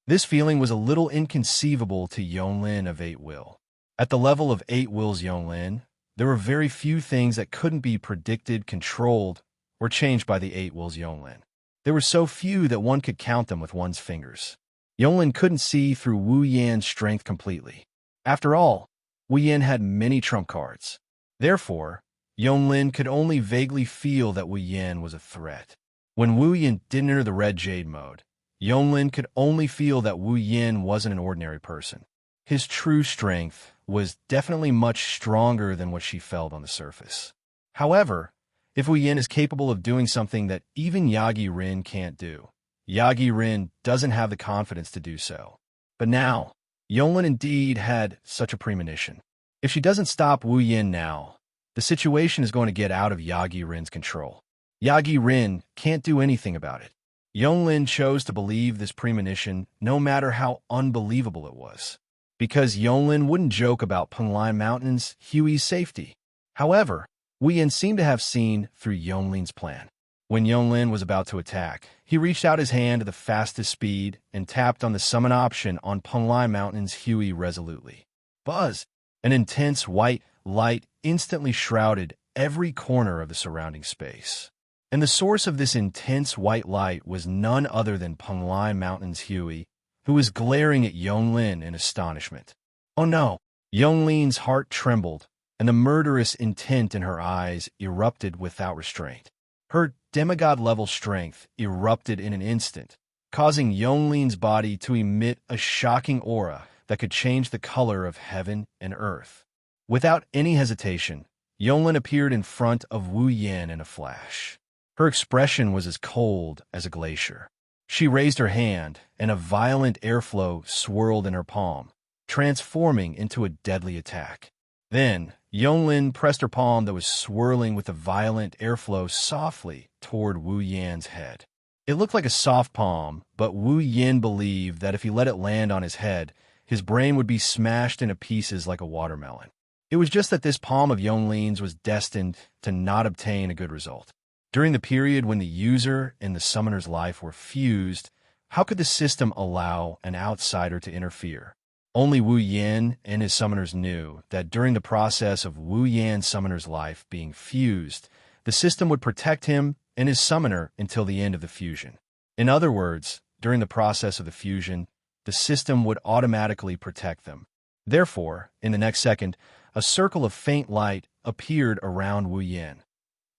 This feeling was a little inconceivable to Yonglin of 8 will. At the level of 8 wills Yonglin, there were very few things that couldn't be predicted, controlled, or changed by the 8 wills Yonglin. There were so few that one could count them with one's fingers. Yonglin couldn't see through Wu Yan's strength completely. After all, Wu Yan had many trump cards. Therefore, Yonglin could only vaguely feel that Wu Yan was a threat. When Wu Yan didn't enter the Red Jade mode, Yonglin could only feel that Wu Yin wasn't an ordinary person. His true strength was definitely much stronger than what she felt on the surface. However, if Wu Yin is capable of doing something that even Yagi Rin can't do, Yagi Rin doesn't have the confidence to do so. But now, Yonglin indeed had such a premonition. If she doesn't stop Wu Yin now, the situation is going to get out of Yagi Rin's control. Yagi Rin can't do anything about it. Yonglin chose to believe this premonition no matter how unbelievable it was, because Yonglin wouldn't joke about Penglai Mountain's Huey's safety. However, Wu Yin seemed to have seen through Yonglin's plan. When Yonglin was about to attack, he reached out his hand at the fastest speed and tapped on the summon option on Penglai Mountain's Huey resolutely. Buzz! An intense white light instantly shrouded every corner of the surrounding space. And the source of this intense white light was none other than Penglai Mountain's Huey, who was glaring at Yonglin in astonishment. Oh no! Yonglin's heart trembled, and the murderous intent in her eyes erupted without restraint. Her demigod-level strength erupted in an instant, causing Yonglin's body to emit a shocking aura that could change the color of heaven and earth. Without any hesitation, Yonglin appeared in front of Wu Yin in a flash. Her expression was as cold as a glacier. She raised her hand, and a violent airflow swirled in her palm, transforming into a deadly attack. Then, Yonglin pressed her palm that was swirling with a violent airflow softly toward Wu Yan's head. It looked like a soft palm, but Wu Yin believed that if he let it land on his head, his brain would be smashed into pieces like a watermelon. It was just that this palm of Yonglin's was destined to not obtain a good result. During the period when the user and the summoner's life were fused, how could the system allow an outsider to interfere? Only Wu Yin and his summoners knew that during the process of Wu Yan's summoner's life being fused, the system would protect him and his summoner until the end of the fusion. In other words, during the process of the fusion, the system would automatically protect them. Therefore, in the next second, a circle of faint light appeared around Wu Yin.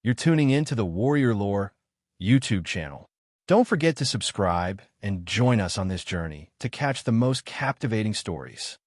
You're tuning in to the Warrior Lore YouTube channel. Don't forget to subscribe and join us on this journey to catch the most captivating stories.